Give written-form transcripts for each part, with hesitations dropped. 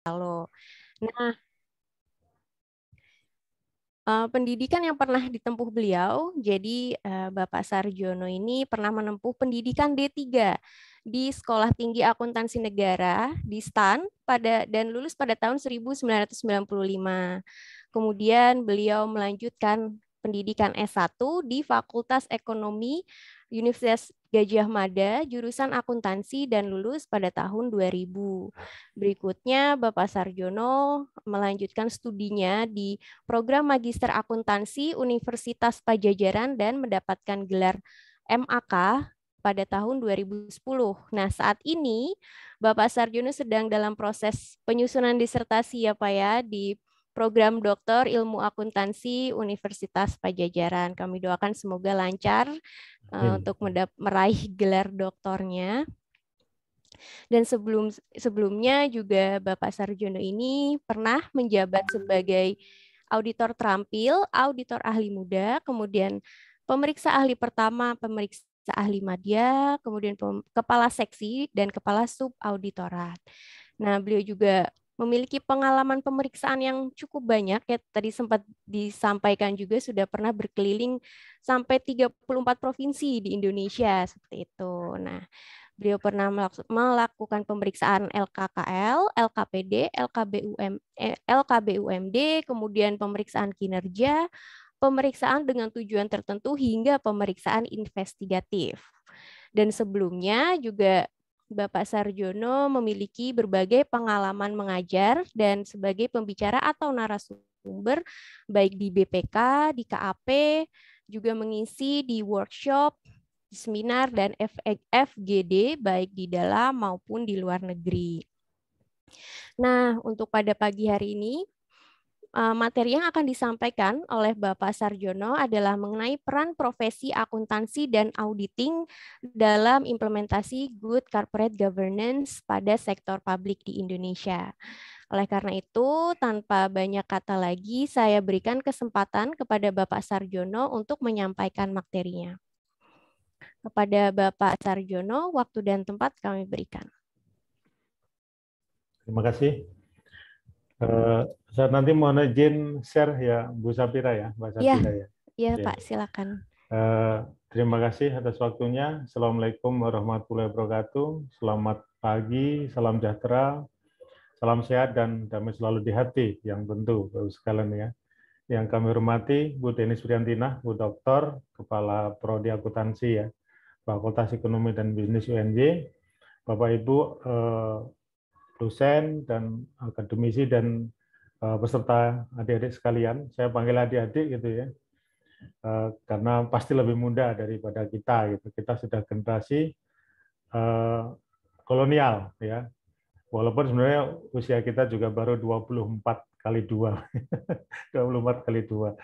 Salo. Nah, pendidikan yang pernah ditempuh beliau, jadi Bapak Sarjono ini pernah menempuh pendidikan D3 di Sekolah Tinggi Akuntansi Negara di STAN dan lulus pada tahun 1995. Kemudian beliau melanjutkan pendidikan S1 di Fakultas Ekonomi Universitas Gadjah Mada, jurusan akuntansi dan lulus pada tahun 2000. Berikutnya, Bapak Sarjono melanjutkan studinya di program Magister Akuntansi Universitas Pajajaran dan mendapatkan gelar MAK pada tahun 2010. Nah, saat ini Bapak Sarjono sedang dalam proses penyusunan disertasi ya Pak ya di program Doktor Ilmu Akuntansi Universitas Pajajaran. Kami doakan semoga lancar untuk meraih gelar doktornya. Dan sebelumnya juga Bapak Sarjono ini pernah menjabat sebagai auditor terampil, auditor ahli muda, kemudian pemeriksa ahli pertama, pemeriksa ahli madya, kemudian kepala seksi dan kepala sub auditorat. Nah, beliau juga memiliki pengalaman pemeriksaan yang cukup banyak ya, tadi sempat disampaikan juga sudah pernah berkeliling sampai 34 provinsi di Indonesia seperti itu. Nah, beliau pernah melakukan pemeriksaan LKKL, LKPD, LKBUMD, kemudian pemeriksaan kinerja, pemeriksaan dengan tujuan tertentu hingga pemeriksaan investigatif. Dan sebelumnya juga Bapak Sarjono memiliki berbagai pengalaman mengajar dan sebagai pembicara atau narasumber baik di BPK, di KAP, juga mengisi di workshop, seminar, dan FGD baik di dalam maupun di luar negeri. Nah, untuk pada pagi hari ini, materi yang akan disampaikan oleh Bapak Sarjono adalah mengenai peran profesi akuntansi dan auditing dalam implementasi good corporate governance pada sektor publik di Indonesia. Oleh karena itu, tanpa banyak kata lagi, saya berikan kesempatan kepada Bapak Sarjono untuk menyampaikan materinya. Kepada Bapak Sarjono, waktu dan tempat kami berikan. Terima kasih. Saya nanti mohon izin share ya, Bu Sapira ya, Mbak Sapira ya. Iya Pak, silakan. Terima kasih atas waktunya. Assalamualaikum warahmatullahi wabarakatuh. Selamat pagi, salam sejahtera, salam sehat dan damai selalu di hati yang tentu Bapak sekalian ya. Yang kami hormati Bu Denis Priantina, Bu Doktor, Kepala Prodi Akuntansi ya, Fakultas Ekonomi dan Bisnis UNJ, Bapak Ibu dosen dan akademisi dan peserta adik-adik sekalian. Saya panggil adik-adik gitu ya, karena pasti lebih muda daripada kita gitu. Kita sudah generasi kolonial ya. Walaupun sebenarnya usia kita juga baru 24 kali 2. 24 kali 2.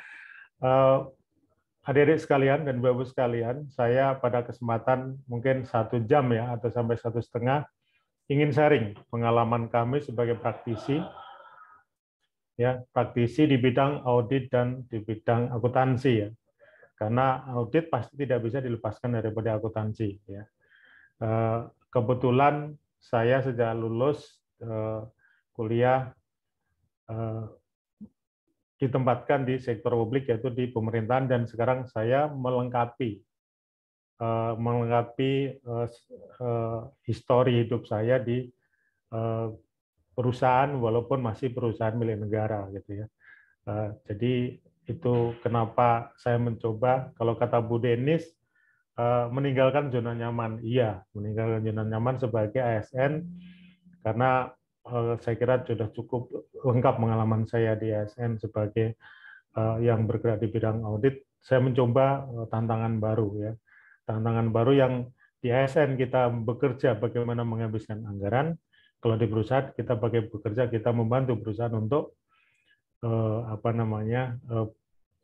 Adik-adik sekalian dan Bapak-Ibu sekalian, saya pada kesempatan mungkin 1 jam ya atau sampai 1,5 ingin sharing pengalaman kami sebagai praktisi ya, praktisi di bidang audit dan di bidang akuntansi ya. Karena audit pasti tidak bisa dilepaskan daripada akuntansi ya. Kebetulan saya sejak lulus kuliah ditempatkan di sektor publik yaitu di pemerintahan dan sekarang saya melengkapi histori hidup saya di perusahaan walaupun masih perusahaan milik negara gitu ya. Jadi itu kenapa saya mencoba, kalau kata Bu Denis, meninggalkan zona nyaman. Iya, meninggalkan zona nyaman sebagai ASN karena saya kira sudah cukup lengkap pengalaman saya di ASN sebagai yang bergerak di bidang audit. Saya mencoba tantangan baru ya. Tantangan baru yang di ASN kita bekerja bagaimana menghabiskan anggaran, kalau di perusahaan kita bekerja kita membantu perusahaan untuk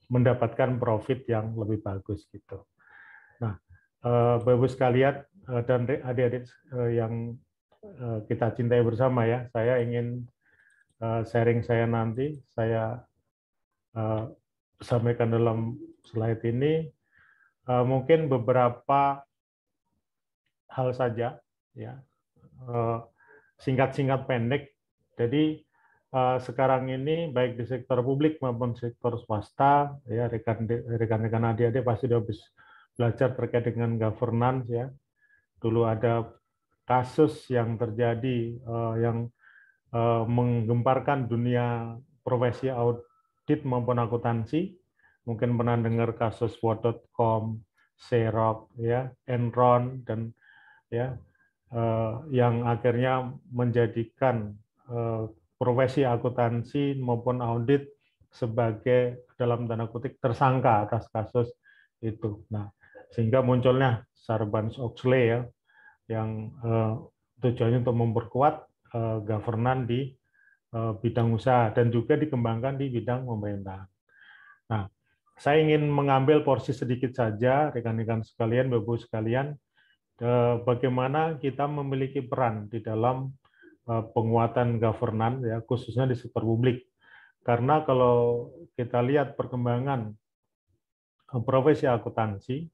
mendapatkan profit yang lebih bagus gitu. Nah, Bapak-Ibu sekalian dan adik-adik yang kita cintai bersama ya, saya ingin sharing saya nanti saya sampaikan dalam slide ini mungkin beberapa hal saja ya, singkat-singkat pendek. Jadi sekarang ini baik di sektor publik maupun sektor swasta, ya rekan-rekan adik-adik pasti sudah belajar terkait dengan governance ya. Dulu ada kasus yang terjadi yang menggemparkan dunia profesi audit maupun akuntansi. Mungkin pernah dengar kasus Word.com, Xerox, ya, Enron, dan ya yang akhirnya menjadikan profesi akuntansi maupun audit sebagai dalam tanda kutip tersangka atas kasus itu. Nah, sehingga munculnya Sarbanes-Oxley ya, yang tujuannya untuk memperkuat governance di bidang usaha dan juga dikembangkan di bidang pemerintahan. Nah, saya ingin mengambil porsi sedikit saja, rekan-rekan sekalian, Bapak-Ibu sekalian, bagaimana kita memiliki peran di dalam penguatan governance, ya, khususnya di sektor publik. Karena kalau kita lihat perkembangan profesi akuntansi,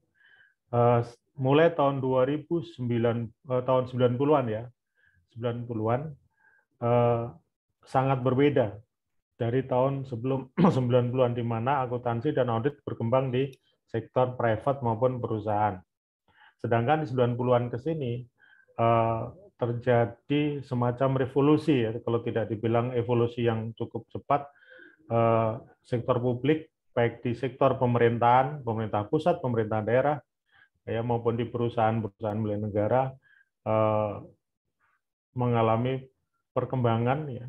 mulai tahun 2009, tahun 90-an ya, 90-an, sangat berbeda dari tahun sebelum 90-an, di mana akuntansi dan audit berkembang di sektor private maupun perusahaan. Sedangkan di 90-an ke sini terjadi semacam revolusi, ya, kalau tidak dibilang evolusi yang cukup cepat. Sektor publik, baik di sektor pemerintahan, pemerintah pusat, pemerintah daerah, ya, maupun di perusahaan-perusahaan milik negara, mengalami perkembangan, ya,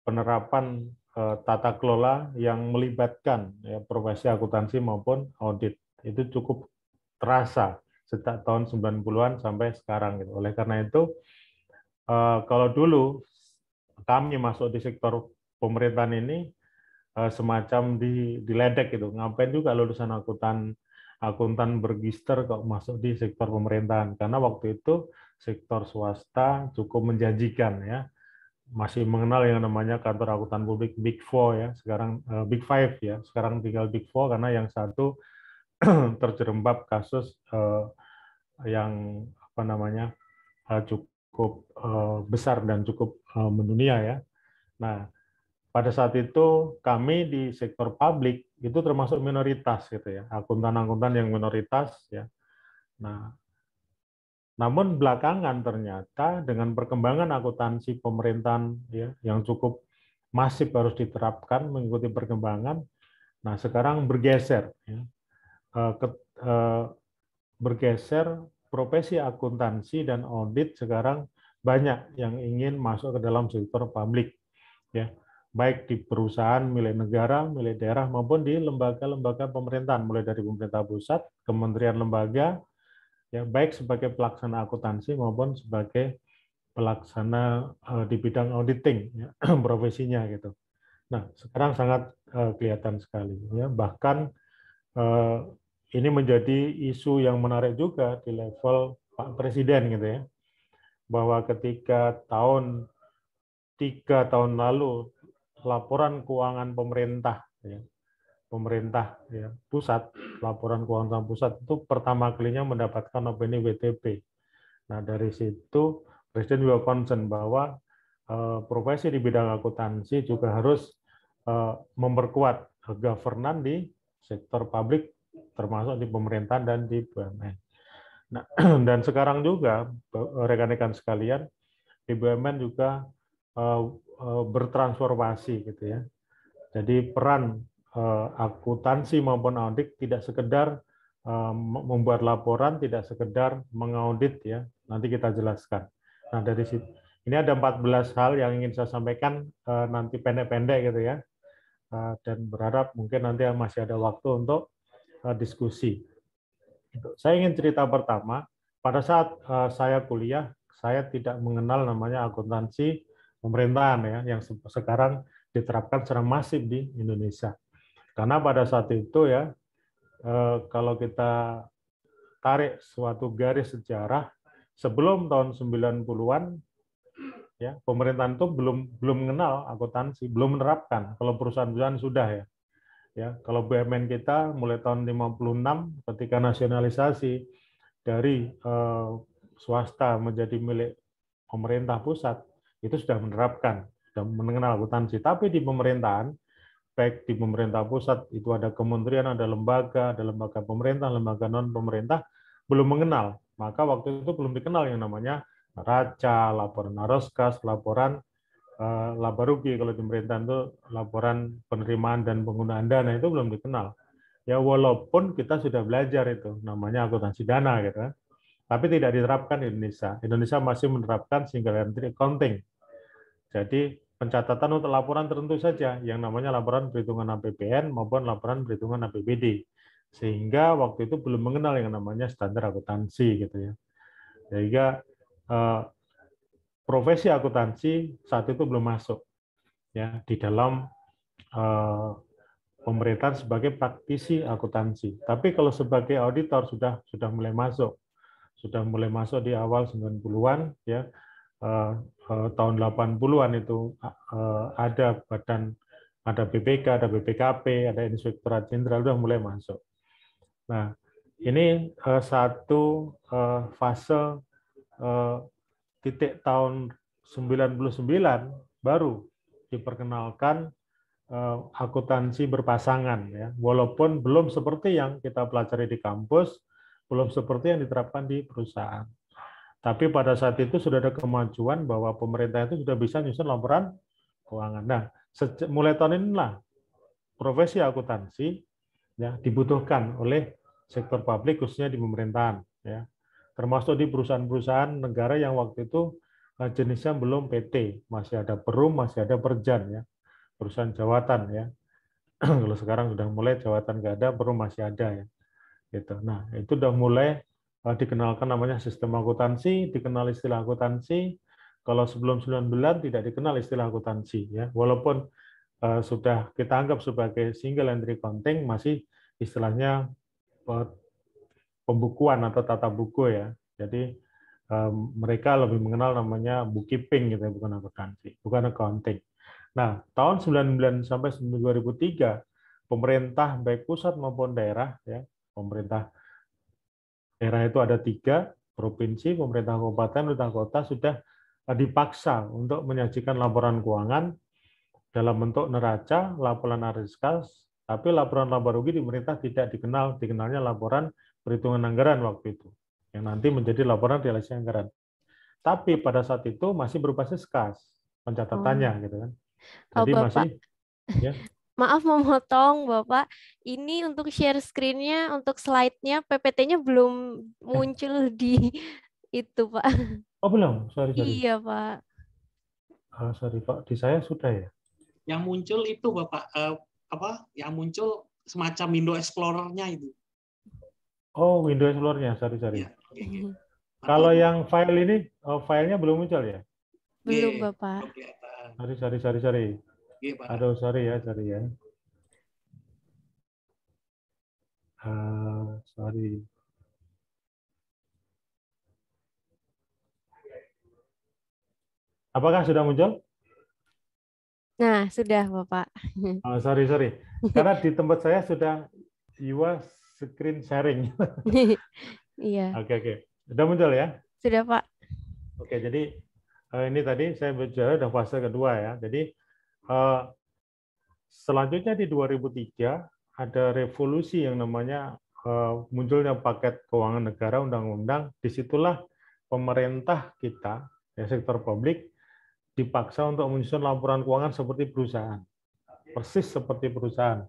penerapan tata kelola yang melibatkan ya, profesi akuntansi maupun audit. Itu cukup terasa sejak tahun 90-an sampai sekarang. Gitu. Oleh karena itu, kalau dulu kami masuk di sektor pemerintahan ini semacam diledek gitu. Ngapain juga lulusan akuntan bergister kok masuk di sektor pemerintahan? Karena waktu itu sektor swasta cukup menjanjikan ya. Masih mengenal yang namanya kantor akuntan publik Big Four ya, sekarang Big Five ya, sekarang tinggal Big Four karena yang satu terjerembab kasus yang apa namanya cukup besar dan cukup mendunia ya. Nah, pada saat itu kami di sektor publik itu termasuk minoritas gitu ya, akuntan-akuntan yang minoritas ya. Nah, namun belakangan ternyata dengan perkembangan akuntansi pemerintahan ya, yang cukup masif harus diterapkan mengikuti perkembangan. Nah, sekarang bergeser ya, bergeser profesi akuntansi dan audit sekarang banyak yang ingin masuk ke dalam sektor publik ya, baik di perusahaan milik negara, milik daerah maupun di lembaga-lembaga pemerintahan mulai dari pemerintah pusat, kementerian lembaga ya, baik sebagai pelaksana akuntansi maupun sebagai pelaksana di bidang auditing ya, profesinya gitu. Nah, sekarang sangat kelihatan sekali ya, bahkan ini menjadi isu yang menarik juga di level Pak Presiden gitu ya, bahwa ketika 3 tahun lalu laporan keuangan pemerintah ya, pusat, laporan keuangan pusat itu pertama kalinya mendapatkan opini WTP. Nah, dari situ Presiden juga concern bahwa profesi di bidang akuntansi juga harus memperkuat governance di sektor publik, termasuk di pemerintahan dan di BUMN. Nah, dan sekarang juga rekan-rekan sekalian, di BUMN juga bertransformasi gitu ya. Jadi peran akuntansi maupun audit tidak sekedar membuat laporan, tidak sekedar mengaudit ya. Nanti kita jelaskan. Nah, dari situ ini ada 14 hal yang ingin saya sampaikan nanti pendek-pendek gitu ya. Dan berharap mungkin nanti masih ada waktu untuk diskusi. Saya ingin cerita pertama, pada saat saya kuliah, saya tidak mengenal namanya akuntansi pemerintahan ya, yang sekarang diterapkan secara masif di Indonesia. Karena pada saat itu ya, kalau kita tarik suatu garis sejarah, sebelum tahun 90-an, ya, pemerintahan itu belum mengenal akuntansi, belum menerapkan. Kalau perusahaan-perusahaan sudah ya. Ya, kalau BUMN kita mulai tahun 56 ketika nasionalisasi dari swasta menjadi milik pemerintah pusat, itu sudah menerapkan sudah mengenal akuntansi. Tapi di pemerintahan, baik di pemerintah pusat itu ada kementerian, ada lembaga pemerintah, lembaga non pemerintah belum mengenal. Maka waktu itu belum dikenal yang namanya neraca, laporan arus kas, laporan laba rugi. Kalau di pemerintahan itu laporan penerimaan dan penggunaan dana itu belum dikenal. Ya walaupun kita sudah belajar itu namanya akuntansi dana gitu kan. Tapi tidak diterapkan di Indonesia. Indonesia masih menerapkan single entry accounting. Jadi pencatatan untuk laporan tertentu saja yang namanya laporan perhitungan APBN maupun laporan perhitungan APBD. Sehingga waktu itu belum mengenal yang namanya standar akuntansi gitu ya. Sehingga profesi akuntansi saat itu belum masuk ya di dalam pemerintahan sebagai praktisi akuntansi. Tapi kalau sebagai auditor sudah mulai masuk. Sudah mulai masuk di awal 90-an ya. Tahun 80-an itu ada BPK, ada BPKP, ada Inspektorat Jenderal sudah mulai masuk. Nah, ini satu fase titik tahun 99 baru diperkenalkan akuntansi berpasangan ya. Walaupun belum seperti yang kita pelajari di kampus, belum seperti yang diterapkan di perusahaan. Tapi pada saat itu sudah ada kemajuan bahwa pemerintah itu sudah bisa nyusun laporan keuangan. Nah, mulai tahun inilah profesi akuntansi ya dibutuhkan oleh sektor publik khususnya di pemerintahan ya. Termasuk di perusahaan-perusahaan negara yang waktu itu jenisnya belum PT, masih ada Perum, masih ada Perjan ya. Perusahaan jawatan ya. Kalau sekarang sudah mulai jawatan nggak ada, Perum masih ada ya. Gitu. Nah, itu sudah mulai dikenalkan namanya sistem akuntansi, dikenal istilah akuntansi. Kalau sebelum 99 tidak dikenal istilah akuntansi ya. Walaupun sudah kita anggap sebagai single entry accounting, masih istilahnya pembukuan atau tata buku ya. Jadi mereka lebih mengenal namanya bookkeeping gitu ya, bukan akuntansi, bukan accounting. Nah, tahun 99 sampai 2003 pemerintah baik pusat maupun daerah ya, pemerintah daerah itu ada 3, provinsi, pemerintah kabupaten, pemerintah kota sudah dipaksa untuk menyajikan laporan keuangan dalam bentuk neraca, laporan arus kas, tapi laporan laba rugi di pemerintah tidak dikenalnya laporan perhitungan anggaran waktu itu, yang nanti menjadi laporan realisasi anggaran. Tapi pada saat itu masih berbasis kas pencatatannya gitu kan. Jadi Bapak, masih ya. Maaf memotong Bapak, ini untuk share screen-nya, untuk slide-nya, PPT-nya belum muncul di itu Pak. Oh belum, sorry. Iya Pak. Sorry Pak, di saya sudah ya. Yang muncul itu Bapak yang muncul semacam Windows Explorer-nya itu. Oh, Windows Explorer-nya, sorry. Ya, okay. Kalau yang file ini, filenya belum muncul ya? Belum Bapak. Sorry. Iya, Pak. Aduh, sorry ya. Sorry. Apakah sudah muncul? Nah, sudah Bapak. Sorry. Karena di tempat saya sudah Iwa screen sharing. Iya. Oke. Sudah muncul ya? Sudah Pak. Oke, jadi ini tadi saya bicara udah fase kedua ya. Jadi selanjutnya di 2003 ada revolusi yang namanya munculnya paket keuangan negara undang-undang. Disitulah pemerintah kita, ya, sektor publik, dipaksa untuk menyusun laporan keuangan seperti perusahaan. Persis seperti perusahaan.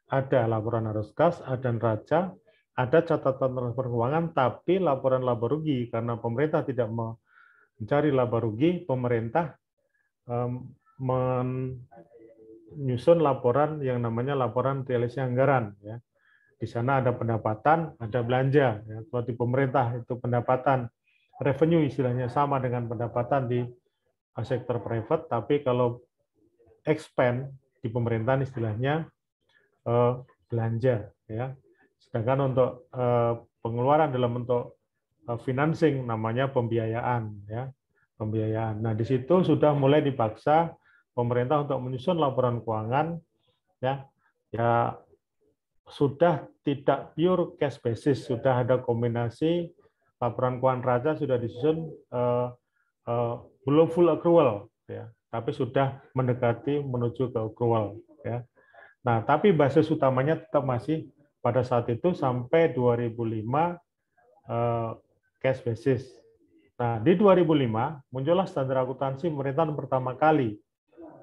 Ada laporan arus kas, ada neraca, ada catatan transfer keuangan, tapi laporan laba rugi, karena pemerintah tidak mencari laba rugi, pemerintah menyusun laporan yang namanya laporan realisasi anggaran. Ya. Di sana ada pendapatan, ada belanja. Ya. Kalau di pemerintah itu pendapatan, revenue istilahnya sama dengan pendapatan di sektor private, tapi kalau expand di pemerintahan istilahnya belanja. Ya. Sedangkan untuk pengeluaran dalam bentuk financing namanya pembiayaan. Ya. Pembiayaan. Nah, di situ sudah mulai dipaksa pemerintah untuk menyusun laporan keuangan ya sudah tidak pure cash basis, sudah ada kombinasi laporan keuangan neraca sudah disusun belum full accrual ya. tapi sudah mendekati menuju ke accrual ya. Nah, tapi basis utamanya tetap masih pada saat itu sampai 2005 cash basis. Nah, di 2005 muncullah standar akuntansi pemerintahan pertama kali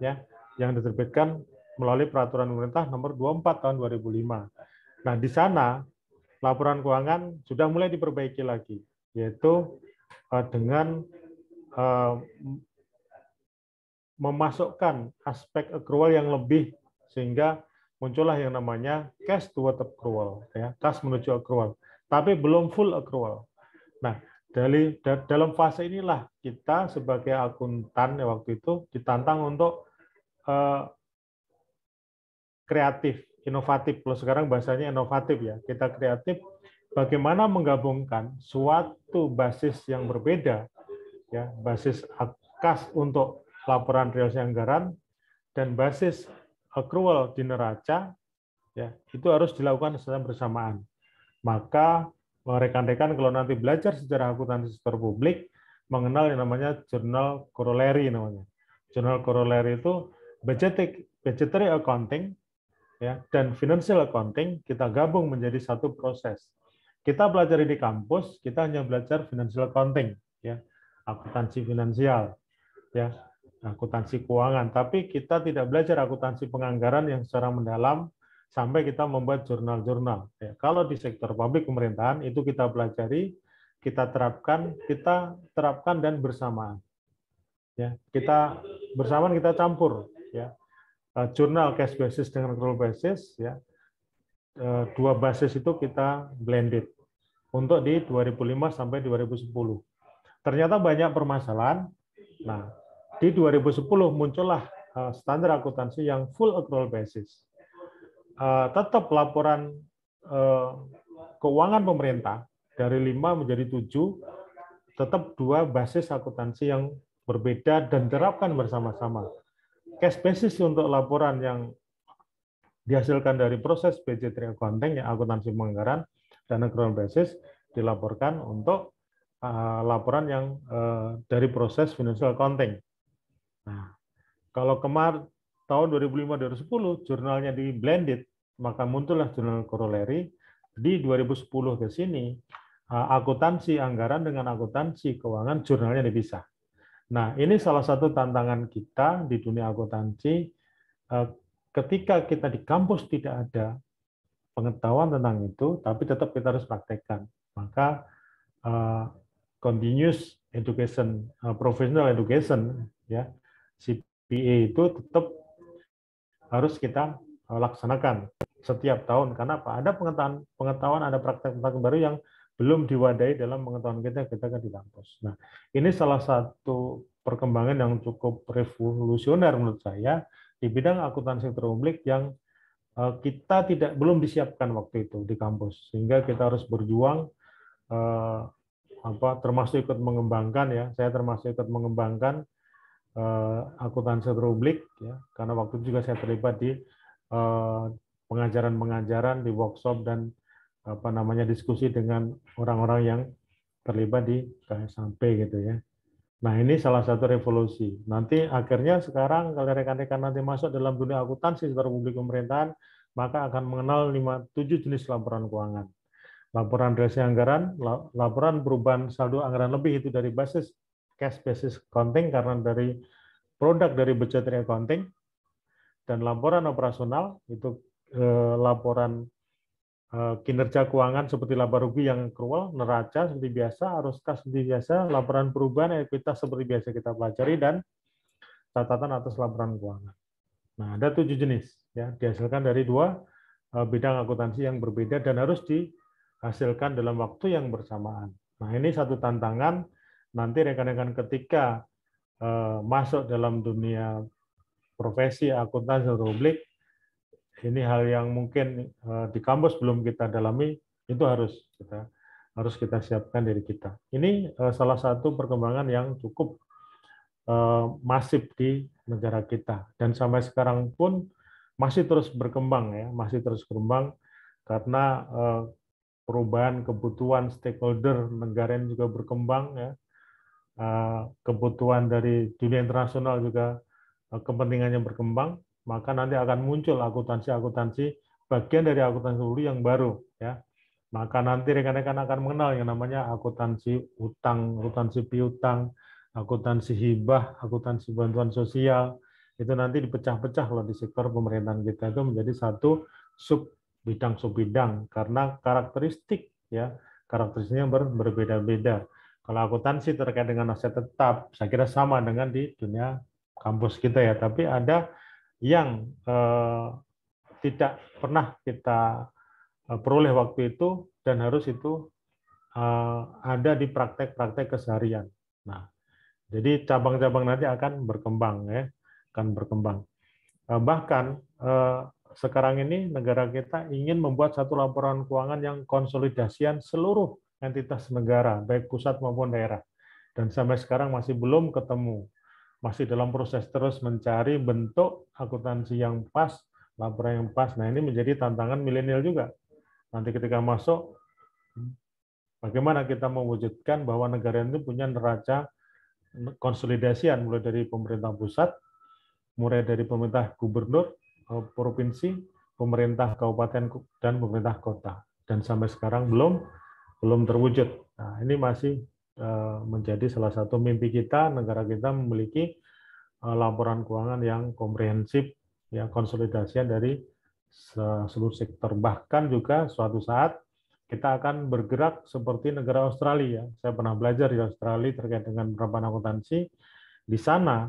ya yang diterbitkan melalui peraturan pemerintah nomor 24 tahun 2005. Nah, di sana laporan keuangan sudah mulai diperbaiki lagi, yaitu dengan memasukkan aspek accrual yang lebih, sehingga muncullah yang namanya cash toward accrual, ya, cash menuju accrual, tapi belum full accrual. Nah, dalam fase inilah kita sebagai akuntan ya waktu itu ditantang untuk kreatif, inovatif. Kalau sekarang bahasanya inovatif ya, kita kreatif bagaimana menggabungkan suatu basis yang berbeda, ya, basis kas untuk laporan realisasi anggaran dan basis accrual di neraca, ya, itu harus dilakukan secara bersamaan. Maka rekan-rekan kalau nanti belajar sejarah akuntansi sektor publik mengenal yang namanya jurnal corollary namanya. Jurnal corollary itu budgetary accounting ya dan financial accounting kita gabung menjadi satu proses. Kita belajar di kampus, kita hanya belajar financial accounting ya, akuntansi finansial ya, akuntansi keuangan, tapi kita tidak belajar akuntansi penganggaran yang secara mendalam sampai kita membuat jurnal-jurnal. Ya, kalau di sektor publik pemerintahan itu kita pelajari, kita terapkan dan bersamaan. Ya, kita bersamaan kita campur. Ya, jurnal cash basis dengan accrual basis. Ya, dua basis itu kita blended untuk di 2005 sampai 2010. Ternyata banyak permasalahan. Nah, di 2010 muncullah standar akuntansi yang full accrual basis. Tetap laporan keuangan pemerintah dari 5 menjadi 7, tetap dua basis akuntansi yang berbeda dan diterapkan bersama-sama. Cash basis untuk laporan yang dihasilkan dari proses budgetary accounting, yang akuntansi penganggaran, dan accrual basis dilaporkan untuk laporan yang dari proses financial accounting. Nah, kalau kemarin tahun 2005-2010 jurnalnya di blended, maka muncullah jurnal corollary. Di 2010 ke sini akuntansi anggaran dengan akuntansi keuangan jurnalnya dipisah. Nah, ini salah satu tantangan kita di dunia akuntansi. Ketika kita di kampus tidak ada pengetahuan tentang itu, tapi tetap kita harus praktekkan. Maka continuous education, professional education, ya, CPA itu tetap harus kita laksanakan setiap tahun. Karena apa? Ada pengetahuan, ada praktek baru yang belum diwadahi dalam pengetahuan kita ketika di kampus. Nah, ini salah satu perkembangan yang cukup revolusioner menurut saya di bidang akuntansi sektor publik yang kita belum disiapkan waktu itu di kampus, sehingga kita harus berjuang, termasuk ikut mengembangkan ya. Saya termasuk ikut mengembangkan akuntansi publik ya, karena waktu itu juga saya terlibat di pengajaran di workshop dan diskusi dengan orang-orang yang terlibat di KSAP gitu ya. Nah, ini salah satu revolusi. Nanti akhirnya sekarang kalau rekan-rekan nanti masuk dalam dunia akuntansi sektor publik pemerintahan, maka akan mengenal 7 jenis laporan keuangan. Laporan realisasi anggaran, laporan perubahan saldo anggaran lebih itu dari basis cash basis accounting karena dari produk dari budgetary accounting, dan laporan operasional itu laporan kinerja keuangan seperti laba rugi yang accrual, neraca seperti biasa, arus kas seperti biasa, laporan perubahan ekuitas seperti biasa kita pelajari, dan catatan atas laporan keuangan. Nah, ada 7 jenis ya, dihasilkan dari 2 bidang akuntansi yang berbeda dan harus dihasilkan dalam waktu yang bersamaan. Nah, ini satu tantangan nanti rekan-rekan ketika masuk dalam dunia profesi akuntansi publik, ini hal yang mungkin di kampus belum kita dalami, itu harus kita siapkan diri kita. Ini salah satu perkembangan yang cukup masif di negara kita, dan sampai sekarang pun masih terus berkembang ya, karena perubahan kebutuhan stakeholder negara ini juga berkembang ya. Kebutuhan dari dunia internasional juga kepentingannya berkembang, maka nanti akan muncul akuntansi bagian dari akuntansi hulu yang baru, ya. Maka nanti rekan-rekan akan mengenal yang namanya akuntansi utang, akuntansi piutang, akuntansi hibah, akuntansi bantuan sosial. Itu nanti dipecah-pecah kalau di sektor pemerintahan kita itu menjadi satu sub-bidang karena karakteristiknya berbeda-beda. Kalau akuntansi terkait dengan aset tetap, saya kira sama dengan di dunia kampus kita ya, tapi ada yang tidak pernah kita peroleh waktu itu dan harus itu ada di praktek-praktek keseharian. Nah, jadi cabang-cabang nanti akan berkembang ya, akan berkembang. Bahkan sekarang ini negara kita ingin membuat satu laporan keuangan yang konsolidasian seluruh entitas negara, baik pusat maupun daerah. Dan sampai sekarang masih belum ketemu. Masih dalam proses terus mencari bentuk akuntansi yang pas, laporan yang pas. Nah, ini menjadi tantangan milenial juga. Nanti ketika masuk, bagaimana kita mewujudkan bahwa negara itu punya neraca konsolidasian, mulai dari pemerintah pusat, mulai dari pemerintah gubernur, provinsi, pemerintah kabupaten, dan pemerintah kota. Dan sampai sekarang belum terwujud. Nah, ini masih menjadi salah satu mimpi kita, negara kita memiliki laporan keuangan yang komprehensif, ya, konsolidasian dari seluruh sektor. Bahkan juga suatu saat kita akan bergerak seperti negara Australia. Saya pernah belajar di Australia terkait dengan penerapan akuntansi. Di sana,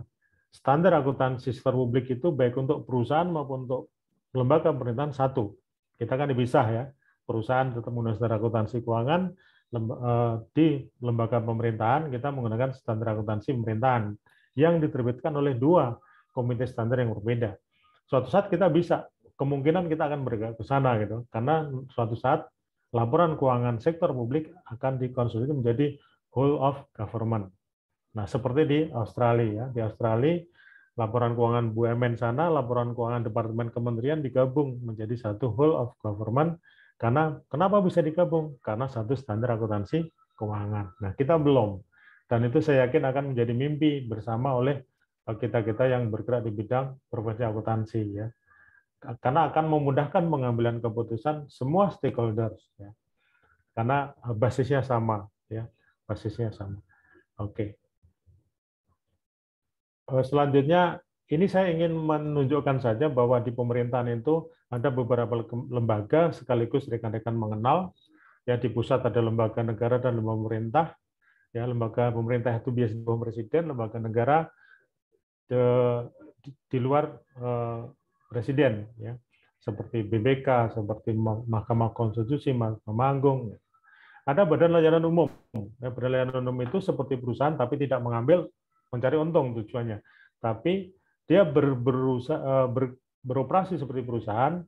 standar akuntansi sektor publik itu baik untuk perusahaan maupun untuk lembaga pemerintahan satu. Kita kan dipisah ya. Perusahaan tetap menggunakan standar akuntansi keuangan, di lembaga pemerintahan kita menggunakan standar akuntansi pemerintahan yang diterbitkan oleh dua komite standar yang berbeda. Suatu saat kita bisa, kemungkinan kita akan bergerak ke sana gitu, karena suatu saat laporan keuangan sektor publik akan dikonsolidasi menjadi whole of government. Nah, seperti di Australia ya, di Australia laporan keuangan BUMN sana, laporan keuangan departemen kementerian digabung menjadi satu whole of government. Karena kenapa bisa digabung? Karena satu standar akuntansi keuangan. Nah, kita belum. Dan itu saya yakin akan menjadi mimpi bersama oleh kita-kita yang bergerak di bidang profesi akuntansi ya. Karena akan memudahkan pengambilan keputusan semua stakeholders ya. Karena basisnya sama ya, basisnya sama. Oke. Selanjutnya ini saya ingin menunjukkan saja bahwa di pemerintahan itu ada beberapa lembaga sekaligus rekan-rekan mengenal. Ya, di pusat ada lembaga negara dan lembaga pemerintah. Ya, lembaga pemerintah itu biasanya presiden, lembaga negara di luar presiden, ya, seperti BBK, seperti Mahkamah Konstitusi, Mahkamah Agung. Ada badan layanan umum. Ya, badan layanan umum itu seperti perusahaan tapi tidak mencari untung tujuannya, tapi dia beroperasi seperti perusahaan.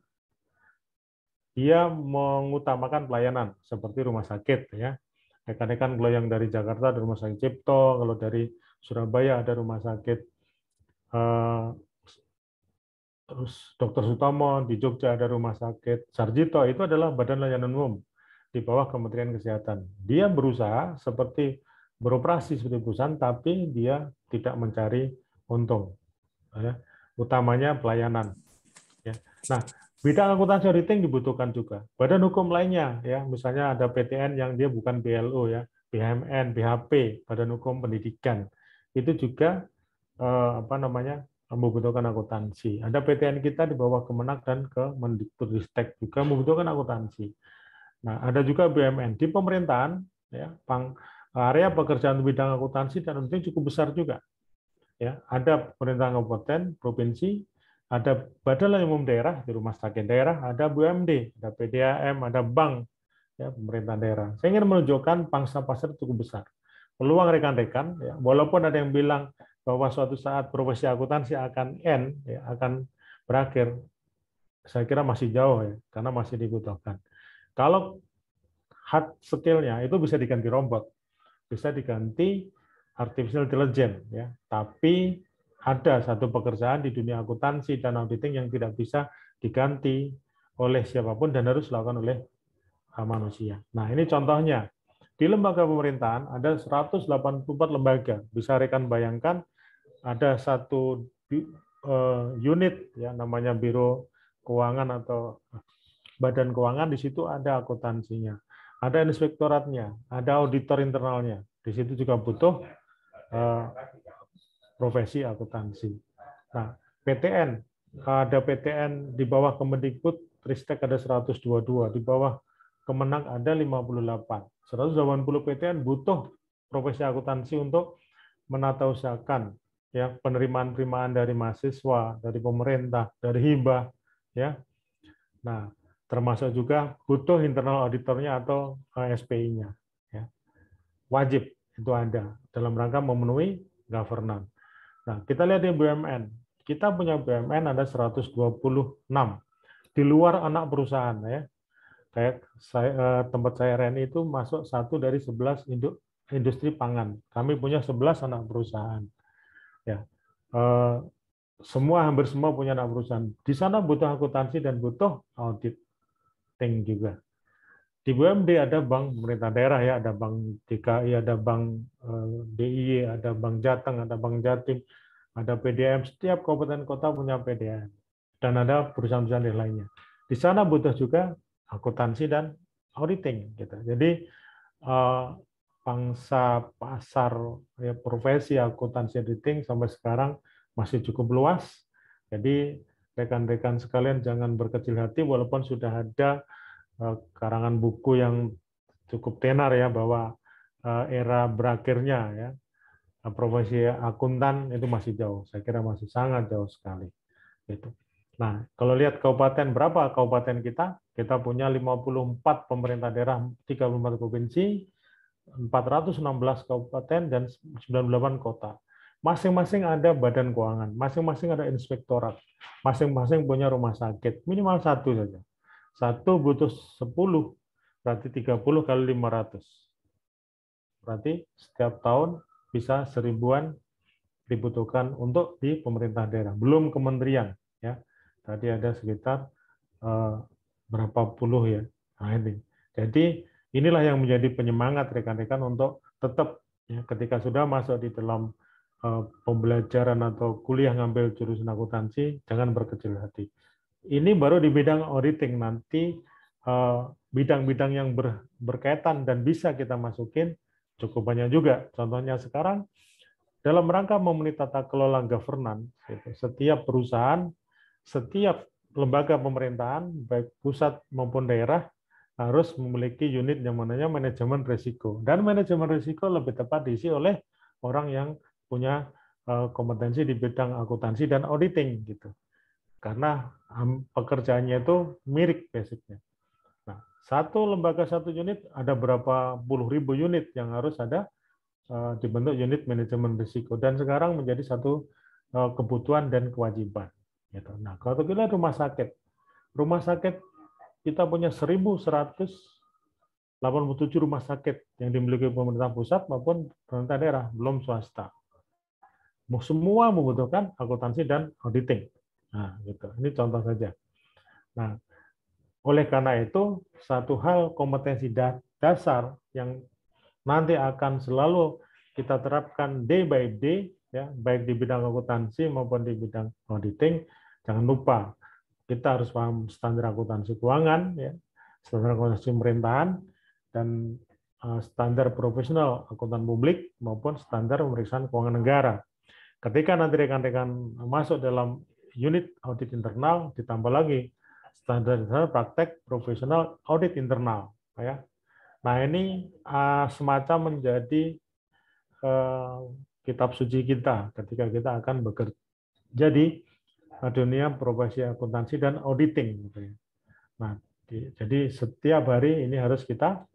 Dia mengutamakan pelayanan seperti rumah sakit ya. Rekan-rekan kalau yang dari Jakarta ada rumah sakit Cipto, kalau dari Surabaya ada rumah sakit terus Dr. Sutomo, di Jogja ada rumah sakit Sarjito, itu adalah badan layanan umum di bawah Kementerian Kesehatan. Dia berusaha beroperasi seperti perusahaan, tapi dia tidak mencari untung. Ya. Utamanya pelayanan. Ya. Nah, bidang akuntansi auditing dibutuhkan juga. Badan hukum lainnya, ya, misalnya ada PTN yang dia bukan BLO, ya, BHMN, BHP, Badan Hukum Pendidikan, itu juga membutuhkan akuntansi. Ada PTN kita di bawah Kemenak dan Kemendikbudristek juga membutuhkan akuntansi. Nah, ada juga BUMN di pemerintahan, ya, area pekerjaan bidang akuntansi dan auditing cukup besar juga. Ya, ada pemerintahan kabupaten, provinsi, ada badan layanan umum daerah di rumah sakit daerah, ada BUMD, ada PDAM, ada bank, ya, pemerintahan daerah. Saya ingin menunjukkan pangsa pasar cukup besar. Peluang rekan-rekan, ya, walaupun ada yang bilang bahwa suatu saat profesi akuntansi akan ya, akan berakhir, saya kira masih jauh ya, karena masih dibutuhkan. Kalau hard skill-nya itu bisa diganti robot, bisa diganti artificial intelligence, ya, tapi ada satu pekerjaan di dunia akuntansi dan auditing yang tidak bisa diganti oleh siapapun dan harus dilakukan oleh manusia. Nah, ini contohnya. Di lembaga pemerintahan ada 184 lembaga. Bisa rekan bayangkan ada satu unit ya namanya biro keuangan atau badan keuangan, di situ ada akuntansinya, ada inspektoratnya, ada auditor internalnya. Di situ juga butuh profesi akuntansi. Nah, PTN, ada PTN di bawah Kemendikbud, Ristek ada 122, di bawah Kemenang ada 58. 180 PTN butuh profesi akuntansi untuk menatausahakan ya penerimaan dari mahasiswa, dari pemerintah, dari hibah ya. Nah, termasuk juga butuh internal auditornya atau SPI-nya ya. Wajib itu ada dalam rangka memenuhi governance. Nah, kita lihat di BUMN. Kita punya BUMN ada 126 di luar anak perusahaan ya. Kayak tempat saya RNI itu masuk 1 dari 11 industri pangan. Kami punya 11 anak perusahaan. Ya. Hampir semua punya anak perusahaan. Di sana butuh akuntansi dan butuh auditing juga. Di BUMD ada bank pemerintah daerah ya, ada bank DKI, ada bank DIY, ada bank Jateng, ada bank Jatim, ada PDM. Setiap kabupaten kota punya PDM dan ada perusahaan-perusahaan lainnya. Di sana butuh juga akuntansi dan auditing gitu. Jadi pangsa pasar ya, profesi akuntansi auditing sampai sekarang masih cukup luas. Jadi rekan-rekan sekalian jangan berkecil hati walaupun sudah ada karangan buku yang cukup tenar ya bahwa era berakhirnya ya profesi akuntan itu masih jauh. Saya kira masih sangat jauh sekali. Gitu. Nah, kalau lihat kabupaten, berapa kabupaten kita? Kita punya 54 pemerintah daerah, 34 provinsi, 416 kabupaten, dan 98 kota. Masing-masing ada badan keuangan, masing-masing ada inspektorat, masing-masing punya rumah sakit, minimal satu saja. Satu butuh 10, berarti 30 kali 500. Berarti setiap tahun bisa 1000-an dibutuhkan untuk di pemerintah daerah, belum kementerian ya. Tadi ada sekitar berapa puluh ya. Nah, ini. Jadi inilah yang menjadi penyemangat rekan-rekan untuk tetap ya, ketika sudah masuk di dalam pembelajaran atau kuliah ngambil jurusan akuntansi, jangan berkecil hati. Ini baru di bidang auditing, nanti bidang-bidang yang berkaitan dan bisa kita masukin cukup banyak juga. Contohnya sekarang dalam rangka memenuhi tata kelola governance, setiap perusahaan, setiap lembaga pemerintahan, baik pusat maupun daerah, harus memiliki unit yang namanya manajemen risiko. Dan manajemen risiko lebih tepat diisi oleh orang yang punya kompetensi di bidang akuntansi dan auditing, gitu. Karena pekerjaannya itu mirip basicnya. Nah, satu lembaga satu unit ada berapa puluh ribu unit yang harus ada dibentuk unit manajemen risiko, dan sekarang menjadi satu kebutuhan dan kewajiban. Nah, kalau kita lihat rumah sakit kita punya 1.187 rumah sakit yang dimiliki pemerintah pusat maupun pemerintah daerah, belum swasta. Semua membutuhkan akuntansi dan auditing. Nah, gitu. Ini contoh saja. Nah, oleh karena itu satu hal kompetensi dasar yang nanti akan selalu kita terapkan day by day, ya, baik di bidang akuntansi maupun di bidang auditing. Jangan lupa kita harus paham standar akuntansi keuangan, ya, standar akuntansi pemerintahan, dan standar profesional akuntan publik maupun standar pemeriksaan keuangan negara. Ketika nanti rekan-rekan masuk dalam unit audit internal, ditambah lagi standar praktek profesional audit internal, ya. Nah, ini semacam menjadi kitab suci kita ketika kita akan bekerja di dunia profesi akuntansi dan auditing. Nah, jadi setiap hari ini harus kita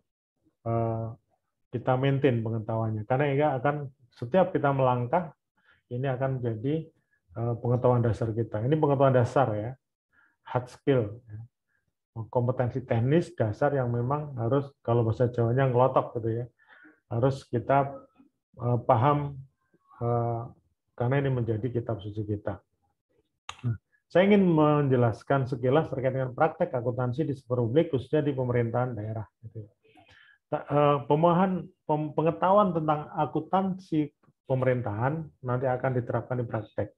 maintain pengetahuannya, karena ini akan setiap kita melangkah ini akan menjadi pengetahuan dasar kita. Ini pengetahuan dasar ya, hard skill. Kompetensi teknis dasar yang memang harus, kalau bahasa Jawanya ngelotok gitu ya, harus kita paham karena ini menjadi kitab suci kita. Saya ingin menjelaskan sekilas terkait dengan praktek akuntansi di sektor publik, khususnya di pemerintahan daerah. Pengetahuan tentang akuntansi pemerintahan nanti akan diterapkan di praktek.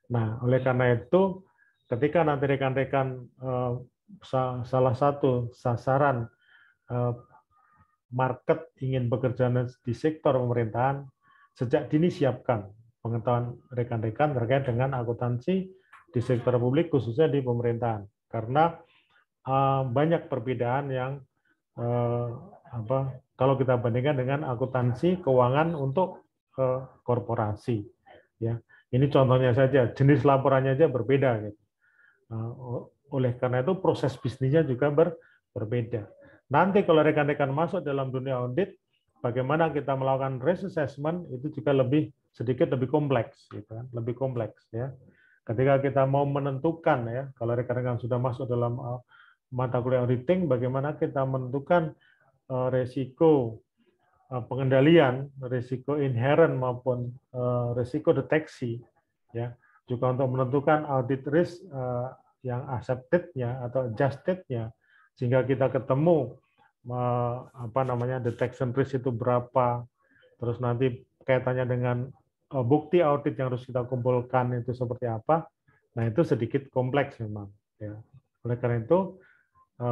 Nah, oleh karena itu, ketika nanti rekan-rekan salah satu sasaran market ingin bekerja di sektor pemerintahan, sejak dini siapkan pengetahuan rekan-rekan terkait dengan akuntansi di sektor publik, khususnya di pemerintahan. Karena banyak perbedaan yang kalau kita bandingkan dengan akuntansi keuangan untuk korporasi. Ya, ini contohnya saja, jenis laporannya aja berbeda. Gitu. Oleh karena itu proses bisnisnya juga berbeda. Nanti kalau rekan-rekan masuk dalam dunia audit, bagaimana kita melakukan risk assessment itu juga sedikit lebih kompleks, gitu kan? Lebih kompleks ya. Ketika kita mau menentukan ya, kalau rekan-rekan sudah masuk dalam mata kuliah auditing, bagaimana kita menentukan resiko pengendalian, risiko inherent maupun risiko deteksi, ya, juga untuk menentukan audit risk yang accepted-nya atau adjusted-nya, sehingga kita ketemu detection risk itu berapa, terus nanti kaitannya dengan bukti audit yang harus kita kumpulkan itu seperti apa. Nah, itu sedikit kompleks memang. Ya. Oleh karena itu,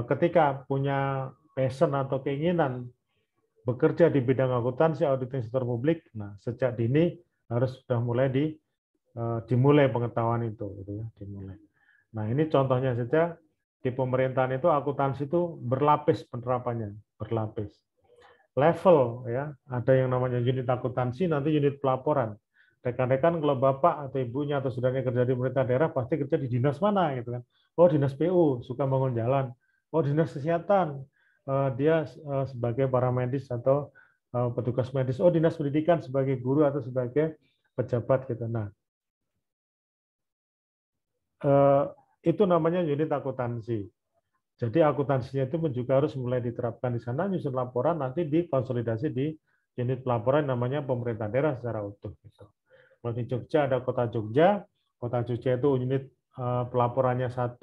ketika punya passion atau keinginan bekerja di bidang akuntansi auditing sektor publik, nah sejak dini harus sudah mulai dimulai pengetahuan itu, gitu ya, dimulai. Nah, ini contohnya saja di pemerintahan itu akuntansi itu berlapis penerapannya, berlapis. Level ya, ada yang namanya unit akuntansi, nanti unit pelaporan. Rekan-rekan kalau bapak atau ibunya atau saudaranya kerja di pemerintah daerah pasti kerja di dinas mana gitu kan. Oh, dinas PU, suka bangun jalan. Oh, dinas kesehatan, dia sebagai paramedis atau petugas medis. Oh, dinas pendidikan sebagai guru atau sebagai pejabat gitu. Nah, itu namanya unit akuntansi. Jadi akuntansinya itu juga harus mulai diterapkan di sana, nyusun laporan, nanti dikonsolidasi di unit pelaporan namanya pemerintah daerah secara utuh. Gitu. Kalau di Jogja ada Kota Jogja itu unit pelaporannya 1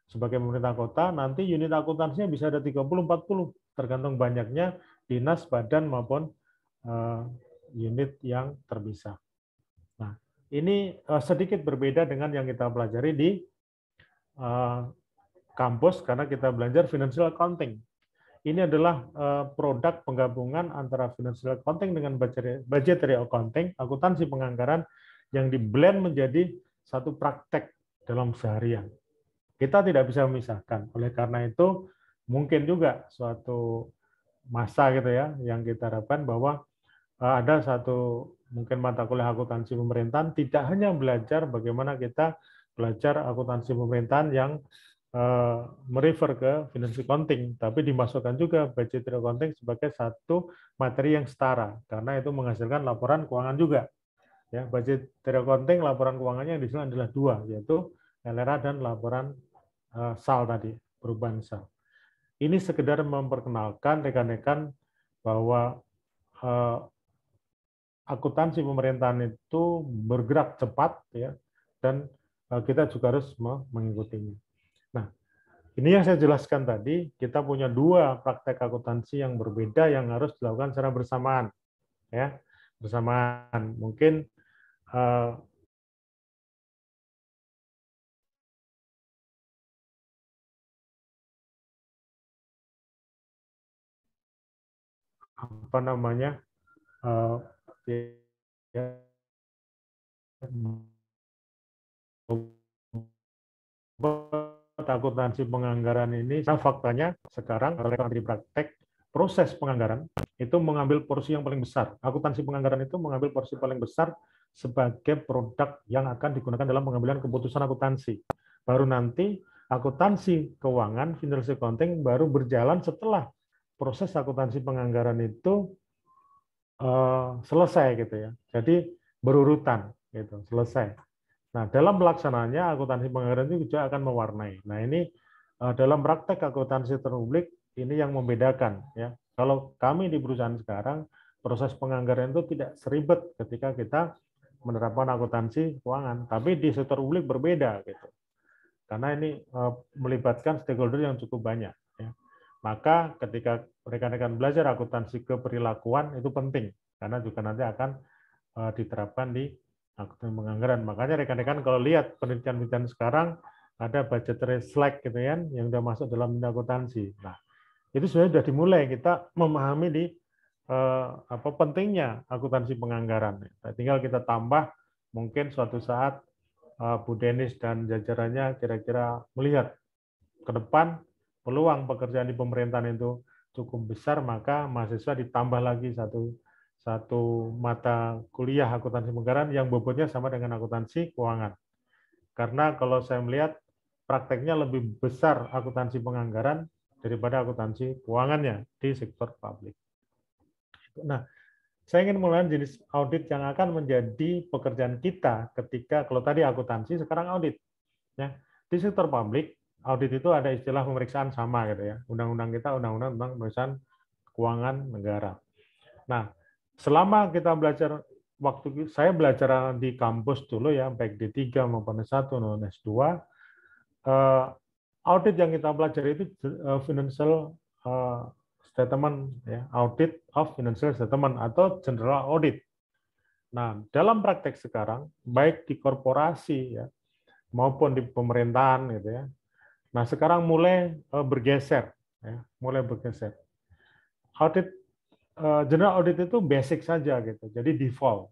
sebagai pemerintah kota, nanti unit akuntansinya bisa ada 30-40, tergantung banyaknya dinas, badan, maupun unit yang terpisah. Nah, ini sedikit berbeda dengan yang kita pelajari di kampus karena kita belajar financial accounting. Ini adalah produk penggabungan antara financial accounting dengan budgetary accounting, akuntansi penganggaran yang diblend menjadi satu praktek dalam seharian. Kita tidak bisa memisahkan. Oleh karena itu, mungkin juga suatu masa gitu ya, yang kita harapkan bahwa ada satu mungkin mata kuliah akuntansi pemerintahan tidak hanya belajar bagaimana kita belajar akuntansi pemerintahan yang merefer ke financial accounting, tapi dimasukkan juga budgetary accounting sebagai satu materi yang setara, karena itu menghasilkan laporan keuangan juga. Ya, budgetary accounting laporan keuangannya yang dihasilkan adalah 2, yaitu LRA dan laporan SAL tadi, perubahan SAL. Ini sekedar memperkenalkan rekan-rekan bahwa akuntansi pemerintahan itu bergerak cepat ya, dan kita juga harus mengikutinya. Nah, ini yang saya jelaskan tadi, kita punya 2 praktek akuntansi yang berbeda yang harus dilakukan secara bersamaan. Ya, bersamaan. Mungkin akuntansi penganggaran ini, faktanya sekarang kalau di praktek proses penganggaran itu mengambil porsi yang paling besar. Akuntansi penganggaran itu mengambil porsi paling besar sebagai produk yang akan digunakan dalam pengambilan keputusan akuntansi. Baru nanti akuntansi keuangan, financial accounting baru berjalan setelah proses akuntansi penganggaran itu selesai gitu ya. Jadi berurutan gitu, selesai. Nah, dalam pelaksanaannya akuntansi penganggaran itu juga akan mewarnai. Nah, ini dalam praktek akuntansi publik ini yang membedakan ya. Kalau kami di perusahaan sekarang proses penganggaran itu tidak seribet ketika kita menerapkan akuntansi keuangan, tapi di sektor publik berbeda gitu. Karena ini melibatkan stakeholder yang cukup banyak ya. Maka ketika rekan-rekan belajar akuntansi keperilakuan itu penting karena juga nanti akan diterapkan di akuntansi penganggaran. Makanya rekan-rekan kalau lihat penelitian-penelitian sekarang ada budgetary slack gitu kan yang sudah masuk dalam akuntansi. Nah, itu sebenarnya sudah dimulai kita memahami di apa pentingnya akuntansi penganggaran. Nah, tinggal kita tambah mungkin suatu saat Bu Denis dan jajarannya kira-kira melihat ke depan peluang pekerjaan di pemerintahan itu cukup besar, maka mahasiswa ditambah lagi satu mata kuliah akuntansi penganggaran yang bobotnya sama dengan akuntansi keuangan. Karena kalau saya melihat prakteknya lebih besar akuntansi penganggaran daripada akuntansi keuangannya di sektor publik. Nah, saya ingin mulai jenis audit yang akan menjadi pekerjaan kita ketika kalau tadi akuntansi, sekarang audit. Ya, di sektor publik, audit itu ada istilah pemeriksaan sama gitu ya. Undang-undang kita undang-undang tentang pemeriksaan keuangan negara. Nah, selama kita belajar waktu saya belajar di kampus dulu ya, baik D3 maupun S1 maupun S2, audit yang kita pelajari itu financial statement, ya, audit of financial statement atau general audit. Nah, dalam praktek sekarang, baik di korporasi ya maupun di pemerintahan gitu ya. Nah, sekarang mulai bergeser, ya, mulai bergeser. Audit general audit itu basic saja gitu, jadi default.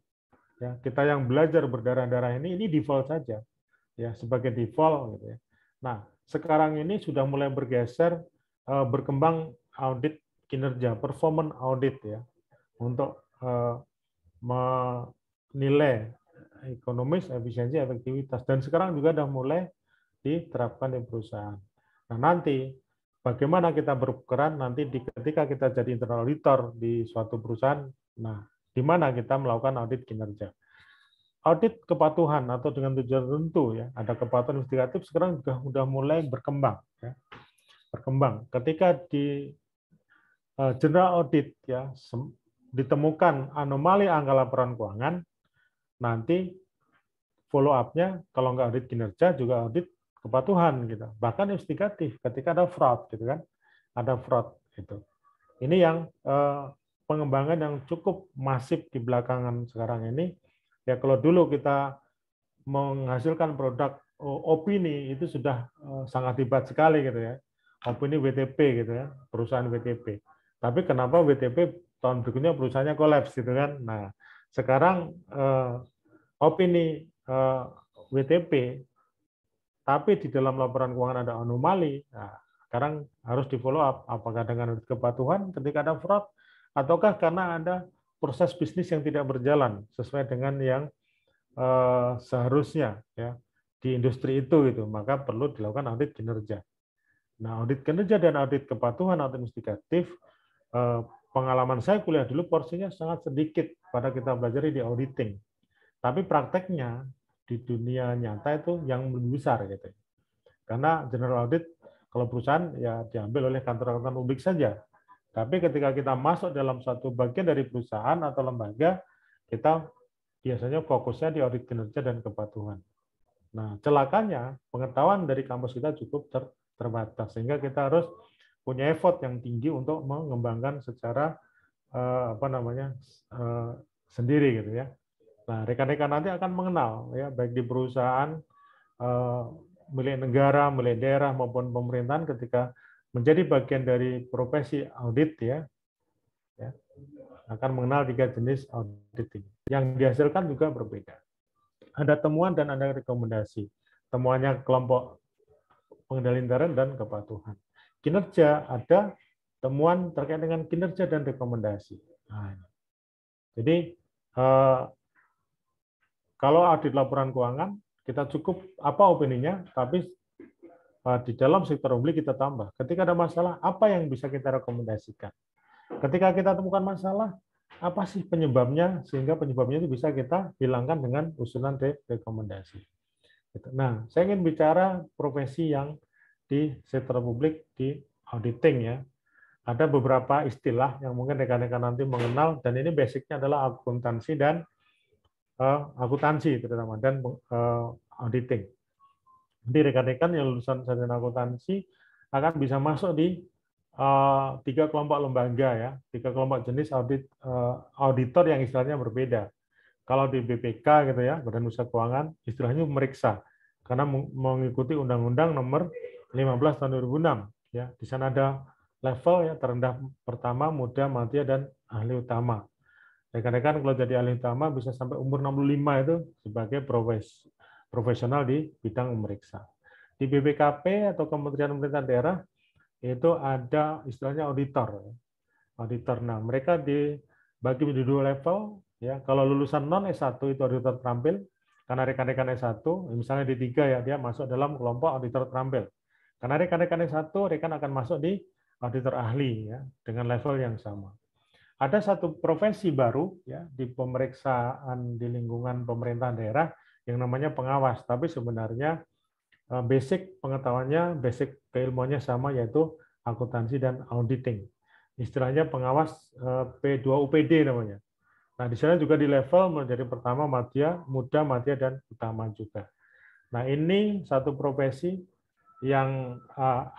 Ya, kita yang belajar berdarah-darah ini default saja, ya sebagai default gitu ya. Nah, sekarang ini sudah mulai bergeser, berkembang audit kinerja, performance audit ya, untuk menilai ekonomis, efisiensi, efektivitas. Dan sekarang juga sudah mulai diterapkan di perusahaan. Nah, nanti bagaimana kita berperan nanti ketika kita jadi internal auditor di suatu perusahaan, nah di mana kita melakukan audit kinerja. Audit kepatuhan atau dengan tujuan tertentu ya, ada kepatuhan investigatif sekarang juga sudah mulai berkembang ya. Berkembang. Ketika di general audit ya ditemukan anomali angka laporan keuangan, nanti follow up-nya kalau nggak audit kinerja juga audit kepatuhan gitu. Bahkan investigatif ketika ada fraud gitu kan. Ada fraud gitu. Ini yang pengembangan yang cukup masif di belakangan sekarang ini. Ya kalau dulu kita menghasilkan produk opini itu sudah sangat hebat sekali gitu ya. Opini WTP gitu ya, perusahaan WTP. Tapi kenapa WTP tahun berikutnya perusahaannya kolaps gitu kan. Nah, sekarang opini WTP tapi di dalam laporan keuangan ada anomali. Nah, sekarang harus di follow up apakah dengan kepatuhan ketika ada fraud ataukah karena ada proses bisnis yang tidak berjalan sesuai dengan yang seharusnya ya di industri itu gitu, maka perlu dilakukan audit kinerja. Nah, audit kinerja dan audit kepatuhan atau investigatif, pengalaman saya kuliah dulu porsinya sangat sedikit pada kita belajar di auditing. Tapi prakteknya di dunia nyata itu yang lebih besar gitu. Karena general audit kalau perusahaan ya diambil oleh kantor akuntan publik saja. Tapi ketika kita masuk dalam satu bagian dari perusahaan atau lembaga, kita biasanya fokusnya di audit kinerja dan kepatuhan. Nah, celakanya pengetahuan dari kampus kita cukup terbatas sehingga kita harus punya effort yang tinggi untuk mengembangkan secara sendiri gitu ya. Nah, rekan-rekan nanti akan mengenal ya baik di perusahaan milik negara, milik daerah maupun pemerintahan ketika menjadi bagian dari profesi audit ya akan mengenal 3 jenis auditing. Yang dihasilkan juga berbeda. Ada temuan dan ada rekomendasi. Temuannya kelompok pengendali intern dan kepatuhan. Kinerja ada temuan terkait dengan kinerja dan rekomendasi. Nah, jadi kalau audit laporan keuangan kita cukup apa opininya, tapi di dalam sektor publik kita tambah. Ketika ada masalah, apa yang bisa kita rekomendasikan? Ketika kita temukan masalah, apa sih penyebabnya sehingga penyebabnya itu bisa kita hilangkan dengan usulan rekomendasi. Nah, saya ingin bicara profesi yang di sektor publik di auditing ya. Ada beberapa istilah yang mungkin rekan-rekan nanti mengenal dan ini basicnya adalah akuntansi dan akuntansi terutama dan auditing. Jadi rekan-rekan yang lulusan sarjana akuntansi akan bisa masuk di 3 kelompok lembaga ya, 3 kelompok jenis auditor yang istilahnya berbeda. Kalau di BPK gitu ya, Badan Usaha Keuangan, istilahnya memeriksa karena mengikuti Undang-Undang Nomor 15 tahun 2006 ya. Di sana ada level ya, terendah pertama, muda, madya, dan ahli utama. Rekan-rekan kalau jadi ahli utama bisa sampai umur 65 itu sebagai profesional di bidang memeriksa. Di BPKP atau Kementerian Pemerintahan Daerah itu ada istilahnya auditor. Auditor. Nah, mereka dibagi menjadi 2 level ya. Kalau lulusan non S1 itu auditor terampil, karena rekan-rekan S1 misalnya D3 ya, dia masuk dalam kelompok auditor terampil. Karena rekan-rekan S1 rekan akan masuk di auditor ahli ya dengan level yang sama. Ada satu profesi baru ya di pemeriksaan di lingkungan pemerintahan daerah yang namanya pengawas, tapi sebenarnya basic pengetahuannya, basic keilmuannya sama, yaitu akuntansi dan auditing. Istilahnya pengawas P2UPD namanya. Nah, di sana juga di level menjadi pertama madya, muda, madya, dan utama juga. Nah, ini satu profesi yang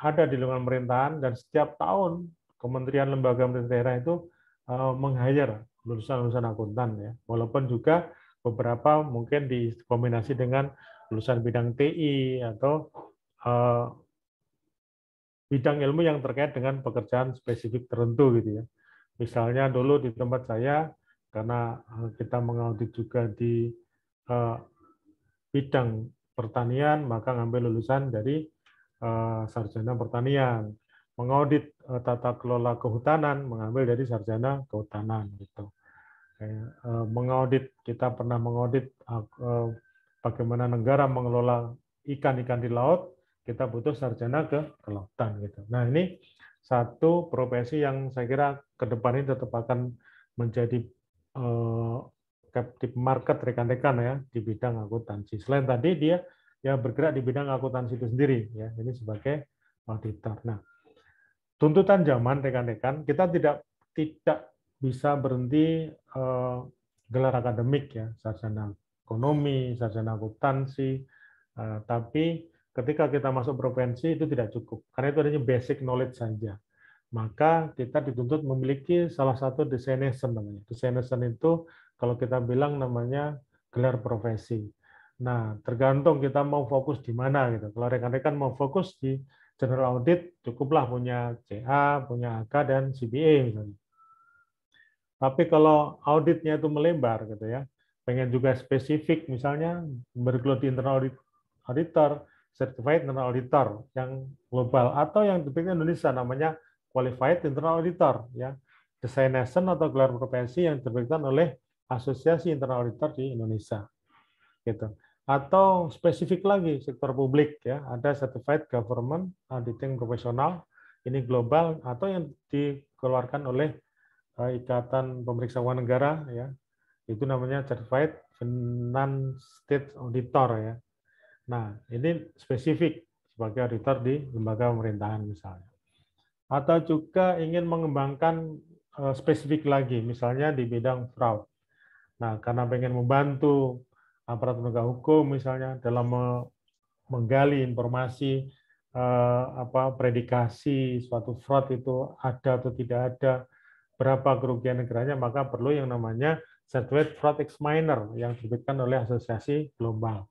ada di lingkungan pemerintahan dan setiap tahun kementerian lembaga pemerintah daerah itu meng-hire lulusan-lulusan akuntan ya. Walaupun juga beberapa mungkin dikombinasi dengan lulusan bidang TI atau bidang ilmu yang terkait dengan pekerjaan spesifik tertentu gitu ya. Misalnya dulu di tempat saya, karena kita mengaudit juga di bidang pertanian, maka ngambil lulusan dari sarjana pertanian. Mengaudit tata kelola kehutanan, mengambil dari sarjana kehutanan gitu. Mengaudit, kita pernah mengaudit bagaimana negara mengelola ikan-ikan di laut, kita butuh sarjana ke kelautan gitu. Nah, ini satu profesi yang saya kira ke depan ini tetap akan menjadi captive market rekan-rekan ya di bidang akuntansi. Selain tadi dia ya bergerak di bidang akuntansi itu sendiri ya, ini sebagai auditor. Nah, tuntutan zaman rekan-rekan, kita tidak bisa berhenti gelar akademik ya, sarjana ekonomi, sarjana akuntansi, tapi ketika kita masuk profesi itu tidak cukup, karena itu hanya basic knowledge saja. Maka kita dituntut memiliki salah satu designation namanya. Designation itu kalau kita bilang namanya gelar profesi. Nah, tergantung kita mau fokus di mana gitu. Kalau rekan-rekan mau fokus di general audit, cukuplah punya CA, punya AK, dan CPA misalnya. Tapi kalau auditnya itu melebar gitu ya, pengen juga spesifik misalnya bergelut di internal auditor, certified internal auditor yang global, atau yang di Indonesia namanya qualified internal auditor ya, designation atau gelar profesi yang diberikan oleh Asosiasi Internal Auditor di Indonesia gitu. Atau spesifik lagi sektor publik ya, ada certified government auditing profesional, ini global, atau yang dikeluarkan oleh Ikatan Pemeriksa Keuangan Negara ya, itu namanya Certified Finance State Auditor ya. Nah, ini spesifik sebagai auditor di lembaga pemerintahan misalnya. Atau juga ingin mengembangkan spesifik lagi, misalnya di bidang fraud. Nah, karena pengen membantu aparat penegak hukum misalnya dalam menggali informasi predikasi suatu fraud itu ada atau tidak ada, berapa kerugian negaranya, maka perlu yang namanya Certified Fraud Examiner yang diterbitkan oleh asosiasi global.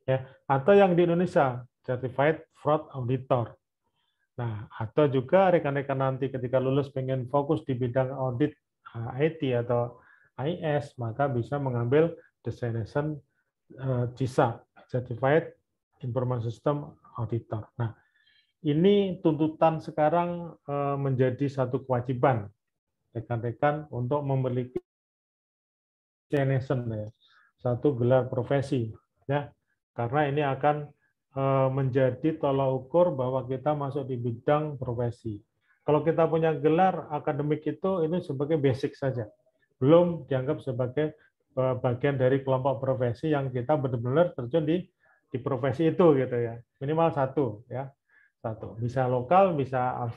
Ya, atau yang di Indonesia, Certified Fraud Auditor. Nah, atau juga rekan-rekan nanti ketika lulus pengen fokus di bidang audit IT atau IS, maka bisa mengambil designation CISA, Certified Information System Auditor. Nah, ini tuntutan sekarang menjadi satu kewajiban rekan-rekan untuk memiliki designation ya, satu gelar profesi ya, karena ini akan menjadi tolak ukur bahwa kita masuk di bidang profesi. Kalau kita punya gelar akademik itu sebagai basic saja, belum dianggap sebagai bagian dari kelompok profesi yang kita benar-benar terjun di profesi itu gitu ya, minimal satu ya, satu, bisa lokal, bisa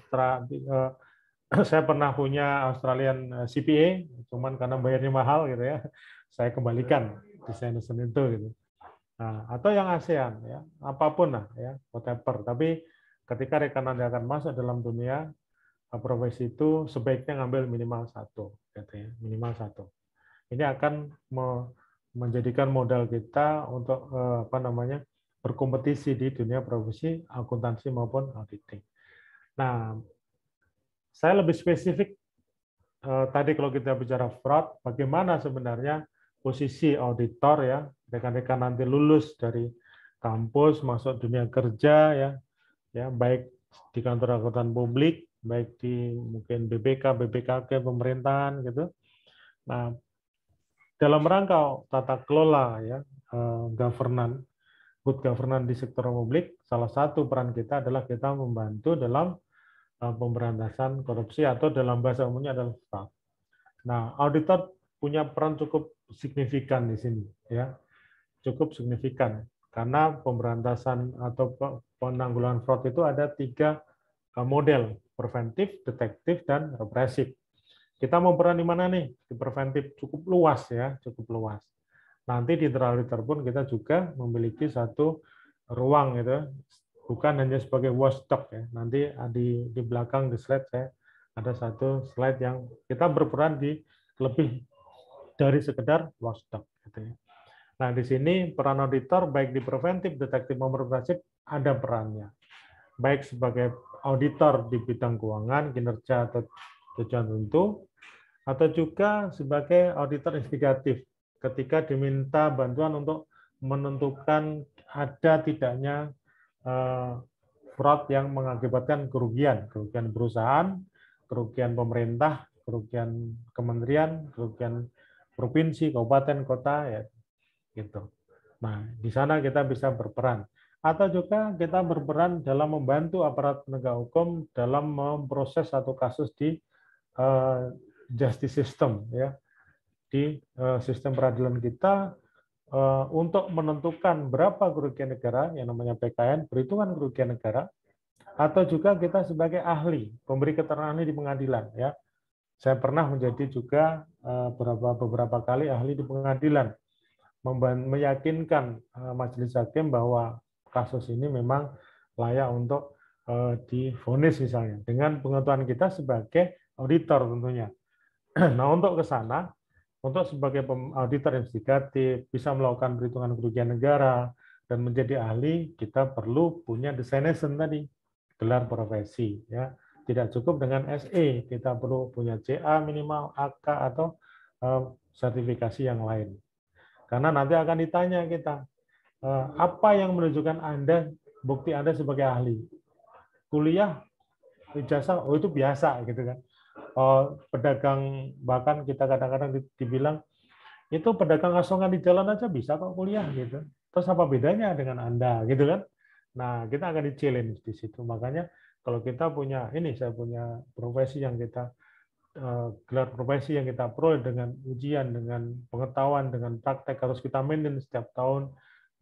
saya pernah punya Australian CPA, cuman karena bayarnya mahal gitu ya, saya kembalikan designation itu gitu. Nah, atau yang ASEAN ya, apapun lah ya, whatever. Tapi ketika rekan Anda akan masuk dalam dunia profesi itu sebaiknya ngambil minimal satu, gitu ya, minimal satu. Ini akan menjadikan modal kita untuk berkompetisi di dunia profesi akuntansi maupun auditing. Nah, saya lebih spesifik tadi kalau kita bicara fraud, bagaimana sebenarnya posisi auditor ya, rekan-rekan nanti lulus dari kampus masuk dunia kerja ya baik di kantor akuntan publik, baik di mungkin BPK, BPKK, pemerintahan gitu. Nah, dalam rangka tata kelola ya governance, good governance di sektor publik, salah satu peran kita adalah kita membantu dalam pemberantasan korupsi atau dalam bahasa umumnya adalah fraud. Nah, auditor punya peran cukup signifikan di sini ya. Cukup signifikan karena pemberantasan atau penanggulangan fraud itu ada 3 model, preventif, detektif, dan represif. Kita mau peran di mana nih? Di preventif cukup luas ya, cukup luas. Nanti di auditor pun kita juga memiliki satu ruang itu, bukan hanya sebagai watchdog ya. Nanti di belakang di slide saya ada satu slide yang kita berperan di lebih dari sekedar watchdog gitu ya. Nah, di sini peran auditor baik di preventif, detektif maupun represif ada perannya. Baik sebagai auditor di bidang keuangan, kinerja atau tujuan tertentu, atau juga sebagai auditor investigatif ketika diminta bantuan untuk menentukan ada tidaknya fraud yang mengakibatkan kerugian perusahaan, kerugian pemerintah, kerugian kementerian, kerugian provinsi, kabupaten, kota, ya gitu. Nah, di sana kita bisa berperan. Atau juga kita berperan dalam membantu aparat penegak hukum dalam memproses satu kasus di justice system ya, di sistem peradilan kita untuk menentukan berapa kerugian negara yang namanya PKN, perhitungan kerugian negara, atau juga kita sebagai ahli, pemberi keterangan ahli di pengadilan ya. Saya pernah menjadi juga beberapa kali ahli di pengadilan, meyakinkan majelis hakim bahwa kasus ini memang layak untuk divonis misalnya, dengan pengetahuan kita sebagai auditor tentunya. Nah, untuk ke sana, untuk sebagai auditor investigatif, bisa melakukan perhitungan kerugian negara, dan menjadi ahli, kita perlu punya designation tadi, gelar profesi. Ya. Tidak cukup dengan SE, kita perlu punya CA minimal, AK, atau sertifikasi yang lain. Karena nanti akan ditanya kita, apa yang menunjukkan Anda, bukti Anda sebagai ahli? Kuliah, ijazah, oh itu biasa gitu kan. Pedagang, bahkan kita kadang-kadang dibilang itu pedagang asongan di jalan aja bisa kok kuliah gitu. Terus apa bedanya dengan Anda gitu kan? Nah, kita akan di-challenge di situ. Makanya kalau kita punya saya punya profesi yang kita gelar profesi yang kita peroleh dengan ujian, dengan pengetahuan, dengan praktek harus kita maintain setiap tahun,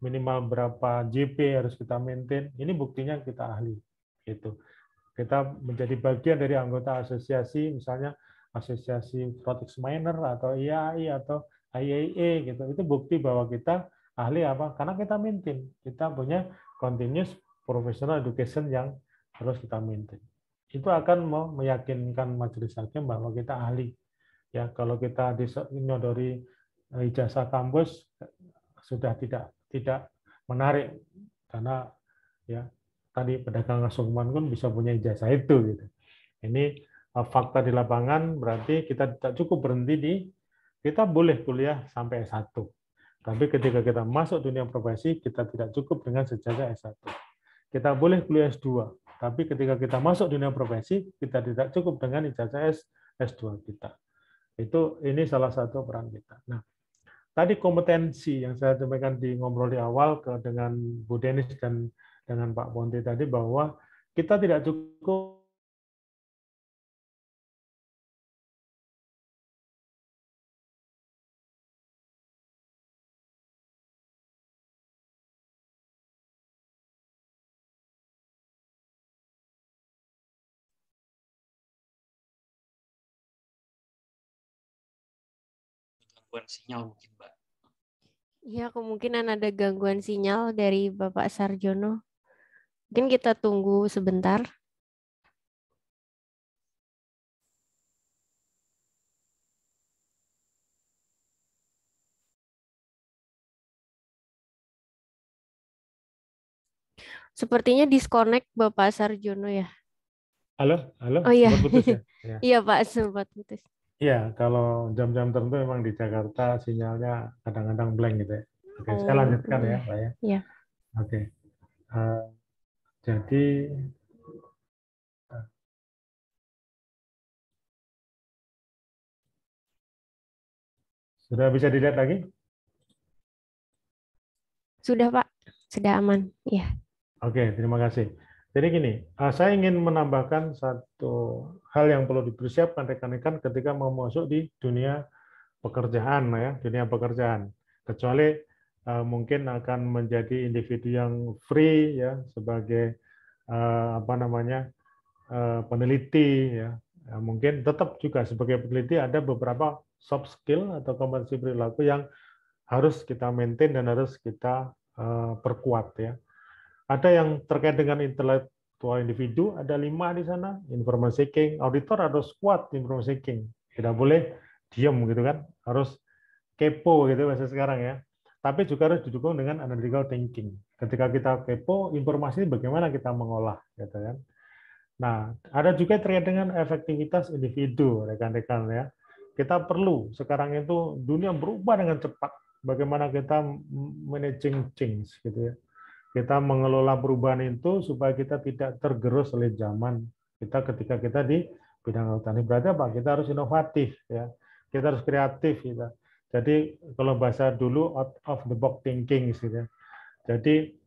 minimal berapa JP harus kita maintain. Ini buktinya kita ahli gitu. Kita menjadi bagian dari anggota asosiasi, misalnya asosiasi fraud examiner atau IAI atau IAA gitu. Itu bukti bahwa kita ahli apa? Karena kita maintain. Kita punya continuous professional education yang harus kita maintain. Itu akan meyakinkan majelis hakim bahwa kita ahli. Ya, kalau kita dinyodori ijazah kampus sudah tidak menarik karena ya tadi pedagang asongan pun bisa punya ijazah itu gitu. Ini fakta di lapangan, berarti kita tidak cukup berhenti di kita boleh kuliah sampai S1. Tapi ketika kita masuk dunia profesi, kita tidak cukup dengan sejajah S1. Kita boleh kuliah S2, tapi ketika kita masuk dunia profesi, kita tidak cukup dengan ijazah S2 kita. Ini salah satu peran kita. Nah, tadi kompetensi yang saya sampaikan di ngobrol di awal dengan Bu Denis dan dengan Pak Ponti tadi, bahwa kita tidak cukup gangguan sinyal mungkin, Mbak. Ya, kemungkinan ada gangguan sinyal dari Bapak Sarjono. Mungkin kita tunggu sebentar. Sepertinya disconnect Bapak Sarjono ya. Halo, Oh iya. sempat putus ya? Ya. Iya Pak, sempat putus. Iya, kalau jam-jam tertentu memang di Jakarta sinyalnya kadang-kadang blank gitu ya. Oke, saya Oh, lanjutkan ya, Pak ya. iya. Oke, Eh, jadi sudah bisa dilihat lagi? Sudah Pak, sudah aman. Iya. Oke, terima kasih. Jadi gini, saya ingin menambahkan satu hal yang perlu dipersiapkan rekan-rekan ketika mau masuk di dunia pekerjaan, ya, dunia pekerjaan. Kecuali mungkin akan menjadi individu yang free, ya, sebagai apa namanya peneliti, ya. Mungkin tetap juga sebagai peneliti ada beberapa soft skill atau kompetensi perilaku yang harus kita maintain dan harus kita perkuat, ya. Ada yang terkait dengan intelektual individu, ada 5 di sana, information seeking, auditor harus kuat information seeking, tidak boleh diam gitu kan, harus kepo gitu bahasa sekarang ya. Tapi juga harus didukung dengan analytical thinking. Ketika kita kepo, informasi ini bagaimana kita mengolah, gitu kan. Nah, ada juga terkait dengan efektivitas individu, rekan-rekan ya. Kita perlu sekarang itu dunia berubah dengan cepat. Bagaimana kita managing change, gitu ya. Kita mengelola perubahan itu supaya kita tidak tergerus oleh zaman kita ketika kita di bidang akuntansi. Berarti apa? Kita harus inovatif, ya. Kita harus kreatif, gitu. Jadi kalau bahasa dulu out of the box thinking, gitu ya. Jadi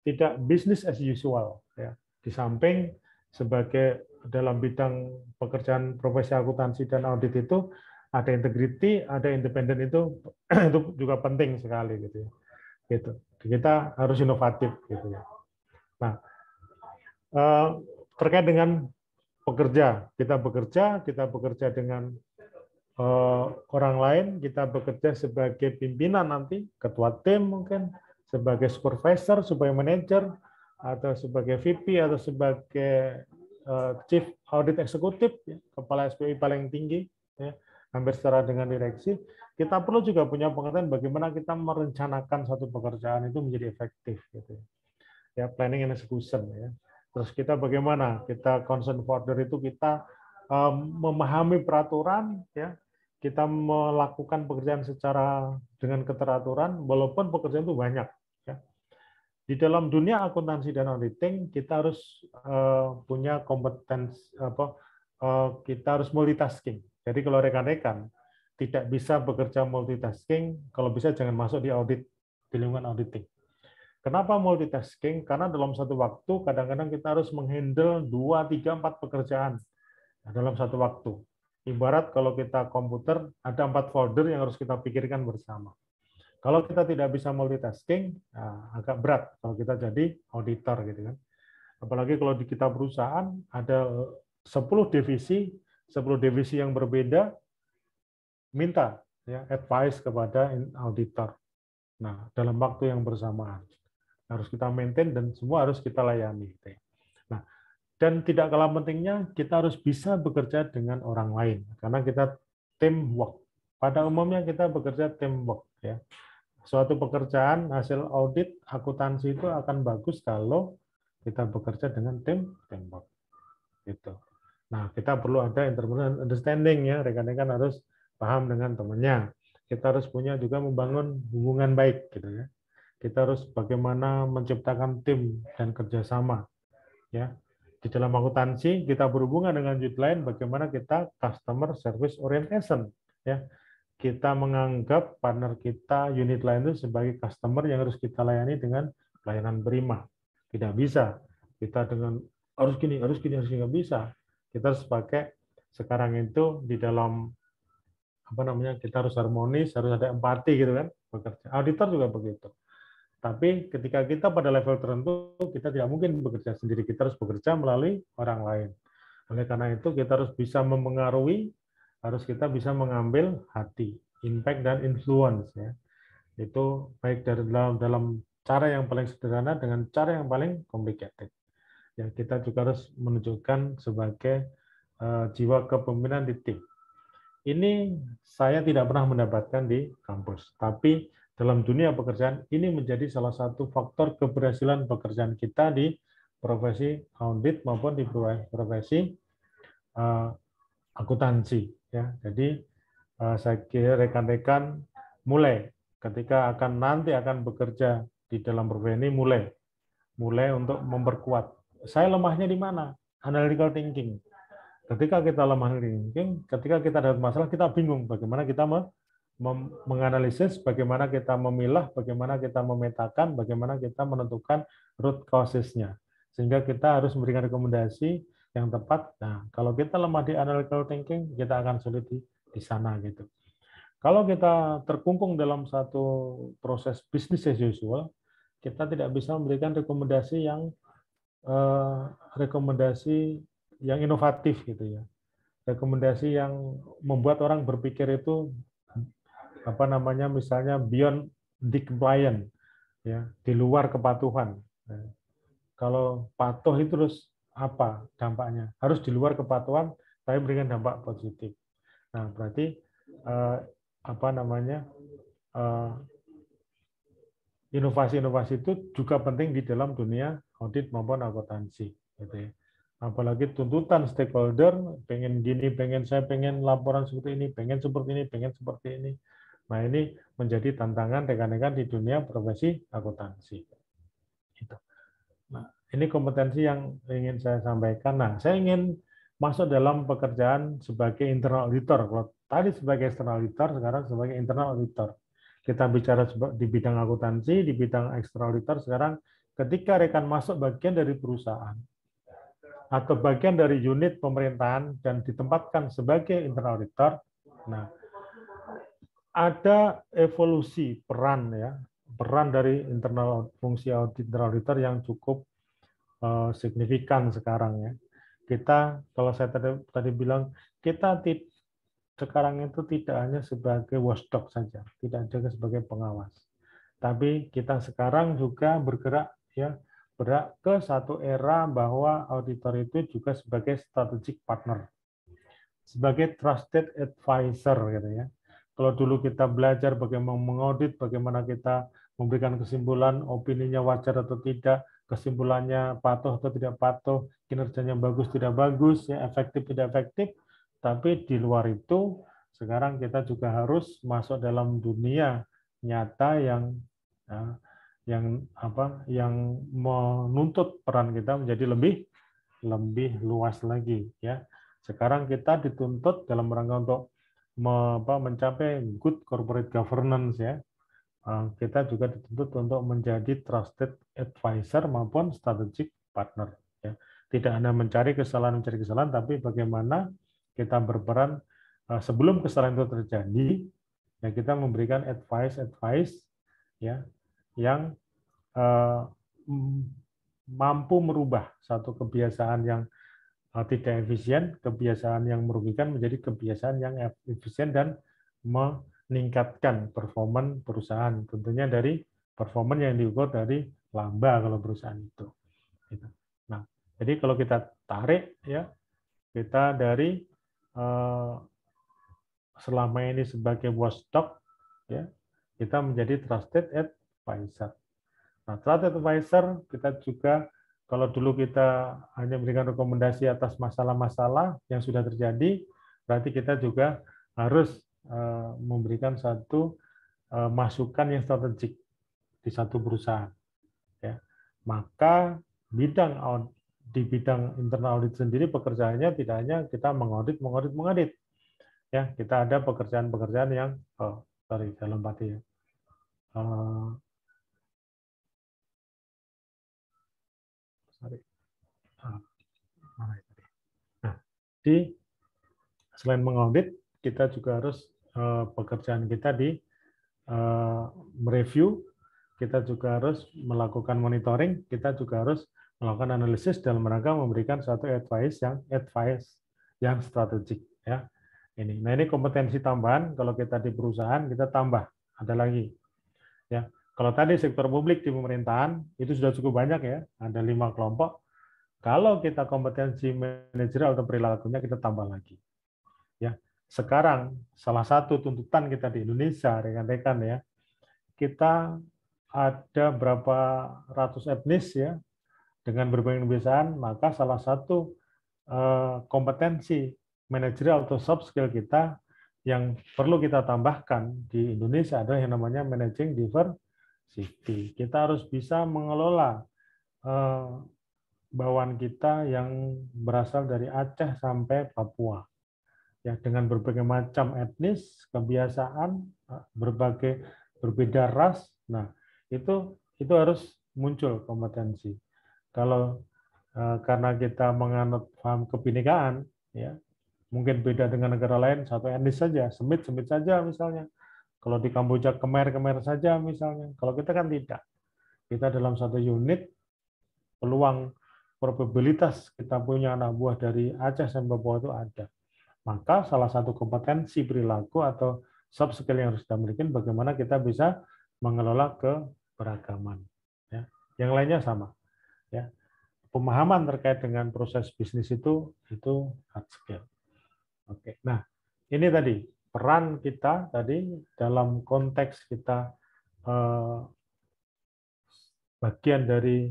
tidak business as usual, ya. Di samping sebagai dalam bidang pekerjaan profesi akuntansi dan audit itu ada integrity, ada independen itu itu juga penting sekali gitu ya. Gitu. Kita harus inovatif gitu ya. Nah, terkait dengan pekerja, kita bekerja dengan orang lain, kita bekerja sebagai pimpinan nanti, ketua tim mungkin, sebagai supervisor, sebagai manajer, atau sebagai VP, atau sebagai Chief Audit Eksekutif, ya, kepala SPI paling tinggi, ya, hampir setara dengan direksi. Kita perlu juga punya pengetahuan bagaimana kita merencanakan satu pekerjaan itu menjadi efektif, gitu. Ya, planning and execution. Ya. Terus kita bagaimana? Kita concern further itu kita memahami peraturan, ya, kita melakukan pekerjaan secara dengan keteraturan, walaupun pekerjaan itu banyak. Ya. Di dalam dunia akuntansi dan auditing, kita harus punya kompetensi kita harus multitasking. Jadi kalau rekan-rekan tidak bisa bekerja multitasking, kalau bisa jangan masuk di audit, di lingkungan auditing. Kenapa multitasking? Karena dalam satu waktu kadang-kadang kita harus menghandle 2, 3, 4 pekerjaan dalam satu waktu. Ibarat kalau kita komputer, ada 4 folder yang harus kita pikirkan bersama. Kalau kita tidak bisa multitasking, agak berat kalau kita jadi auditor gitu kan. Apalagi kalau di kita perusahaan ada 10 divisi yang berbeda, minta ya advice kepada auditor. Nah, dalam waktu yang bersamaan harus kita maintain dan semua harus kita layani. Nah, dan tidak kalah pentingnya kita harus bisa bekerja dengan orang lain karena kita teamwork. Pada umumnya kita bekerja teamwork ya. Suatu pekerjaan hasil audit akuntansi itu akan bagus kalau kita bekerja dengan teamwork. Gitu. Nah, kita perlu ada interpersonal understanding ya, rekan-rekan harus paham dengan temannya. Kita harus punya juga membangun hubungan baik gitu ya. Kita harus bagaimana menciptakan tim dan kerjasama. Ya, di dalam akuntansi kita berhubungan dengan unit lain, bagaimana kita customer service orientation. Ya, kita menganggap partner kita unit lain itu sebagai customer yang harus kita layani dengan pelayanan prima. Tidak bisa kita dengan harus gini, nggak bisa. Kita harus pakai sekarang itu di dalam apa namanya kita harus harmonis, harus ada empati gitu kan. Bekerja. Auditor juga begitu. Tapi ketika kita pada level tertentu, kita tidak mungkin bekerja sendiri. Kita harus bekerja melalui orang lain. Oleh karena itu, kita harus bisa memengaruhi, harus kita bisa mengambil hati, impact dan influence. Ya. Itu baik dari dalam cara yang paling sederhana dengan cara yang paling complicated. Ya, kita juga harus menunjukkan sebagai jiwa kepemimpinan di tim. Ini saya tidak pernah mendapatkan di kampus, tapi dalam dunia pekerjaan, ini menjadi salah satu faktor keberhasilan pekerjaan kita di profesi audit maupun di profesi akuntansi. Ya, jadi saya kira rekan-rekan mulai ketika nanti akan bekerja di dalam profesi ini mulai untuk memperkuat. Saya lemahnya di mana? Analytical thinking. Ketika kita lemah thinking, ketika kita dapat masalah, kita bingung bagaimana kita menganalisis, bagaimana kita memilah, bagaimana kita memetakan, bagaimana kita menentukan root causes-nya. Sehingga kita harus memberikan rekomendasi yang tepat. Nah, kalau kita lemah di analytical thinking, kita akan sulit di sana gitu. Kalau kita terkungkung dalam satu proses business as usual, kita tidak bisa memberikan rekomendasi yang inovatif gitu ya. Rekomendasi yang membuat orang berpikir itu misalnya beyond the compliant, ya, di luar kepatuhan. Kalau patuh itu terus apa dampaknya? Harus di luar kepatuhan tapi memberikan dampak positif. Nah, berarti inovasi-inovasi itu juga penting di dalam dunia audit maupun akuntansi, gitu ya. Apalagi tuntutan stakeholder, saya pengen laporan seperti ini, pengen seperti ini. Nah, ini menjadi tantangan rekan-rekan di dunia profesi akuntansi. Gitu. Nah, ini kompetensi yang ingin saya sampaikan. Nah, saya ingin masuk dalam pekerjaan sebagai internal auditor. Kalau tadi sebagai external auditor, sekarang sebagai internal auditor. Kita bicara di bidang akuntansi, di bidang external auditor, sekarang ketika rekan masuk bagian dari perusahaan atau bagian dari unit pemerintahan dan ditempatkan sebagai internal auditor, nah, ada evolusi peran dari fungsi internal auditor yang cukup signifikan sekarang ya. Kita, kalau saya tadi bilang, kita sekarang itu tidak hanya sebagai watchdog saja, tidak juga sebagai pengawas, tapi kita sekarang juga bergerak ke satu era bahwa auditor itu juga sebagai strategic partner, sebagai trusted advisor gitu ya. Kalau dulu kita belajar bagaimana mengaudit, bagaimana kita memberikan kesimpulan, opininya wajar atau tidak, kesimpulannya patuh atau tidak patuh, kinerjanya bagus tidak bagus, ya, efektif tidak efektif, tapi di luar itu sekarang kita juga harus masuk dalam dunia nyata yang menuntut peran kita menjadi lebih luas lagi ya. Sekarang kita dituntut dalam rangka untuk mencapai good corporate governance ya. Kita juga dituntut untuk menjadi trusted advisor maupun strategic partner ya. Tidak hanya mencari kesalahan, tapi bagaimana kita berperan sebelum kesalahan itu terjadi ya, kita memberikan advice ya yang mampu merubah satu kebiasaan yang tidak efisien, kebiasaan yang merugikan menjadi kebiasaan yang efisien dan meningkatkan performa perusahaan. Tentunya dari performa yang diukur dari laba kalau perusahaan itu. Nah, jadi kalau kita tarik ya, kita dari selama ini sebagai watchdog ya, kita menjadi trusted advisor. Nah, trusted advisor kita juga, kalau dulu kita hanya memberikan rekomendasi atas masalah-masalah yang sudah terjadi, berarti kita juga harus memberikan satu masukan yang strategik di satu perusahaan. Ya. Maka di bidang internal audit sendiri pekerjaannya tidak hanya kita mengaudit. Ya, kita ada pekerjaan-pekerjaan yang saya lompati ya. Nah, selain mengaudit, kita juga harus pekerjaan kita di mereview, kita juga harus melakukan monitoring, kita juga harus melakukan analisis dalam rangka memberikan suatu advice yang strategik ya. Nah, ini kompetensi tambahan kalau kita di perusahaan kita tambah ada lagi ya. Kalau tadi sektor publik di pemerintahan itu sudah cukup banyak ya, ada 5 kelompok. Kalau kita kompetensi manajerial atau perilakunya kita tambah lagi. Ya. Sekarang salah satu tuntutan kita di Indonesia rekan-rekan ya, kita ada berapa ratus etnis ya dengan berbagai kebiasaan, maka salah satu kompetensi manajerial atau soft skill kita yang perlu kita tambahkan di Indonesia adalah yang namanya managing diversity. Kita harus bisa mengelola bawaan kita yang berasal dari Aceh sampai Papua. Ya, dengan berbagai macam etnis, kebiasaan, berbeda ras. Nah, itu harus muncul kompetensi. Kalau karena kita menganut paham kebinekaan, ya, mungkin beda dengan negara lain, satu etnis saja, semit saja misalnya. Kalau di Kamboja Khmer saja misalnya. Kalau kita kan tidak. Kita dalam satu unit, peluang probabilitas kita punya anak buah dari Aceh sampai Papua itu ada. Maka salah satu kompetensi perilaku atau soft skill yang harus kita miliki bagaimana kita bisa mengelola keberagaman. Ya. Yang lainnya sama. Ya. Pemahaman terkait dengan proses bisnis itu hard skill. Oke. Nah, ini tadi peran kita tadi dalam konteks kita bagian dari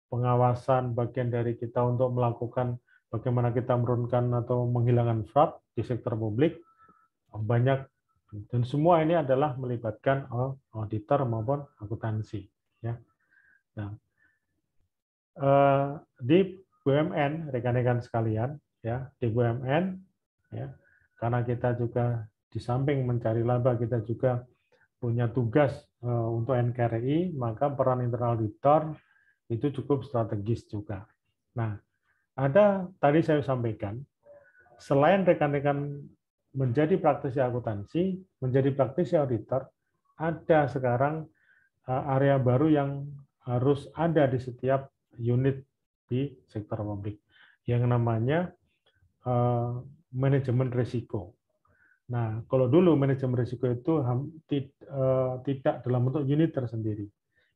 pengawasan, bagian dari kita untuk melakukan bagaimana kita menurunkan atau menghilangkan fraud di sektor publik, banyak, dan semua ini adalah melibatkan auditor maupun akuntansi. Ya. Nah, di BUMN, rekan-rekan sekalian, ya, di BUMN, ya, karena kita juga di samping mencari laba, kita juga punya tugas untuk NKRI, maka peran internal auditor itu cukup strategis juga. Nah, tadi saya sampaikan, selain rekan-rekan menjadi praktisi akuntansi, menjadi praktisi auditor, ada sekarang area baru yang harus ada di setiap unit di sektor publik, yang namanya manajemen risiko. Nah, kalau dulu manajemen risiko itu tidak dalam bentuk unit tersendiri.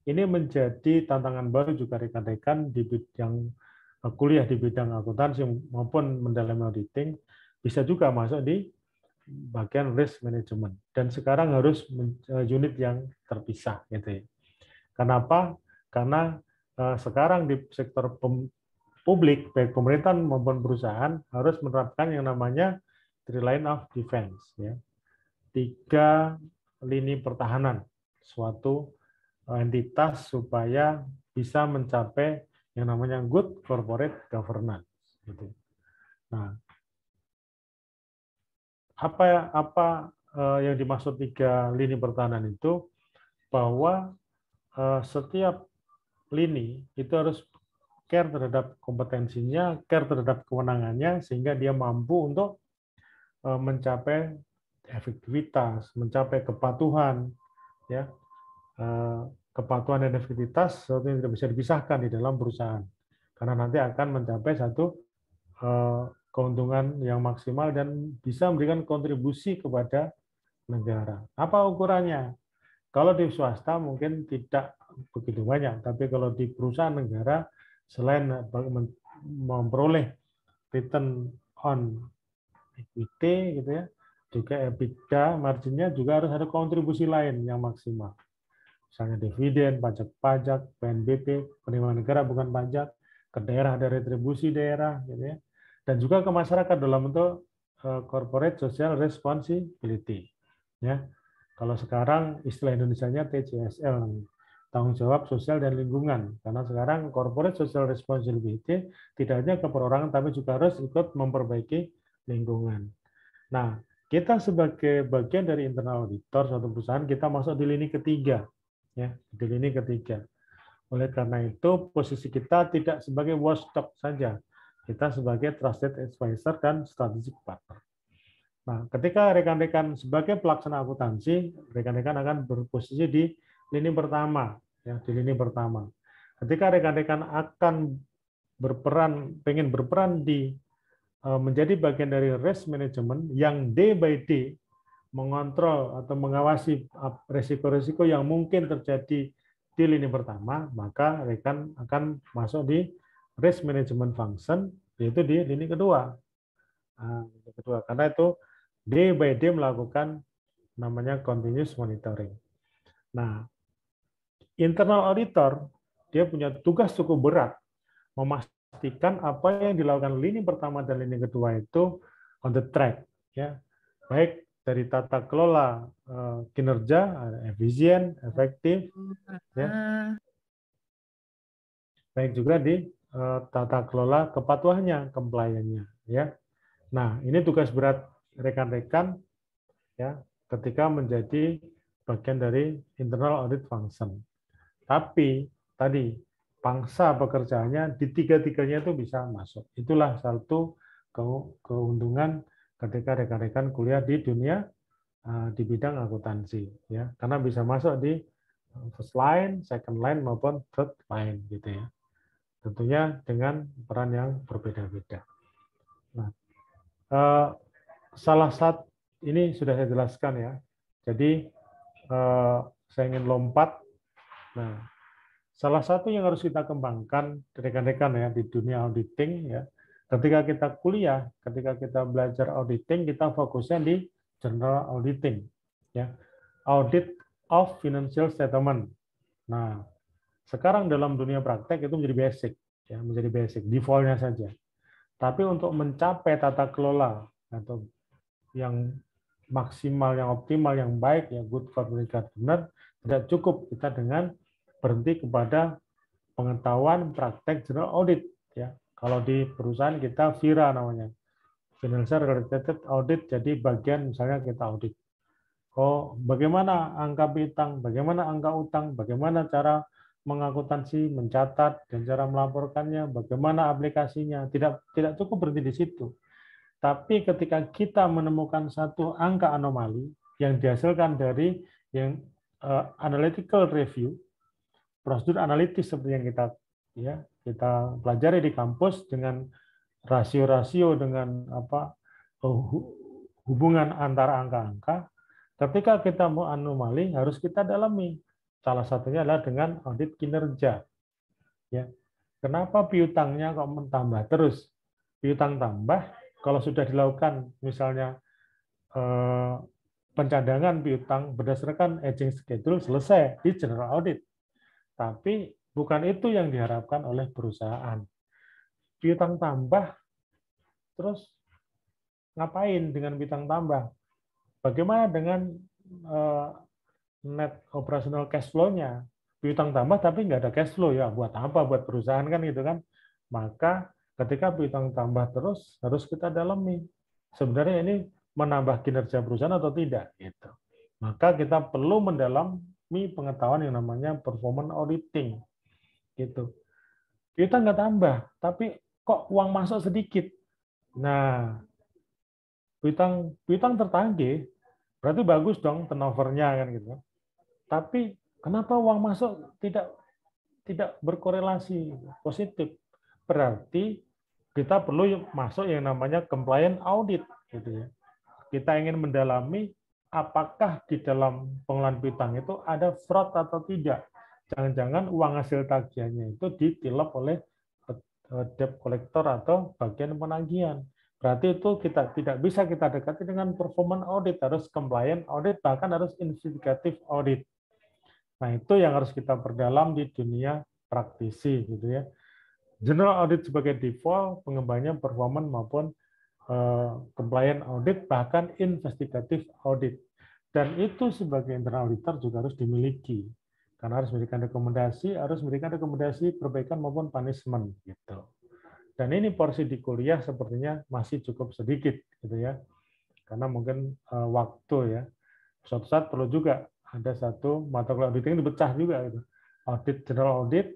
Ini menjadi tantangan baru juga rekan-rekan di bidang kuliah di bidang akuntansi maupun mendalami auditing, bisa juga masuk di bagian risk management. Dan sekarang harus unit yang terpisah. Gitu ya. Kenapa? Karena sekarang di sektor publik, baik pemerintahan maupun perusahaan, harus menerapkan yang namanya three line of defense. Ya. 3 lini pertahanan suatu entitas supaya bisa mencapai yang namanya good corporate governance. Gitu. Nah, apa yang dimaksud 3 lini pertahanan itu? Bahwa setiap lini itu harus care terhadap kompetensinya, care terhadap kewenangannya, sehingga dia mampu untuk mencapai efektivitas, mencapai kepatuhan, ya, kepatuhan dan efektivitas sesuatu yang tidak bisa dipisahkan di dalam perusahaan, karena nanti akan mencapai satu keuntungan yang maksimal dan bisa memberikan kontribusi kepada negara. Apa ukurannya? Kalau di swasta mungkin tidak begitu banyak, tapi kalau di perusahaan negara, selain memperoleh return on equity, gitu ya, juga EBITDA, marginnya juga harus ada kontribusi lain yang maksimal. Misalnya dividen, pajak-pajak, PNBP, penerimaan negara bukan pajak, ke daerah ada retribusi daerah, gitu ya, dan juga ke masyarakat dalam bentuk corporate social responsibility. Ya. Kalau sekarang istilah Indonesianya TCSL, tanggung jawab sosial dan lingkungan. Karena sekarang corporate social responsibility tidak hanya ke perorangan, tapi juga harus ikut memperbaiki lingkungan. Nah, kita sebagai bagian dari internal auditor suatu perusahaan, kita masuk di lini ketiga. Ya, di lini ketiga. Oleh karena itu, posisi kita tidak sebagai watchdog saja. Kita sebagai trusted advisor dan strategic partner. Nah, ketika rekan-rekan sebagai pelaksana akuntansi, rekan-rekan akan berposisi di lini pertama, ya, di lini pertama. Ketika rekan-rekan akan pengen berperan di menjadi bagian dari risk management yang day by day mengontrol atau mengawasi risiko-risiko yang mungkin terjadi di lini pertama, maka rekan akan masuk di risk management function, yaitu di lini kedua. Nah, lini kedua, karena itu day by day melakukan namanya continuous monitoring. Nah, internal auditor dia punya tugas cukup berat memastikan apa yang dilakukan lini pertama dan lini kedua itu on the track, ya, baik dari tata kelola kinerja, efisien, efektif, ya, baik juga di tata kelola kepatuhannya, compliance-nya, ya. Nah, ini tugas berat rekan-rekan, ya, ketika menjadi bagian dari internal audit function. Tapi tadi pangsa pekerjaannya di tiga-tiganya itu bisa masuk. Itulah satu keuntungan ketika rekan-rekan kuliah di dunia di bidang akuntansi, ya, karena bisa masuk di first line, second line maupun third line, gitu ya. Tentunya dengan peran yang berbeda-beda. Nah, salah satu ini sudah saya jelaskan ya. Jadi saya ingin lompat. Nah, salah satu yang harus kita kembangkan rekan-rekan ya di dunia auditing ya. Ketika kita kuliah, ketika kita belajar auditing, kita fokusnya di general auditing ya. Audit of financial statement. Nah, sekarang dalam dunia praktek itu menjadi basic ya, menjadi basic, default-nya saja. Tapi untuk mencapai tata kelola atau yang maksimal, yang optimal, yang baik, ya good corporate governance, tidak cukup kita dengan berhenti kepada pengetahuan praktek general audit. Ya, kalau di perusahaan kita FIRA namanya, Financial Related Audit. Jadi bagian misalnya kita audit. Oh, bagaimana angka piutang, bagaimana angka utang, bagaimana cara mengakuntansi, mencatat, dan cara melaporkannya, bagaimana aplikasinya. Tidak cukup berhenti di situ. Tapi ketika kita menemukan satu angka anomali yang dihasilkan dari yang analytical review, prosedur analitis seperti yang kita pelajari di kampus dengan rasio-rasio, dengan hubungan antara angka-angka. Ketika kita mau anomali harus kita dalami. Salah satunya adalah dengan audit kinerja. Ya. Kenapa piutangnya kok mentambah terus? Piutang tambah kalau sudah dilakukan misalnya pencadangan piutang berdasarkan aging schedule selesai di general audit. Tapi bukan itu yang diharapkan oleh perusahaan. Piutang tambah, terus ngapain dengan piutang tambah? Bagaimana dengan net operational cash flow-nya? Piutang tambah tapi nggak ada cash flow, ya buat apa? Buat perusahaan kan gitu kan? Maka ketika piutang tambah terus harus kita dalami. Sebenarnya ini menambah kinerja perusahaan atau tidak? Gitu. Maka kita perlu mendalami pengetahuan yang namanya performance auditing. Gitu. Piutang nggak tambah, tapi kok uang masuk sedikit. Nah, piutang tertagih, berarti bagus dong turnover-nya kan gitu. Tapi kenapa uang masuk tidak berkorelasi positif? Berarti kita perlu masuk yang namanya compliance audit gitu ya. Kita ingin mendalami apakah di dalam pengelolaan piutang itu ada fraud atau tidak. Jangan-jangan uang hasil tagihannya itu ditilep oleh debt collector atau bagian penagihan. Berarti itu kita tidak bisa kita dekati dengan performance audit, harus compliance audit, bahkan harus investigative audit. Nah, itu yang harus kita perdalam di dunia praktisi gitu ya. General audit sebagai default, pengembangnya performance maupun compliance audit, bahkan investigative audit. Dan itu sebagai internal auditor juga harus dimiliki. Karena harus memberikan rekomendasi perbaikan maupun punishment gitu. Dan ini porsi di kuliah sepertinya masih cukup sedikit gitu ya. Karena mungkin waktu ya. Suatu saat perlu juga ada satu mata kuliah auditing dipecah juga gitu. Audit general audit,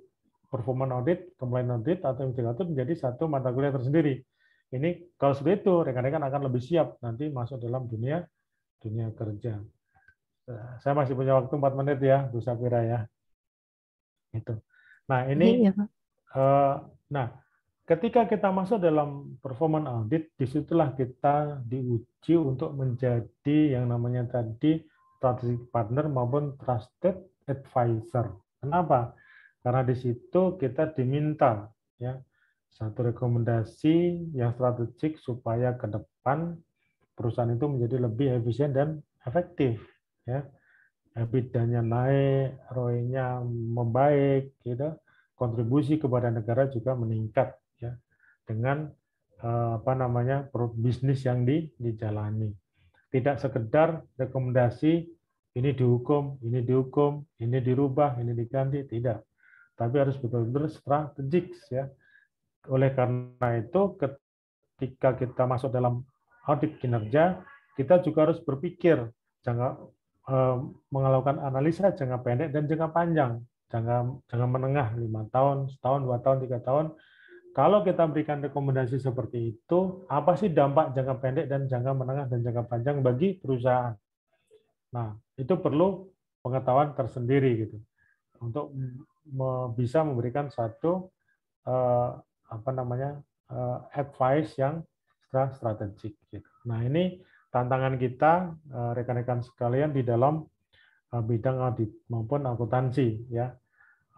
performance audit, compliance audit atau investigatif menjadi satu mata kuliah tersendiri. Ini kalau seperti itu rekan-rekan akan lebih siap nanti masuk dalam dunia kerja. Saya masih punya waktu 4 menit ya, Bu Safira ya. Itu. Nah, ini nah, ketika kita masuk dalam performance audit, disitulah kita diuji untuk menjadi yang namanya tadi strategic partner maupun trusted advisor. Kenapa? Karena di situ kita diminta ya satu rekomendasi yang strategik supaya ke depan perusahaan itu menjadi lebih efisien dan efektif. Ya. EBITDA-nya naik, ROE-nya membaik, gitu. Kontribusi kepada negara juga meningkat ya dengan bisnis yang dijalani. Tidak sekedar rekomendasi ini dihukum, ini dirubah, ini diganti, tidak. Tapi harus betul-betul strategik ya. Oleh karena itu ketika kita masuk dalam audit kinerja, kita juga harus berpikir melakukan analisa jangka pendek dan jangka panjang, jangka menengah 5 tahun, setahun, 2 tahun, 3 tahun. Kalau kita berikan rekomendasi seperti itu, apa sih dampak jangka pendek dan jangka menengah dan jangka panjang bagi perusahaan? Nah, itu perlu pengetahuan tersendiri gitu untuk bisa memberikan satu advice yang strategik. Gitu. Nah, ini tantangan kita rekan-rekan sekalian di dalam bidang audit maupun akuntansi ya.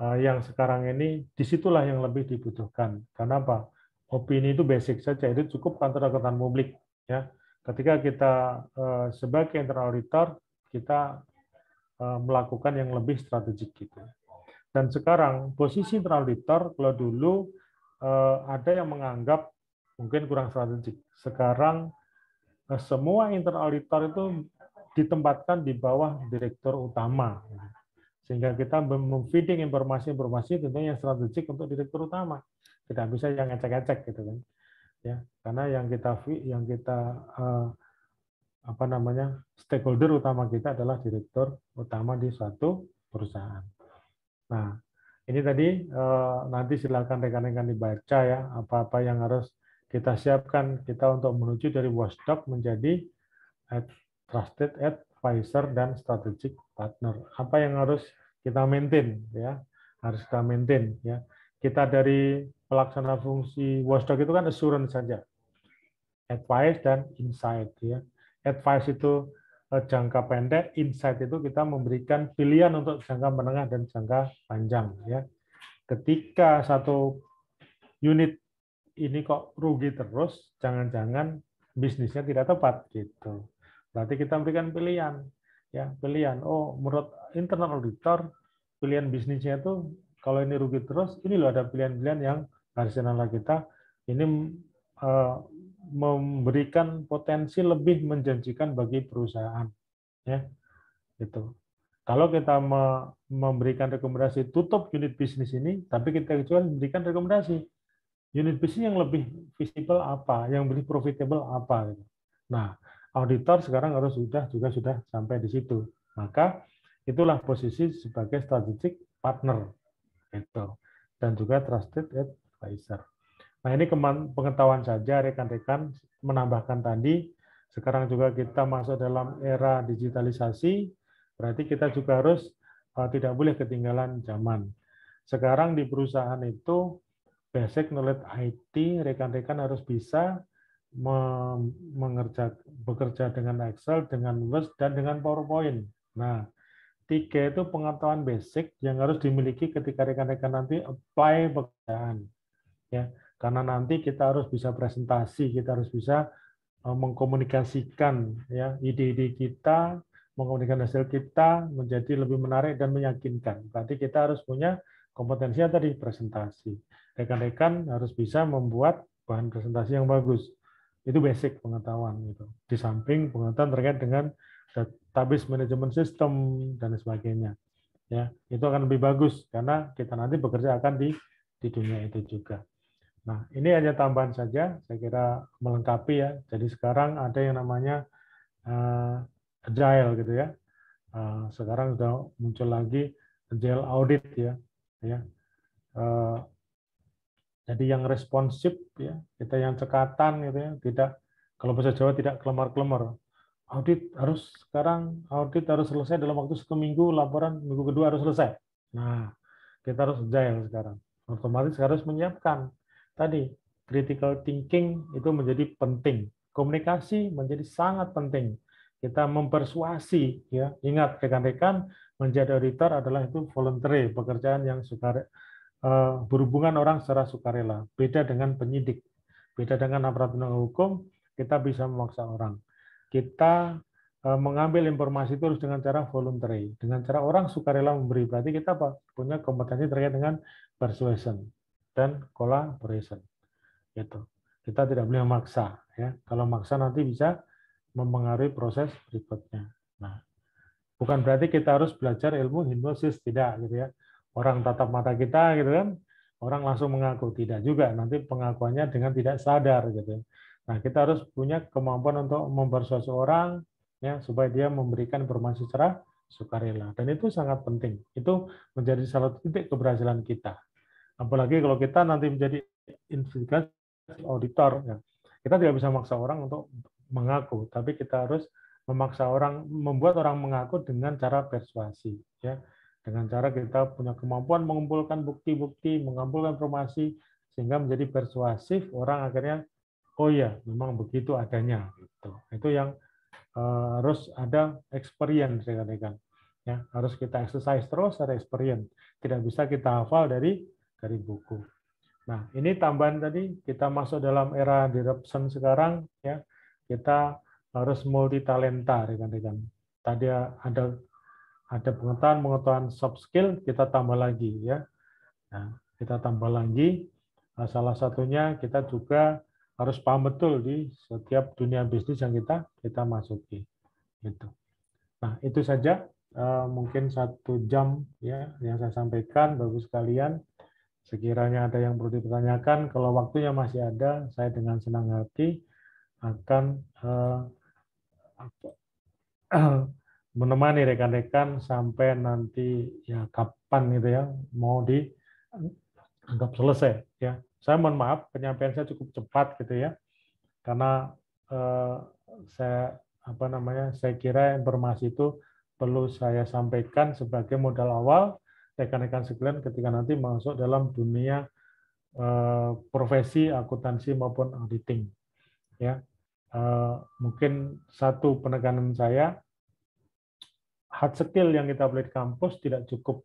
Yang sekarang ini disitulah yang lebih dibutuhkan. Karena apa? Opini itu basic saja, itu cukup kantor akuntan publik. Ya, ketika kita sebagai internal auditor kita melakukan yang lebih strategik gitu. Dan sekarang posisi internal auditor kalau dulu ada yang menganggap mungkin kurang strategik. Sekarang semua internal auditor itu ditempatkan di bawah direktur utama. Sehingga kita memfeeding informasi-informasi tentunya yang strategik untuk direktur utama. Tidak bisa yang ecek-ecek gitu kan. Ya, karena yang kita stakeholder utama kita adalah direktur utama di suatu perusahaan. Nah, ini tadi nanti silakan rekan-rekan dibaca ya apa-apa yang harus kita siapkan kita untuk menuju dari watchdog menjadi trusted advisor dan strategic partner. Apa yang harus kita maintain ya, harus kita maintain ya. Kita dari pelaksana fungsi watchdog itu kan assurance saja, advice dan insight ya. Advice itu jangka pendek, insight itu kita memberikan pilihan untuk jangka menengah dan jangka panjang ya. Ketika satu unit ini kok rugi terus, jangan-jangan bisnisnya tidak tepat gitu. Berarti kita berikan pilihan, ya pilihan. Oh, menurut internal auditor, pilihan bisnisnya itu kalau ini rugi terus, ini loh ada pilihan-pilihan yang rasional kita. Ini memberikan potensi lebih menjanjikan bagi perusahaan, ya, gitu. Kalau kita memberikan rekomendasi tutup unit bisnis ini, tapi kita juga memberikan rekomendasi unit bisnis yang lebih visible apa, yang lebih profitable apa. Nah, auditor sekarang harus juga sudah sampai di situ. Maka itulah posisi sebagai strategic partner itu dan juga trusted advisor. Nah, ini pengetahuan saja rekan-rekan menambahkan tadi. Sekarang juga kita masuk dalam era digitalisasi, berarti kita juga harus tidak boleh ketinggalan zaman. Sekarang di perusahaan itu basic knowledge IT, rekan-rekan harus bisa bekerja dengan Excel, dengan Word, dan dengan PowerPoint. Nah, 3 itu pengetahuan basic yang harus dimiliki ketika rekan-rekan nanti apply pekerjaan. Ya, karena nanti kita harus bisa presentasi, kita harus bisa mengkomunikasikan ya ide-ide kita, mengkomunikasikan hasil kita menjadi lebih menarik dan meyakinkan. Berarti kita harus punya kompetensi tadi presentasi. Rekan-rekan harus bisa membuat bahan presentasi yang bagus. Itu basic pengetahuan itu. Di samping pengetahuan terkait dengan database management system dan sebagainya. Ya, itu akan lebih bagus karena kita nanti bekerja akan di dunia itu juga. Nah, ini hanya tambahan saja, saya kira melengkapi ya. Jadi sekarang ada yang namanya agile gitu ya. Sekarang sudah muncul lagi agile audit ya. Jadi yang responsif ya, kita yang cekatan gitu ya, tidak, kalau bahasa Jawa tidak kelemar-kelemar. Audit harus selesai dalam waktu 1 minggu, laporan minggu kedua harus selesai. Nah, kita harus agile sekarang. Otomatis harus menyiapkan tadi critical thinking itu menjadi penting. Komunikasi menjadi sangat penting. Kita mempersuasi ya. Ingat rekan-rekan, menjadi auditor adalah itu voluntary, pekerjaan yang berhubungan orang secara sukarela. Beda dengan penyidik, beda dengan aparat penegak hukum, kita bisa memaksa orang. Kita mengambil informasi itu harus dengan cara voluntary, dengan cara orang sukarela memberi. Berarti kita punya kompetensi terkait dengan persuasion dan collaboration. Gitu. Kita tidak boleh memaksa, ya. Kalau maksa nanti bisa mempengaruhi proses berikutnya. Nah, bukan berarti kita harus belajar ilmu hipnosis, tidak, gitu ya. Orang tatap mata kita, gitu kan, orang langsung mengaku, tidak juga. Nanti pengakuannya dengan tidak sadar, gitu. Nah, kita harus punya kemampuan untuk mempersuasi orang, ya, supaya dia memberikan informasi secara sukarela, dan itu sangat penting. Itu menjadi salah satu titik keberhasilan kita. Apalagi kalau kita nanti menjadi investigasi auditor, ya, kita tidak bisa memaksa orang untuk mengaku, tapi kita harus memaksa orang, membuat orang mengaku dengan cara persuasi, ya, dengan cara kita punya kemampuan mengumpulkan bukti-bukti, mengumpulkan informasi, sehingga menjadi persuasif, orang akhirnya, oh ya, memang begitu adanya, gitu. Itu yang harus ada experience, rekan-rekan. Ya, harus kita exercise terus, ada experience. Tidak bisa kita hafal dari buku. Nah, ini tambahan tadi, kita masuk dalam era disruption sekarang, ya, kita harus multi talenta, rekan-rekan. Tadi ada pengetahuan soft skill, kita tambah lagi, ya. Nah, kita tambah lagi, salah satunya kita juga harus paham betul di setiap dunia bisnis yang kita masuki. Gitu. Nah, itu saja mungkin 1 jam, ya, yang saya sampaikan, Bapak sekalian. Sekiranya ada yang perlu dipertanyakan, kalau waktunya masih ada, saya dengan senang hati akan menemani rekan-rekan sampai nanti, ya, kapan gitu ya, mau dianggap selesai, ya. Saya mohon maaf, penyampaian saya cukup cepat gitu ya, karena saya kira informasi itu perlu saya sampaikan sebagai modal awal rekan-rekan sekalian ketika nanti masuk dalam dunia profesi akuntansi maupun auditing, ya. Mungkin satu penekanan saya, hard skill yang kita beli di kampus tidak cukup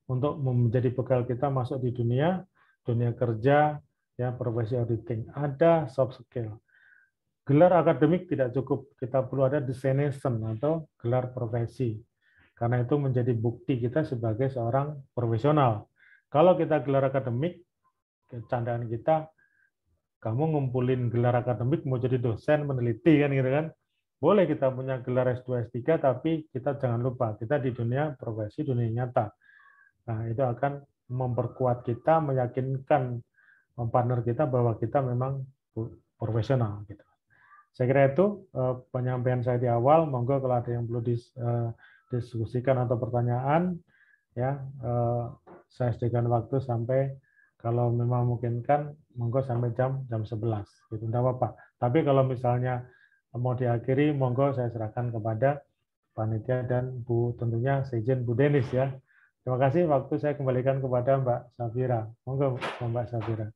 untuk menjadi bekal kita masuk di dunia kerja, ya, profesi auditing. Ada soft skill. Gelar akademik tidak cukup, kita perlu ada designation atau gelar profesi. Karena itu menjadi bukti kita sebagai seorang profesional. Kalau kita gelar akademik, candaan kita, kamu ngumpulin gelar akademik mau jadi dosen, meneliti, kan gitu kan. Boleh kita punya gelar S2, S3, tapi kita jangan lupa, kita di dunia profesi, dunia nyata. Nah, itu akan memperkuat kita, meyakinkan partner kita bahwa kita memang profesional, gitu. Saya kira itu penyampaian saya di awal. Monggo kalau ada yang perlu diskusikan atau pertanyaan, ya, saya sediakan waktu sampai, kalau memang memungkinkan, monggo sampai jam 11. Gitu, enggak apa-apa. Tapi kalau misalnya mau diakhiri, monggo saya serahkan kepada panitia dan tentunya seizin Bu Denis, ya. Terima kasih. Waktu saya kembalikan kepada Mbak Safira. Monggo Mbak Safira.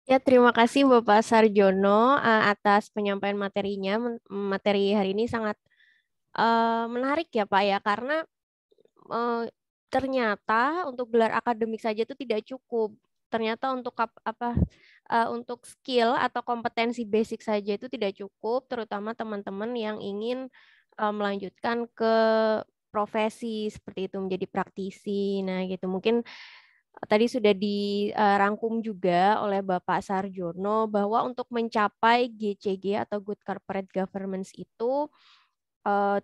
Ya, terima kasih Bapak Sarjono atas penyampaian materinya. Materi hari ini sangat menarik ya Pak ya, karena ternyata untuk gelar akademik saja itu tidak cukup. Ternyata untuk untuk skill atau kompetensi basic saja itu tidak cukup, terutama teman-teman yang ingin melanjutkan ke profesi seperti itu, menjadi praktisi. Nah, gitu. Mungkin tadi sudah dirangkum juga oleh Bapak Sarjono bahwa untuk mencapai GCG atau Good Corporate Governance itu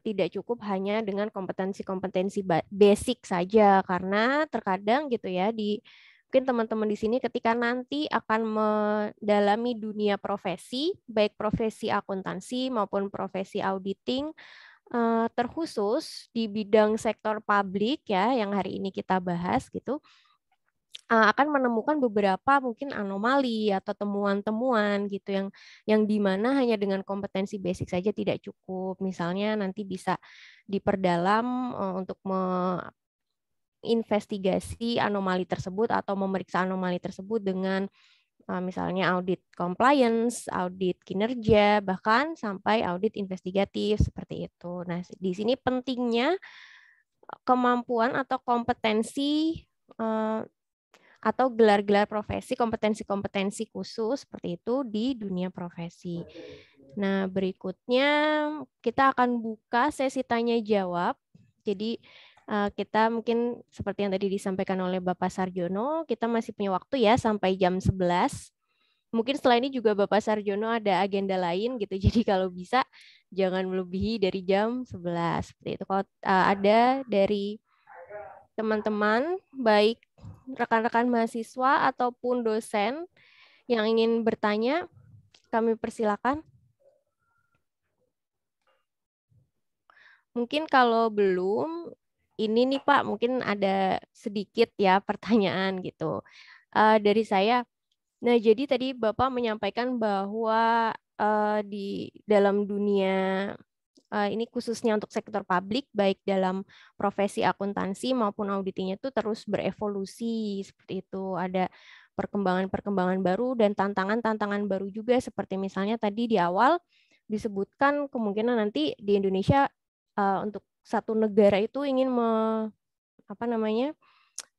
tidak cukup hanya dengan kompetensi-kompetensi basic saja, karena terkadang gitu ya, mungkin teman-teman di sini ketika nanti akan mendalami dunia profesi, baik profesi akuntansi maupun profesi auditing, terkhusus di bidang sektor publik ya, yang hari ini kita bahas gitu, akan menemukan beberapa mungkin anomali atau temuan-temuan gitu yang dimana hanya dengan kompetensi basic saja tidak cukup. Misalnya nanti bisa diperdalam untuk menginvestigasi anomali tersebut atau memeriksa anomali tersebut dengan misalnya audit compliance, audit kinerja, bahkan sampai audit investigatif seperti itu. Nah, di sini pentingnya kemampuan atau kompetensi atau gelar-gelar profesi, kompetensi-kompetensi khusus seperti itu di dunia profesi. Nah, berikutnya kita akan buka sesi tanya jawab. Jadi kita mungkin seperti yang tadi disampaikan oleh Bapak Sarjono, kita masih punya waktu ya sampai jam 11. Mungkin setelah ini juga Bapak Sarjono ada agenda lain gitu. Jadi kalau bisa jangan melebihi dari jam 11. Seperti itu. Kalau ada dari teman-teman, baik rekan-rekan mahasiswa ataupun dosen yang ingin bertanya, kami persilakan. Mungkin kalau belum, ini nih Pak, mungkin ada sedikit ya pertanyaan gitu dari saya. Nah, jadi tadi Bapak menyampaikan bahwa di dalam dunia ini khususnya untuk sektor publik, baik dalam profesi akuntansi maupun auditinya itu terus berevolusi seperti itu. Ada perkembangan-perkembangan baru dan tantangan-tantangan baru juga seperti misalnya tadi di awal disebutkan kemungkinan nanti di Indonesia untuk satu negara itu ingin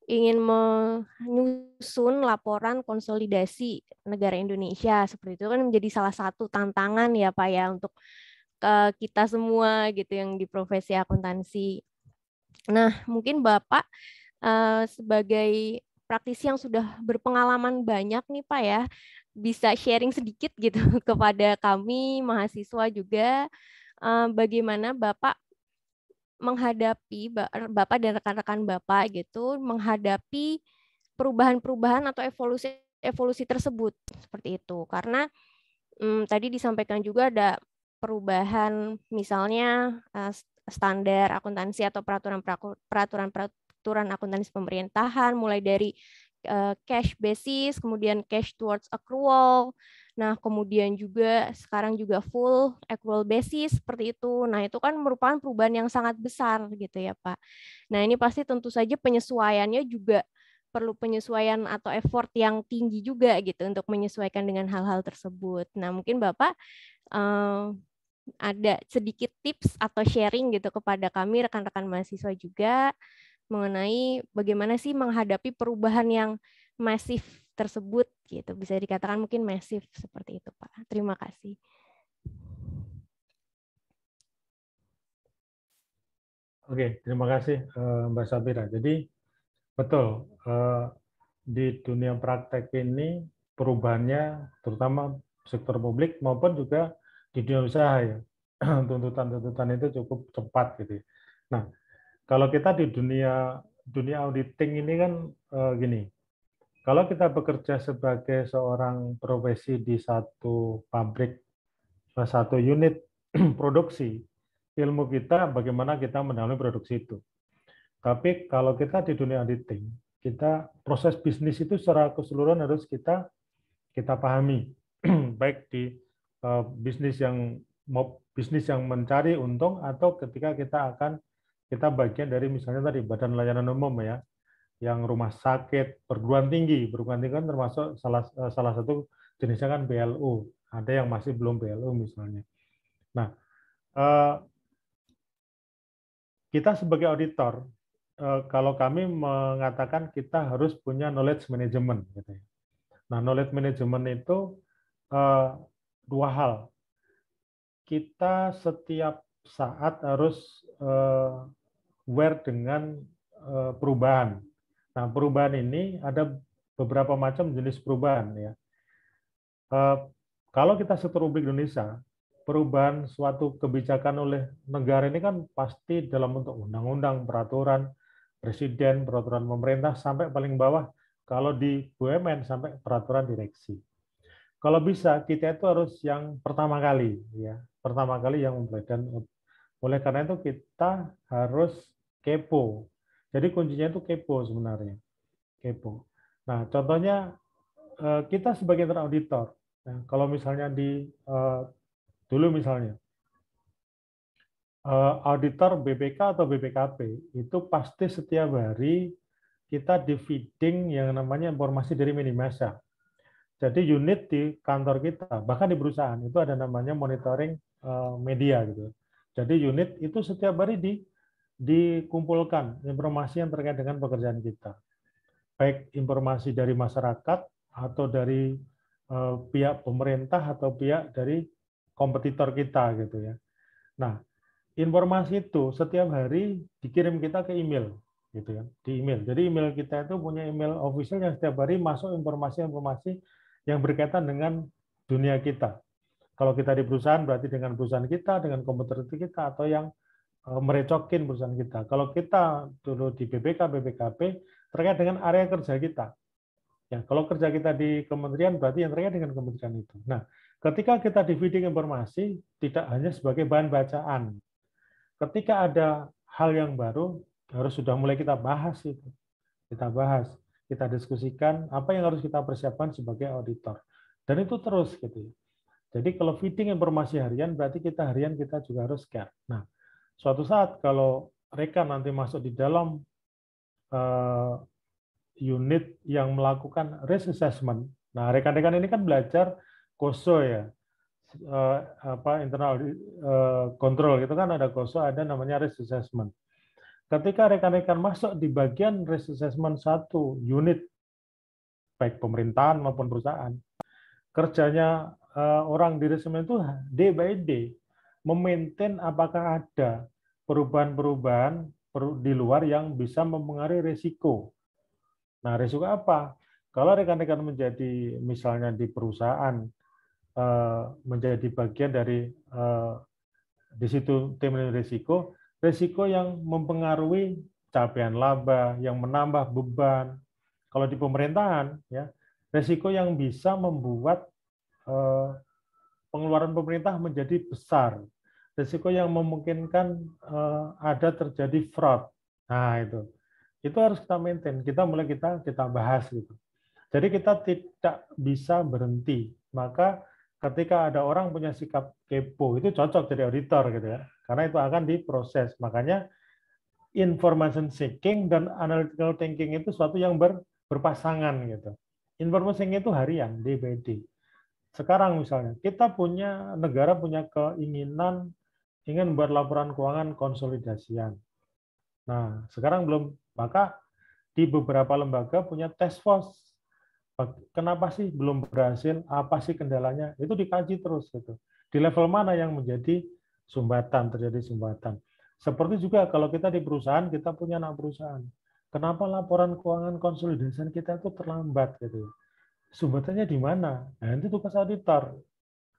ingin menyusun laporan konsolidasi negara Indonesia seperti itu kan menjadi salah satu tantangan ya Pak ya untuk kita semua gitu yang di profesi akuntansi. Nah, mungkin Bapak sebagai praktisi yang sudah berpengalaman banyak nih Pak ya, bisa sharing sedikit gitu kepada kami mahasiswa juga bagaimana Bapak menghadapi Bapak dan rekan-rekan Bapak gitu menghadapi perubahan-perubahan atau evolusi tersebut seperti itu. Karena tadi disampaikan juga ada perubahan misalnya standar akuntansi atau peraturan akuntansi pemerintahan mulai dari cash basis, kemudian cash towards accrual. Nah, kemudian juga sekarang juga full accrual basis seperti itu. Nah, itu kan merupakan perubahan yang sangat besar gitu ya, Pak. Nah, ini pasti tentu saja penyesuaiannya juga perlu penyesuaian atau effort yang tinggi juga gitu untuk menyesuaikan dengan hal-hal tersebut. Nah, mungkin Bapak ada sedikit tips atau sharing gitu kepada kami rekan-rekan mahasiswa juga mengenai bagaimana sih menghadapi perubahan yang masif tersebut gitu. Bisa dikatakan mungkin masif seperti itu, Pak. Terima kasih. Oke, terima kasih Mbak Sabira. Jadi betul, di dunia praktek ini perubahannya terutama sektor publik maupun juga di dunia usaha ya. Tuntutan-tuntutan itu cukup cepat gitu. Nah, kalau kita di dunia auditing ini kan gini, kalau kita bekerja sebagai seorang profesi di satu pabrik, satu unit produksi, ilmu kita bagaimana kita mendalami produksi itu. Tapi kalau kita di dunia auditing, kita proses bisnis itu secara keseluruhan harus kita pahami, baik di bisnis yang mencari untung atau ketika kita bagian dari misalnya tadi badan layanan umum ya, yang rumah sakit, perguruan tinggi kan termasuk salah satu jenisnya kan BLU, ada yang masih belum BLU misalnya. Nah, kita sebagai auditor, kalau kami mengatakan kita harus punya knowledge management, gitu ya. Nah, knowledge management itu dua hal. Kita setiap saat harus aware dengan perubahan. Nah, perubahan ini ada beberapa macam jenis perubahan ya. Kalau kita sektor publik Indonesia, perubahan suatu kebijakan oleh negara ini kan pasti dalam bentuk undang-undang, peraturan presiden, peraturan pemerintah sampai paling bawah kalau di BUMN sampai peraturan direksi. Kalau bisa kita itu harus yang pertama kali ya, pertama kali yang memulai, dan oleh karena itu kita harus kepo. Jadi kuncinya itu kepo sebenarnya. Kepo. Nah, contohnya kita sebagai auditor, nah, kalau misalnya dulu misalnya auditor BPK atau BPKP itu pasti setiap hari kita di feeding yang namanya informasi dari media massa. Jadi unit di kantor kita, bahkan di perusahaan itu ada namanya monitoring media gitu. Jadi unit itu setiap hari dikumpulkan informasi yang terkait dengan pekerjaan kita. Baik informasi dari masyarakat atau dari pihak pemerintah atau pihak dari kompetitor kita gitu ya. Nah, informasi itu setiap hari dikirim kita ke email gitu ya, di email. Jadi email kita itu punya email official yang setiap hari masuk informasi-informasi yang berkaitan dengan dunia kita. Kalau kita di perusahaan berarti dengan perusahaan kita, dengan kompetitor kita, atau yang merecokin perusahaan kita. Kalau kita dulu di BPK, BPKP terkait dengan area kerja kita. Ya, kalau kerja kita di kementerian berarti yang terkait dengan kementerian itu. Nah, ketika kita di feeding informasi tidak hanya sebagai bahan bacaan. Ketika ada hal yang baru harus sudah mulai kita bahas itu. Kita bahas, kita diskusikan apa yang harus kita persiapkan sebagai auditor. Dan itu terus gitu. Jadi kalau feeding informasi harian berarti kita harian kita juga harus care. Nah, suatu saat kalau rekan nanti masuk di dalam unit yang melakukan risk assessment. Nah, rekan-rekan ini kan belajar KOSO ya, internal control gitu kan, ada KOSO, ada namanya risk assessment. Ketika rekan-rekan masuk di bagian risk assessment satu unit, baik pemerintahan maupun perusahaan, kerjanya orang di risk assessment itu day by day, memaintain apakah ada perubahan-perubahan di luar yang bisa mempengaruhi risiko. Nah, risiko apa? Kalau rekan-rekan menjadi misalnya di perusahaan menjadi bagian dari di situ tim risiko yang mempengaruhi capaian laba, yang menambah beban. Kalau di pemerintahan, ya risiko yang bisa membuat pengeluaran pemerintah menjadi besar, risiko yang memungkinkan ada terjadi fraud. Nah, itu harus kita maintain. Kita mulai kita bahas gitu. Jadi kita tidak bisa berhenti. Maka ketika ada orang punya sikap kepo, itu cocok jadi auditor gitu ya. Karena itu akan diproses. Makanya information seeking dan analytical thinking itu suatu yang berpasangan gitu. Information seeking itu harian, day by day. Sekarang misalnya kita negara punya keinginan ingin membuat laporan keuangan konsolidasian. Nah, sekarang belum, maka di beberapa lembaga punya task force. Kenapa sih belum berhasil? Apa sih kendalanya? Itu dikaji terus gitu. Di level mana yang menjadi terjadi sumbatan. Seperti juga kalau kita di perusahaan, kita punya anak perusahaan. Kenapa laporan keuangan konsolidasian kita itu terlambat gitu? Sumbatannya di mana? Nah, itu tugas auditor.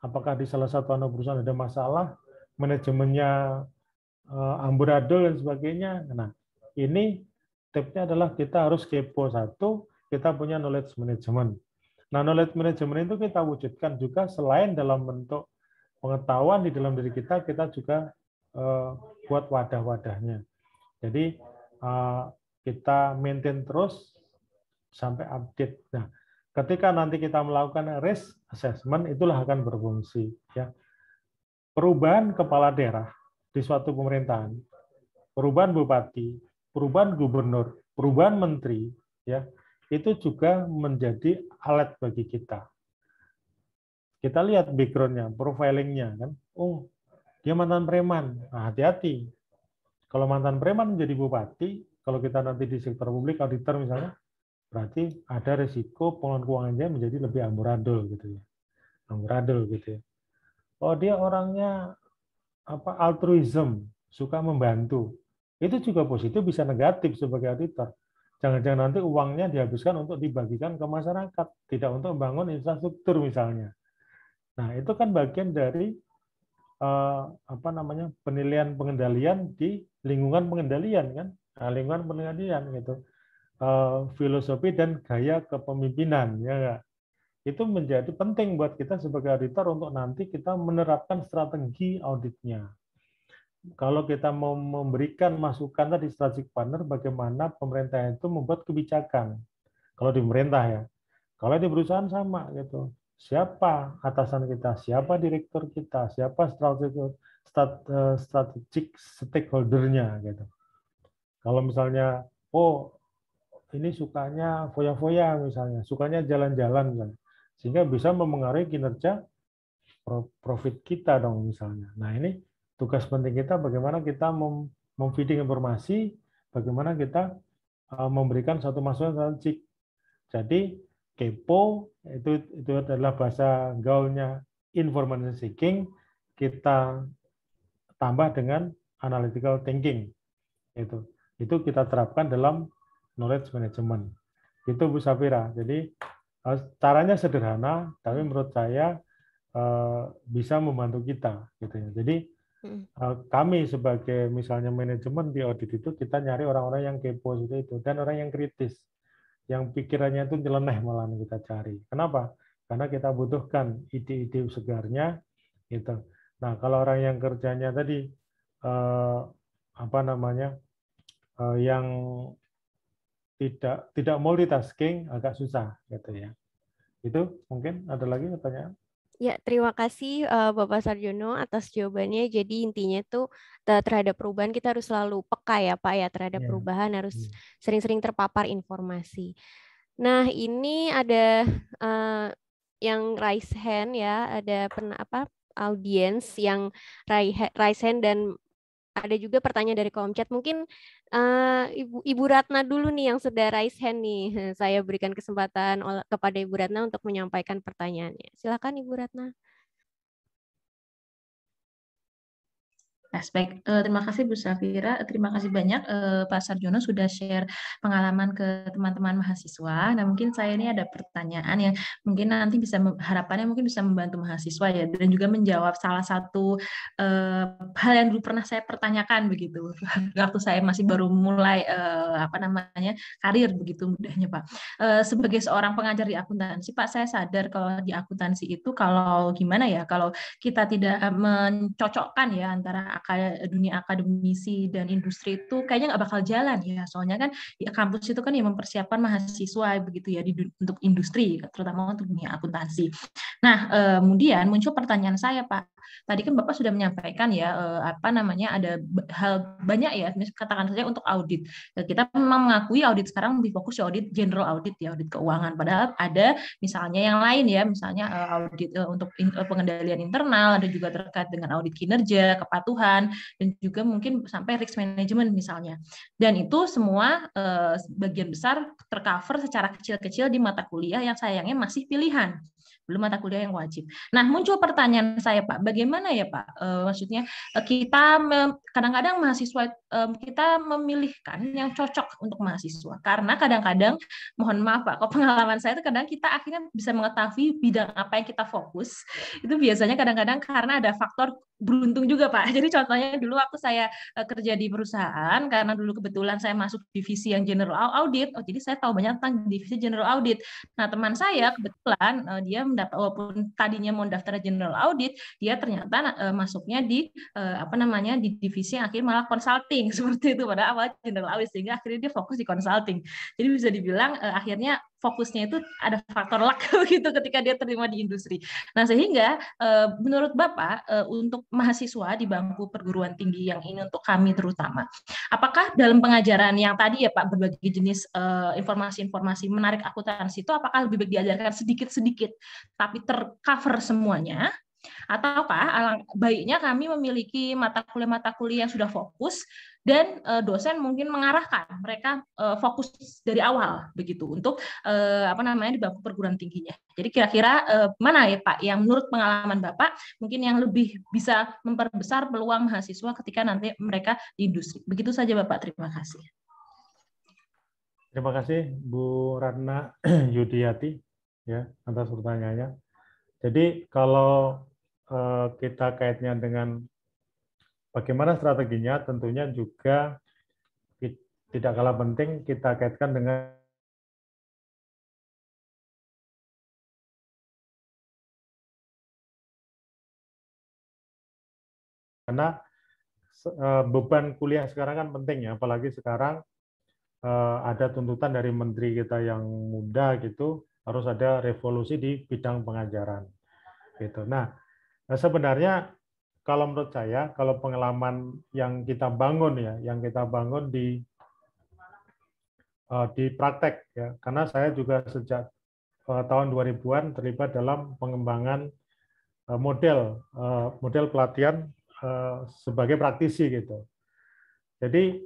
Apakah di salah satu anak perusahaan ada masalah, manajemennya amburadul dan sebagainya. Nah, ini tipsnya adalah kita harus kepo satu, kita punya knowledge management. Nah, knowledge management itu kita wujudkan juga selain dalam bentuk pengetahuan di dalam diri kita juga buat wadah-wadahnya. Jadi kita maintain terus sampai update. Nah, ketika nanti kita melakukan risk assessment, itulah akan berfungsi. Ya. Perubahan kepala daerah di suatu pemerintahan, perubahan bupati, perubahan gubernur, perubahan menteri, ya itu juga menjadi alat bagi kita. Kita lihat background-nya, profilingnya kan. Oh, dia mantan preman. Nah, hati-hati. Kalau mantan preman menjadi bupati, kalau kita nanti di sektor publik auditor misalnya, berarti ada risiko pengelolaan keuangannya menjadi lebih amburadul gitu ya. Amburadul gitu ya. Oh, dia orangnya altruism, suka membantu. Itu juga positif bisa negatif sebagai auditor. Jangan-jangan nanti uangnya dihabiskan untuk dibagikan ke masyarakat, tidak untuk membangun infrastruktur misalnya. Nah, itu kan bagian dari penilaian pengendalian di lingkungan pengendalian kan. Nah, lingkungan pengendalian gitu. Filosofi dan gaya kepemimpinan ya enggak? Itu menjadi penting buat kita sebagai auditor untuk nanti kita menerapkan strategi auditnya. Kalau kita mau memberikan masukan tadi strategic partner, bagaimana pemerintah itu membuat kebijakan. Kalau di pemerintah ya, kalau di perusahaan sama gitu. Siapa atasan kita, siapa direktur kita, siapa strategic stakeholder-nya gitu. Kalau misalnya, ini sukanya foya-foya misalnya, sukanya jalan-jalan misalnya, sehingga bisa memengaruhi kinerja profit kita dong misalnya. Nah, ini tugas penting kita bagaimana kita memfeeding informasi, bagaimana kita memberikan satu masukan strategik. Jadi kepo itu adalah bahasa gaulnya information seeking, kita tambah dengan analytical thinking. Itu kita terapkan dalam knowledge management. Itu Bu Safira. Jadi caranya sederhana, tapi menurut saya bisa membantu kita, gitu ya. Jadi kami sebagai misalnya manajemen di audit itu kita nyari orang-orang yang kepo itu dan orang yang kritis, yang pikirannya itu nyeleneh malah kita cari. Kenapa? Karena kita butuhkan ide-ide segarnya, gitu. Nah, kalau orang yang kerjanya tadi yang tidak multitasking agak susah, gitu ya. Itu mungkin ada lagi pertanyaan? Ya, terima kasih Bapak Sarjono atas jawabannya. Jadi intinya tuh terhadap perubahan kita harus selalu peka ya Pak ya terhadap perubahan, harus sering-sering terpapar informasi. Nah, ini ada yang raise hand ya, ada audiens yang raise hand dan ada juga pertanyaan dari kolom chat. Mungkin Ibu Ratna dulu nih yang sudah raise hand nih. Saya berikan kesempatan kepada Ibu Ratna untuk menyampaikan pertanyaannya. Silakan Ibu Ratna. Baik, terima kasih Bu Safira, terima kasih banyak Pak Sarjono sudah share pengalaman ke teman-teman mahasiswa. Nah mungkin saya ini ada pertanyaan yang mungkin nanti harapannya mungkin bisa membantu mahasiswa ya, dan juga menjawab salah satu hal yang dulu pernah saya pertanyakan begitu waktu saya masih baru mulai karir begitu mudahnya Pak. Sebagai seorang pengajar di akuntansi Pak, saya sadar kalau di akuntansi itu kalau kita tidak mencocokkan ya antara dunia akademisi dan industri itu kayaknya nggak bakal jalan ya, soalnya kan di kampus itu kan yang mempersiapkan mahasiswa begitu ya untuk industri, terutama untuk dunia akuntansi. Nah kemudian muncul pertanyaan saya Pak, tadi kan Bapak sudah menyampaikan ya ada hal banyak ya, katakan saja untuk audit, kita memang mengakui audit sekarang lebih fokus ya audit general audit ya, audit keuangan, padahal ada misalnya yang lain ya, misalnya audit untuk pengendalian internal, ada juga terkait dengan audit kinerja, kepatuhan, dan juga mungkin sampai risk management misalnya. Dan itu semua sebagian besar tercover secara kecil-kecil di mata kuliah yang sayangnya masih pilihan, belum mata kuliah yang wajib. Nah, muncul pertanyaan saya Pak, bagaimana ya Pak? Maksudnya kita kadang-kadang mahasiswa kita memilihkan yang cocok untuk mahasiswa, karena kadang-kadang, mohon maaf Pak, kalau pengalaman saya itu kadang kita akhirnya bisa mengetahui bidang apa yang kita fokus, itu biasanya kadang-kadang karena ada faktor beruntung juga Pak. Jadi contohnya dulu waktu saya kerja di perusahaan, karena dulu kebetulan saya masuk divisi yang general audit, jadi saya tahu banyak tentang divisi general audit. Nah teman saya kebetulan dia walaupun tadinya mau daftar general audit, dia ternyata masuknya di di divisi yang akhirnya malah consulting seperti itu pada awal general audit, sehingga akhirnya dia fokus di consulting. Jadi bisa dibilang akhirnya fokusnya itu ada faktor luck gitu ketika dia terima di industri. Nah sehingga menurut Bapak untuk mahasiswa di bangku perguruan tinggi yang ini untuk kami terutama, apakah dalam pengajaran yang tadi ya Pak berbagai jenis informasi-informasi menarik akuntansi itu apakah lebih baik diajarkan sedikit-sedikit tapi tercover semuanya, ataukah baiknya kami memiliki mata kuliah yang sudah fokus dan dosen mungkin mengarahkan mereka fokus dari awal begitu untuk di bangku perguruan tingginya. Jadi kira-kira mana ya Pak yang menurut pengalaman Bapak mungkin yang lebih bisa memperbesar peluang mahasiswa ketika nanti mereka di industri. Begitu saja Bapak, terima kasih. Terima kasih Bu Ratna Yudiyati ya atas pertanyaannya. Jadi kalau kita kaitnya dengan bagaimana strateginya, tentunya juga tidak kalah penting kita kaitkan dengan karena beban kuliah sekarang kan penting ya, apalagi sekarang ada tuntutan dari menteri kita yang muda gitu, harus ada revolusi di bidang pengajaran gitu. Nah, sebenarnya kalau menurut saya, kalau pengalaman yang kita bangun ya, yang kita bangun di praktek ya, karena saya juga sejak tahun 2000-an terlibat dalam pengembangan model pelatihan sebagai praktisi gitu. Jadi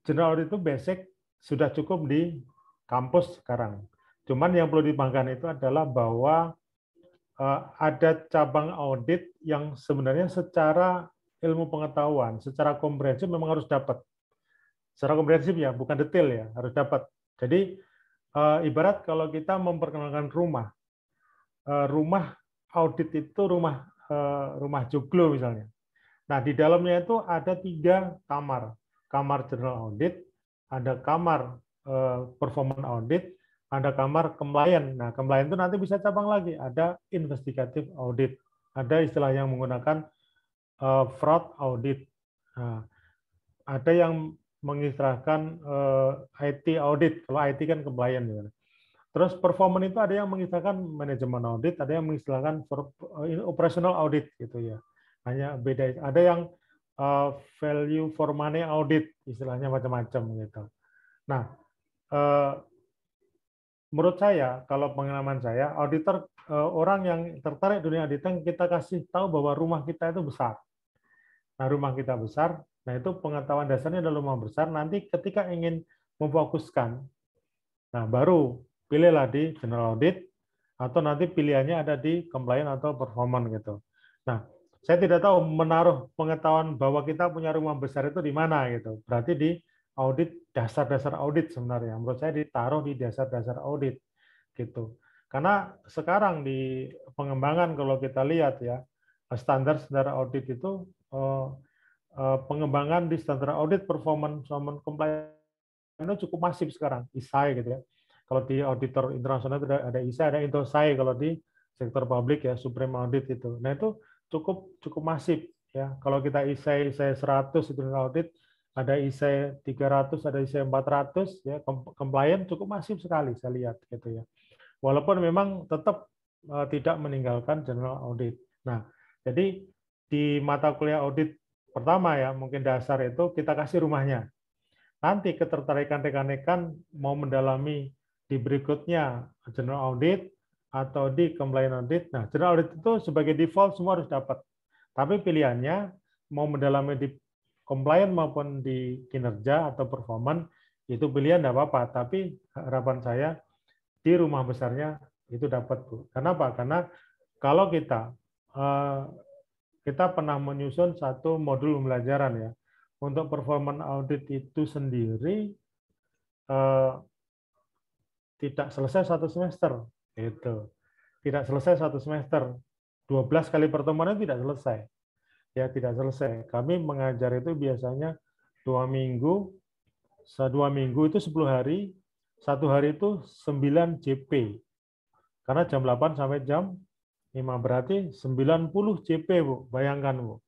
general audit itu basic sudah cukup di kampus sekarang. Cuman yang perlu dibanggakan itu adalah bahwa ada cabang audit yang sebenarnya secara ilmu pengetahuan, secara komprehensif memang harus dapat. Secara komprehensif ya, bukan detail ya, harus dapat. Jadi ibarat kalau kita memperkenalkan rumah audit itu rumah joglo misalnya. Nah, di dalamnya itu ada 3 kamar. Kamar general audit, ada kamar performance audit, ada kamar compliance. Nah, compliance itu nanti bisa cabang lagi, ada investigative audit. Ada istilah yang menggunakan fraud audit. Nah, ada yang mengistilahkan IT audit. Kalau IT kan compliance. Ya. Terus performance itu ada yang mengistilahkan manajemen audit, ada yang mengistilahkan operational audit gitu ya. Hanya beda. Ada yang value for money audit, istilahnya macam-macam gitu. Nah, menurut saya, kalau pengalaman saya, auditor orang yang tertarik dunia auditing, kita kasih tahu bahwa rumah kita itu besar. Nah, rumah kita besar, nah itu pengetahuan dasarnya adalah rumah besar. Nanti ketika ingin memfokuskan, nah baru pilihlah di general audit, atau nanti pilihannya ada di compliance atau performance gitu. Nah, saya tidak tahu menaruh pengetahuan bahwa kita punya rumah besar itu di mana gitu. Berarti di audit, dasar-dasar audit sebenarnya. Menurut saya ditaruh di dasar-dasar audit gitu. Karena sekarang di pengembangan kalau kita lihat ya, standar audit itu pengembangan di standar audit performance compliance itu cukup masif sekarang, ISAI gitu ya. Kalau di auditor internasional ada ISAI, ada INTOSAI kalau di sektor publik ya, Supreme Audit itu. Nah, itu cukup masif ya. Kalau kita ISAI 100 itu audit, ada ISAI 300, ada ISAI 400 ya, compliance cukup masif sekali saya lihat gitu ya. Walaupun memang tetap tidak meninggalkan general audit. Nah, jadi di mata kuliah audit pertama ya, mungkin dasar itu kita kasih rumahnya. Nanti ketertarikan rekan-rekan mau mendalami di berikutnya general audit atau di compliance audit. Nah, general audit itu sebagai default semua harus dapat. Tapi pilihannya mau mendalami di compliance maupun di kinerja atau performance, itu pilihan tidak apa-apa. Tapi harapan saya di rumah besarnya itu dapat, Bu. Kenapa? Karena kalau kita pernah menyusun satu modul pembelajaran ya, untuk performance audit itu sendiri tidak selesai 1 semester, gitu. Tidak selesai 1 semester, 12 kali pertemuan itu tidak selesai, ya tidak selesai. Kami mengajar itu biasanya 2 minggu, 2 minggu itu 10 hari, 1 hari itu 9 JP, karena jam 8 sampai jam 5 berarti 90 JP, Bu. Bayangkan, Bu.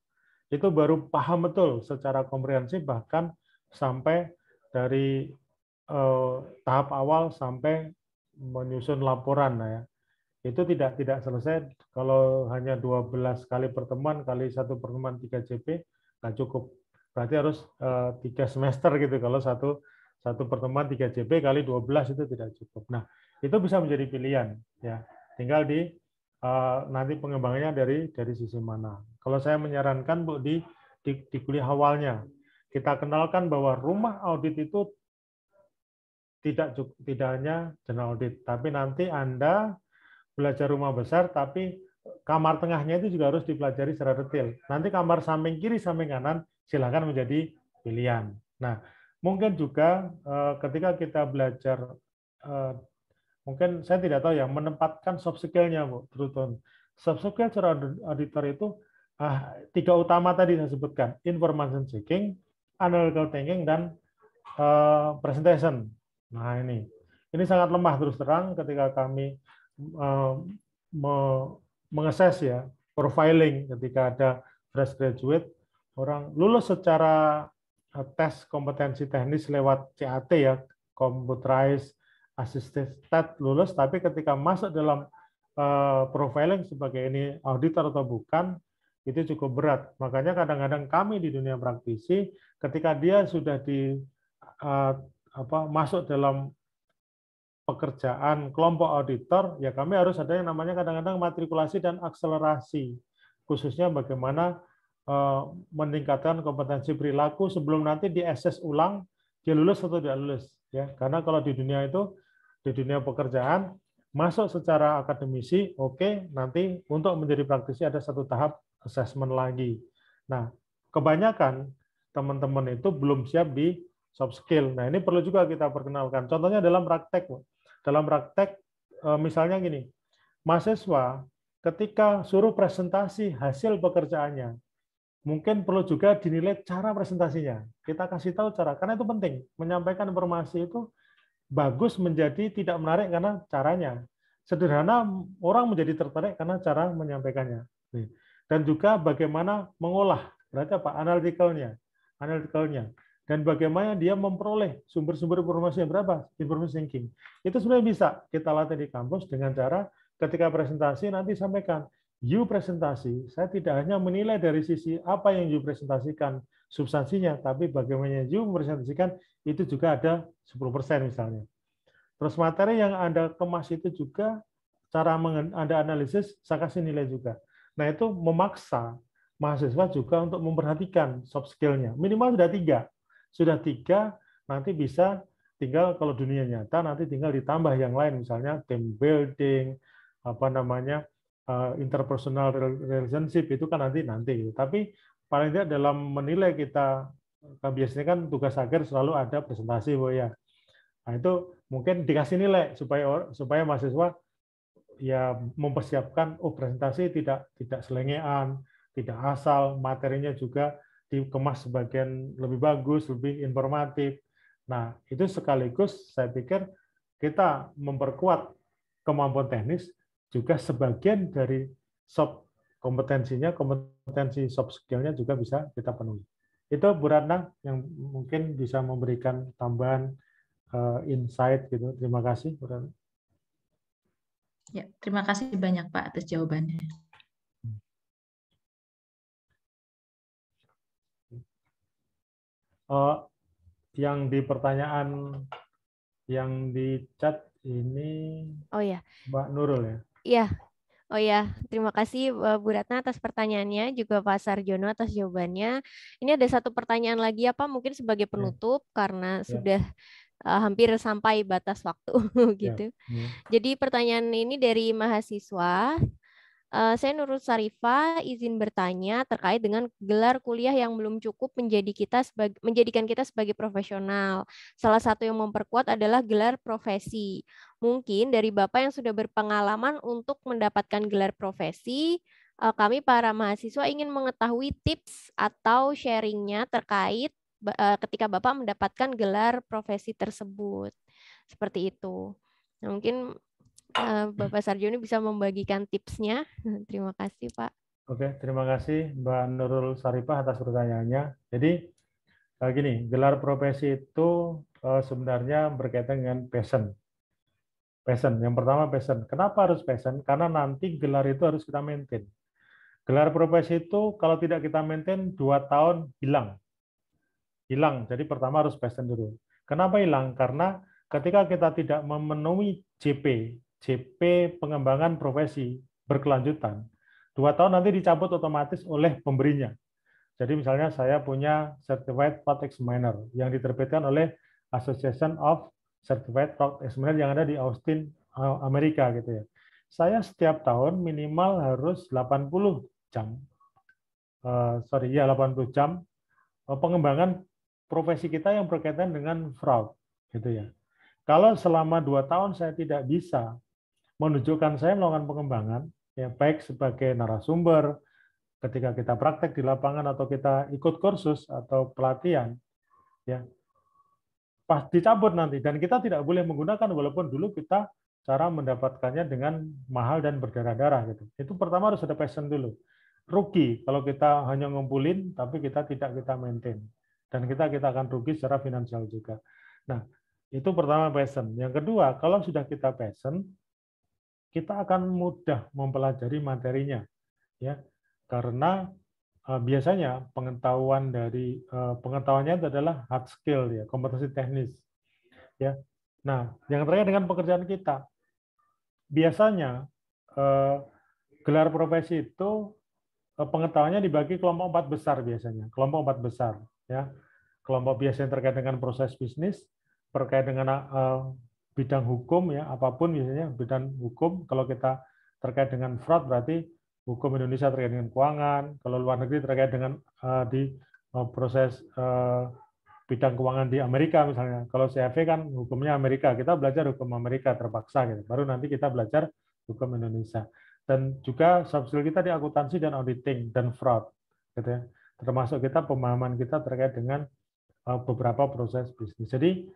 Itu baru paham betul secara komprehensif, bahkan sampai dari tahap awal sampai menyusun laporan ya. Itu tidak selesai kalau hanya 12 kali pertemuan kali 1 pertemuan 3 JP nggak cukup. Berarti harus 3 semester gitu kalau satu pertemuan 3 JP kali 12 itu tidak cukup. Nah, itu bisa menjadi pilihan ya. Tinggal di nanti pengembangannya dari sisi mana. Kalau saya menyarankan, Bu, di kuliah awalnya kita kenalkan bahwa rumah audit itu tidak hanya general audit, tapi nanti Anda belajar rumah besar, tapi kamar tengahnya itu juga harus dipelajari secara detail. Nanti kamar samping kiri, samping kanan, silakan menjadi pilihan. Nah, mungkin juga ketika kita belajar, mungkin saya tidak tahu ya, menempatkan soft skill-nya, Bu, terutama. Soft skill secara auditor itu 3 utama tadi saya sebutkan, information seeking, analytical thinking, dan presentation. Nah, ini sangat lemah terus terang ketika kami mengakses ya, profiling ketika ada fresh graduate, orang lulus secara tes kompetensi teknis lewat CAT ya, computerized assisted lulus, tapi ketika masuk dalam profiling sebagai ini auditor atau bukan, itu cukup berat. Makanya kadang-kadang kami di dunia praktisi, ketika dia sudah masuk dalam pekerjaan kelompok auditor, ya kami harus ada yang namanya kadang-kadang matrikulasi dan akselerasi, khususnya bagaimana meningkatkan kompetensi perilaku sebelum nanti di-assess ulang dia lulus atau tidak lulus, ya. Karena kalau di dunia pekerjaan masuk secara akademisi, oke, nanti untuk menjadi praktisi ada satu tahap assessment lagi. Nah, kebanyakan teman-teman itu belum siap di soft skill. Nah, ini perlu juga kita perkenalkan. Contohnya dalam praktek. Dalam praktek, misalnya gini, mahasiswa ketika suruh presentasi hasil pekerjaannya, mungkin perlu juga dinilai cara presentasinya. Kita kasih tahu cara, karena itu penting. Menyampaikan informasi itu bagus menjadi tidak menarik karena caranya. Sederhana, orang menjadi tertarik karena cara menyampaikannya. Dan juga bagaimana mengolah, berarti apa? Analytical-nya. Dan bagaimana dia memperoleh sumber-sumber informasi yang berapa? Information thinking. Itu sebenarnya bisa kita latih di kampus dengan cara ketika presentasi nanti sampaikan, you presentasi, saya tidak hanya menilai dari sisi apa yang you presentasikan, substansinya, tapi bagaimana you mempresentasikan itu juga ada 10% misalnya. Terus materi yang Anda kemas itu juga cara Anda analisis, saya kasih nilai juga. Nah, itu memaksa mahasiswa juga untuk memperhatikan soft skill-nya. Minimal sudah tiga, nanti bisa tinggal kalau dunia nyata nanti tinggal ditambah yang lain, misalnya team building, interpersonal relationship, itu kan nanti. Tapi paling tidak dalam menilai kita, biasanya kan tugas akhir selalu ada presentasi, Bu ya. Nah, itu mungkin dikasih nilai supaya mahasiswa ya mempersiapkan, presentasi tidak selengean, tidak asal, materinya juga dikemas sebagian lebih bagus, lebih informatif. Nah, itu sekaligus saya pikir kita memperkuat kemampuan teknis juga sebagian dari soft kompetensinya, kompetensi soft skill-nya juga bisa kita penuhi. Itu Bu Ratna yang mungkin bisa memberikan tambahan insight gitu. Terima kasih, Bu Ratna. Ya, terima kasih banyak Pak atas jawabannya. Yang di pertanyaan yang di chat ini, Mbak Nurul ya? Iya. Oh ya, terima kasih Bu Ratna atas pertanyaannya, juga Pak Sarjono atas jawabannya. Ini ada satu pertanyaan lagi ya Pak, mungkin sebagai penutup karena sudah hampir sampai batas waktu gitu. Jadi pertanyaan ini dari mahasiswa. Saya Nurul Sarifah izin bertanya terkait dengan gelar kuliah yang belum cukup menjadikan kita sebagai profesional. Salah satu yang memperkuat adalah gelar profesi. Mungkin dari Bapak yang sudah berpengalaman untuk mendapatkan gelar profesi, kami para mahasiswa ingin mengetahui tips atau sharingnya terkait ketika Bapak mendapatkan gelar profesi tersebut. Seperti itu. Nah, mungkin Bapak Sarjono bisa membagikan tipsnya. Terima kasih, Pak. Oke, terima kasih Mbak Nurul Sarifah atas pertanyaannya. Jadi, gini, gelar profesi itu sebenarnya berkaitan dengan passion. Passion, yang pertama passion. Kenapa harus passion? Karena nanti gelar itu harus kita maintain. Gelar profesi itu kalau tidak kita maintain 2 tahun hilang. Jadi pertama harus passion dulu. Kenapa hilang? Karena ketika kita tidak memenuhi JP pengembangan profesi berkelanjutan, 2 tahun nanti dicabut otomatis oleh pemberinya. Jadi misalnya saya punya Certified Fraud Examiner yang diterbitkan oleh Association of Certified Fraud Examiner yang ada di Austin, Amerika gitu ya. Saya setiap tahun minimal harus 80 jam. 80 jam pengembangan profesi kita yang berkaitan dengan fraud gitu ya. Kalau selama 2 tahun saya tidak bisa menunjukkan saya melakukan pengembangan, ya baik sebagai narasumber, ketika kita praktek di lapangan atau kita ikut kursus atau pelatihan, ya pas dicabut nanti. Dan kita tidak boleh menggunakan walaupun dulu kita cara mendapatkannya dengan mahal dan berdarah-darah gitu. Itu pertama harus ada passion dulu. Rugi kalau kita hanya ngumpulin tapi kita maintain. Dan kita akan rugi secara finansial juga. Nah, itu pertama passion. Yang kedua, kalau sudah kita passion, kita akan mudah mempelajari materinya, ya, karena biasanya pengetahuannya itu adalah hard skill, ya, kompetensi teknis, ya. Nah, yang terkait dengan pekerjaan kita, biasanya gelar profesi itu pengetahuannya dibagi kelompok 4 besar biasanya, kelompok 4 besar, ya, kelompok biasanya terkait dengan proses bisnis, terkait dengan bidang hukum ya, apapun misalnya bidang hukum, kalau kita terkait dengan fraud berarti hukum Indonesia terkait dengan keuangan, kalau luar negeri terkait dengan di proses bidang keuangan di Amerika misalnya. Kalau CFA kan hukumnya Amerika, kita belajar hukum Amerika terpaksa gitu. Baru nanti kita belajar hukum Indonesia. Dan juga soft skill kita di akuntansi dan auditing dan fraud gitu ya. Termasuk kita pemahaman kita terkait dengan beberapa proses bisnis. Jadi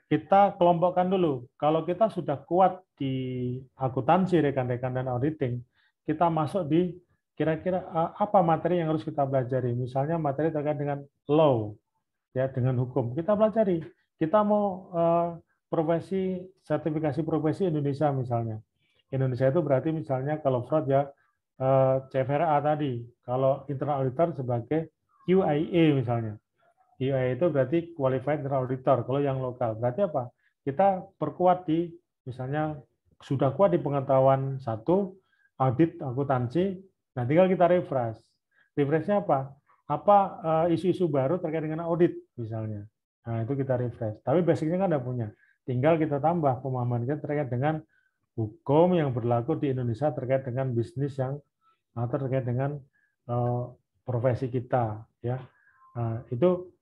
kita kelompokkan dulu. Kalau kita sudah kuat di akuntansi rekan-rekan dan auditing, kita masuk di kira-kira apa materi yang harus kita pelajari. Misalnya materi terkait dengan law, ya, dengan hukum. Kita pelajari. Kita mau profesi, sertifikasi profesi Indonesia misalnya. Indonesia itu berarti misalnya kalau fraud ya CFRA tadi. Kalau internal auditor sebagai QIA misalnya. QIA itu berarti Qualified Internal Auditor. Kalau yang lokal berarti apa? Kita perkuat di misalnya sudah kuat di pengetahuan satu audit akuntansi. Nah, tinggal kita refresh. Refreshnya apa? Apa isu-isu baru terkait dengan audit misalnya. Nah, itu kita refresh. Tapi basicnya kan ada punya. Tinggal kita tambah pemahaman kita terkait dengan hukum yang berlaku di Indonesia terkait dengan bisnis yang atau terkait dengan profesi kita, ya. Nah, itu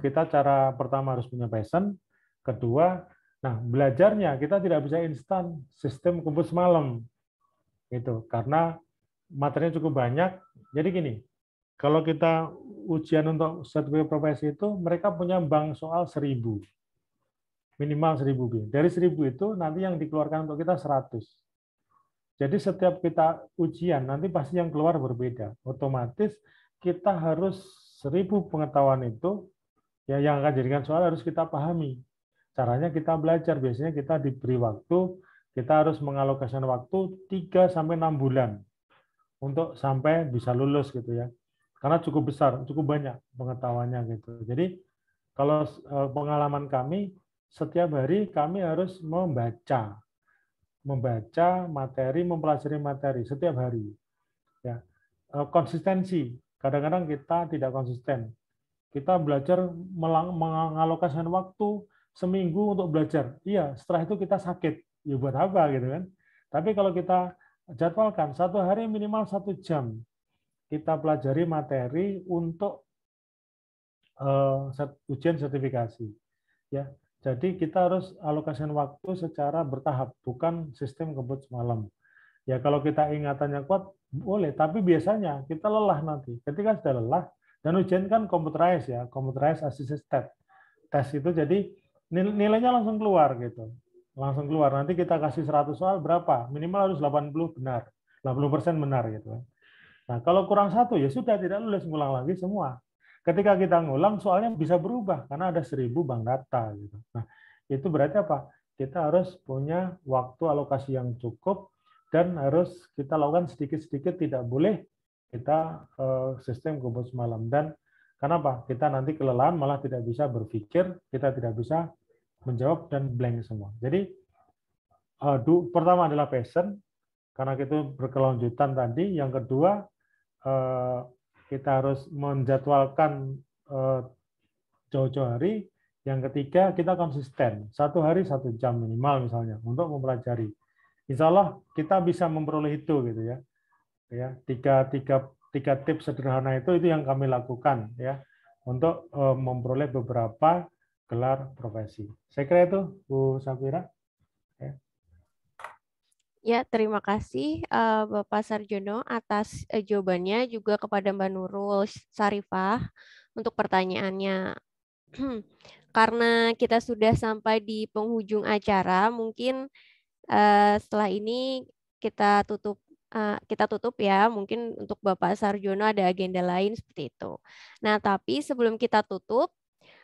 kita cara pertama harus punya passion, kedua, nah belajarnya kita tidak bisa instan sistem kumpul semalam, gitu, karena materinya cukup banyak. Jadi gini, kalau kita ujian untuk sertifikat profesi itu mereka punya bank soal 1000, minimal 1000 dari 1000 itu nanti yang dikeluarkan untuk kita 100. Jadi setiap kita ujian nanti pasti yang keluar berbeda. Otomatis kita harus 1000 pengetahuan itu ya yang akan jadikan soal harus kita pahami. Caranya kita belajar, biasanya kita diberi waktu, kita harus mengalokasikan waktu 3 sampai 6 bulan untuk sampai bisa lulus gitu ya. Karena cukup besar, cukup banyak pengetahuannya gitu. Jadi kalau pengalaman kami setiap hari kami harus membaca materi, mempelajari materi setiap hari. Ya. Konsistensi, kadang-kadang kita tidak konsisten. Kita belajar mengalokasikan waktu seminggu untuk belajar. Iya, setelah itu kita sakit. Ya buat apa gitu kan? Tapi kalau kita jadwalkan 1 hari minimal 1 jam kita pelajari materi untuk ujian sertifikasi. Ya, jadi kita harus alokasikan waktu secara bertahap, bukan sistem kebut semalam. Ya kalau kita ingatannya kuat boleh, tapi biasanya kita lelah nanti. Ketika sudah lelah, dan ujian kan computerized ya, computerized assisted test itu jadi nilainya langsung keluar gitu. Langsung keluar. Nanti kita kasih 100 soal berapa? Minimal harus 80 benar. 80% benar gitu. Nah, kalau kurang 1 ya sudah tidak lulus, ngulang lagi semua. Ketika kita ngulang soalnya bisa berubah karena ada 1000 bank data gitu. Nah, itu berarti apa? Kita harus punya waktu alokasi yang cukup dan harus kita lakukan sedikit-sedikit, tidak boleh kita sistem kebut semalam. Dan kenapa? Kita nanti kelelahan malah tidak bisa berpikir, kita tidak bisa menjawab dan blank semua. Jadi pertama adalah passion, karena itu berkelanjutan tadi. Yang kedua, kita harus menjadwalkan jauh-jauh hari. Yang ketiga, kita konsisten. 1 hari 1 jam minimal misalnya untuk mempelajari. Insya Allah kita bisa memperoleh itu gitu ya. Ya, tiga tips sederhana itu yang kami lakukan ya untuk memperoleh beberapa gelar profesi. Saya kira itu, Bu Safira. Ya, terima kasih Bapak Sarjono atas jawabannya, juga kepada Mbak Nurul Sarifah untuk pertanyaannya. Karena kita sudah sampai di penghujung acara, mungkin setelah ini kita tutup ya. Mungkin untuk Bapak Sarjono ada agenda lain seperti itu. Nah, tapi sebelum kita tutup,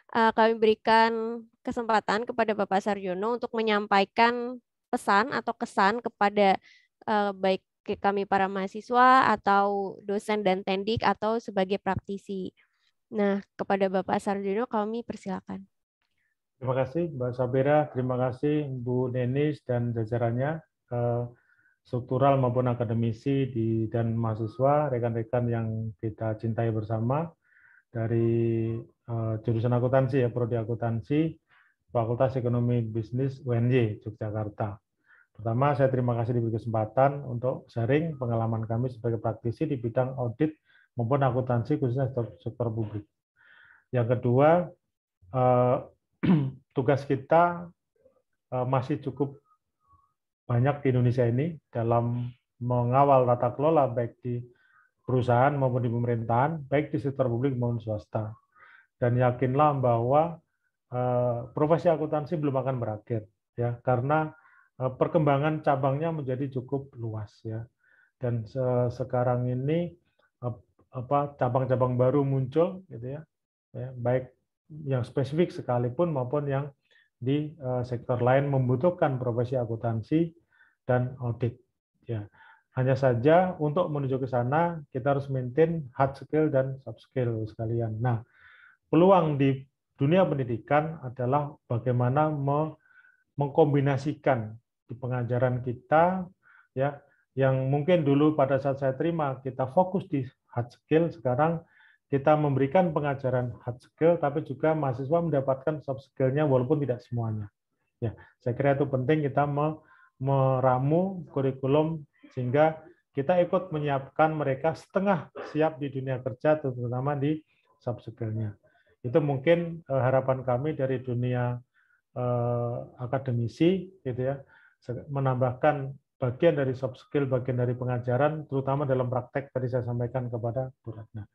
kami berikan kesempatan kepada Bapak Sarjono untuk menyampaikan pesan atau kesan kepada baik kami para mahasiswa atau dosen dan tendik atau sebagai praktisi. Nah, kepada Bapak Sarjono kami persilakan. Terima kasih Mbak Sabira, terima kasih Bu Denis dan jajarannya, struktural maupun akademisi dan mahasiswa, rekan-rekan yang kita cintai bersama dari jurusan akuntansi ya, prodi akuntansi. Fakultas Ekonomi Bisnis UNY Yogyakarta. Pertama, saya terima kasih diberi kesempatan untuk sharing pengalaman kami sebagai praktisi di bidang audit maupun akuntansi khususnya sektor publik. Yang kedua, tugas kita masih cukup banyak di Indonesia ini dalam mengawal tata kelola baik di perusahaan maupun di pemerintahan, baik di sektor publik maupun swasta. Dan yakinlah bahwa profesi akuntansi belum akan berakhir, ya, karena perkembangan cabangnya menjadi cukup luas, ya. Dan sekarang ini cabang-cabang baru muncul, gitu ya, baik yang spesifik sekalipun maupun yang di sektor lain membutuhkan profesi akuntansi dan audit, ya. Hanya saja untuk menuju ke sana kita harus maintain hard skill dan soft skill sekalian. Nah, peluang di dunia pendidikan adalah bagaimana mengkombinasikan di pengajaran kita, ya, yang mungkin dulu pada saat saya terima kita fokus di hard skill, sekarang kita memberikan pengajaran hard skill tapi juga mahasiswa mendapatkan soft skill-nya walaupun tidak semuanya. Ya, saya kira itu penting kita meramu kurikulum sehingga kita ikut menyiapkan mereka setengah siap di dunia kerja, terutama di soft skill-nya. Itu mungkin harapan kami dari dunia akademisi, gitu ya, menambahkan bagian dari soft skill, bagian dari pengajaran, terutama dalam praktek tadi saya sampaikan kepada Bu Ratna.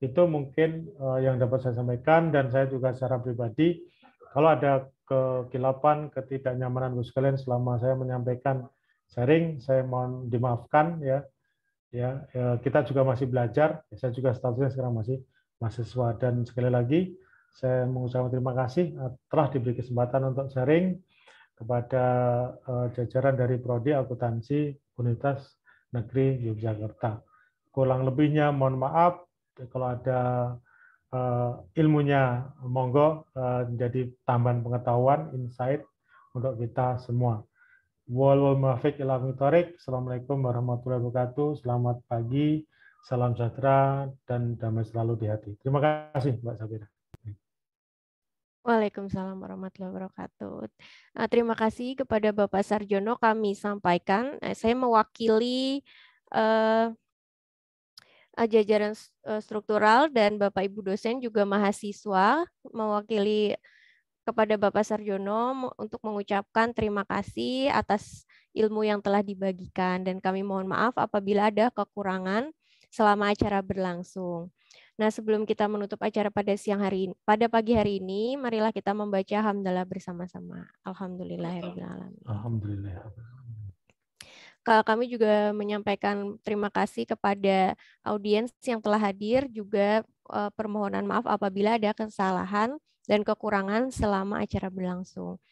Itu mungkin yang dapat saya sampaikan, dan saya juga secara pribadi, kalau ada kekilapan, ketidaknyamanan Bu sekalian selama saya menyampaikan sharing, saya mohon dimaafkan, ya. Ya, kita juga masih belajar, saya juga statusnya sekarang masih mahasiswa, dan sekali lagi saya mengucapkan terima kasih telah diberi kesempatan untuk sharing kepada jajaran dari Prodi Akuntansi Universitas Negeri Yogyakarta. Kurang lebihnya mohon maaf, kalau ada ilmunya monggo menjadi tambahan pengetahuan, insight untuk kita semua. Assalamualaikum warahmatullahi wabarakatuh. Selamat pagi, salam sejahtera, dan damai selalu di hati. Terima kasih, Mbak Safira. Waalaikumsalam warahmatullahi wabarakatuh. Terima kasih kepada Bapak Sarjono, kami sampaikan. Saya mewakili jajaran struktural dan Bapak Ibu dosen juga mahasiswa, mewakili kepada Bapak Sarjono untuk mengucapkan terima kasih atas ilmu yang telah dibagikan, dan kami mohon maaf apabila ada kekurangan selama acara berlangsung. Nah, sebelum kita menutup acara pada pagi hari ini, marilah kita membaca hamdalah bersama-sama. Alhamdulillahirrahmanirrahim. Alhamdulillah. Kami juga menyampaikan terima kasih kepada audiens yang telah hadir, juga permohonan maaf apabila ada kesalahan dan kekurangan selama acara berlangsung.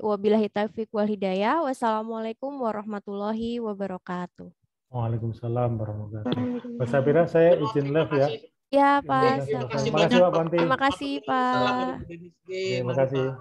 Wabillahi taufiq wal hidayah. Wassalamualaikum warahmatullahi wabarakatuh. Waalaikumsalam warahmatullahi wabarakatuh. Mbak Safira, saya izin live ya. Ya, Pak. Terima kasih, Pak Panti. Terima kasih, Pak. Terima kasih.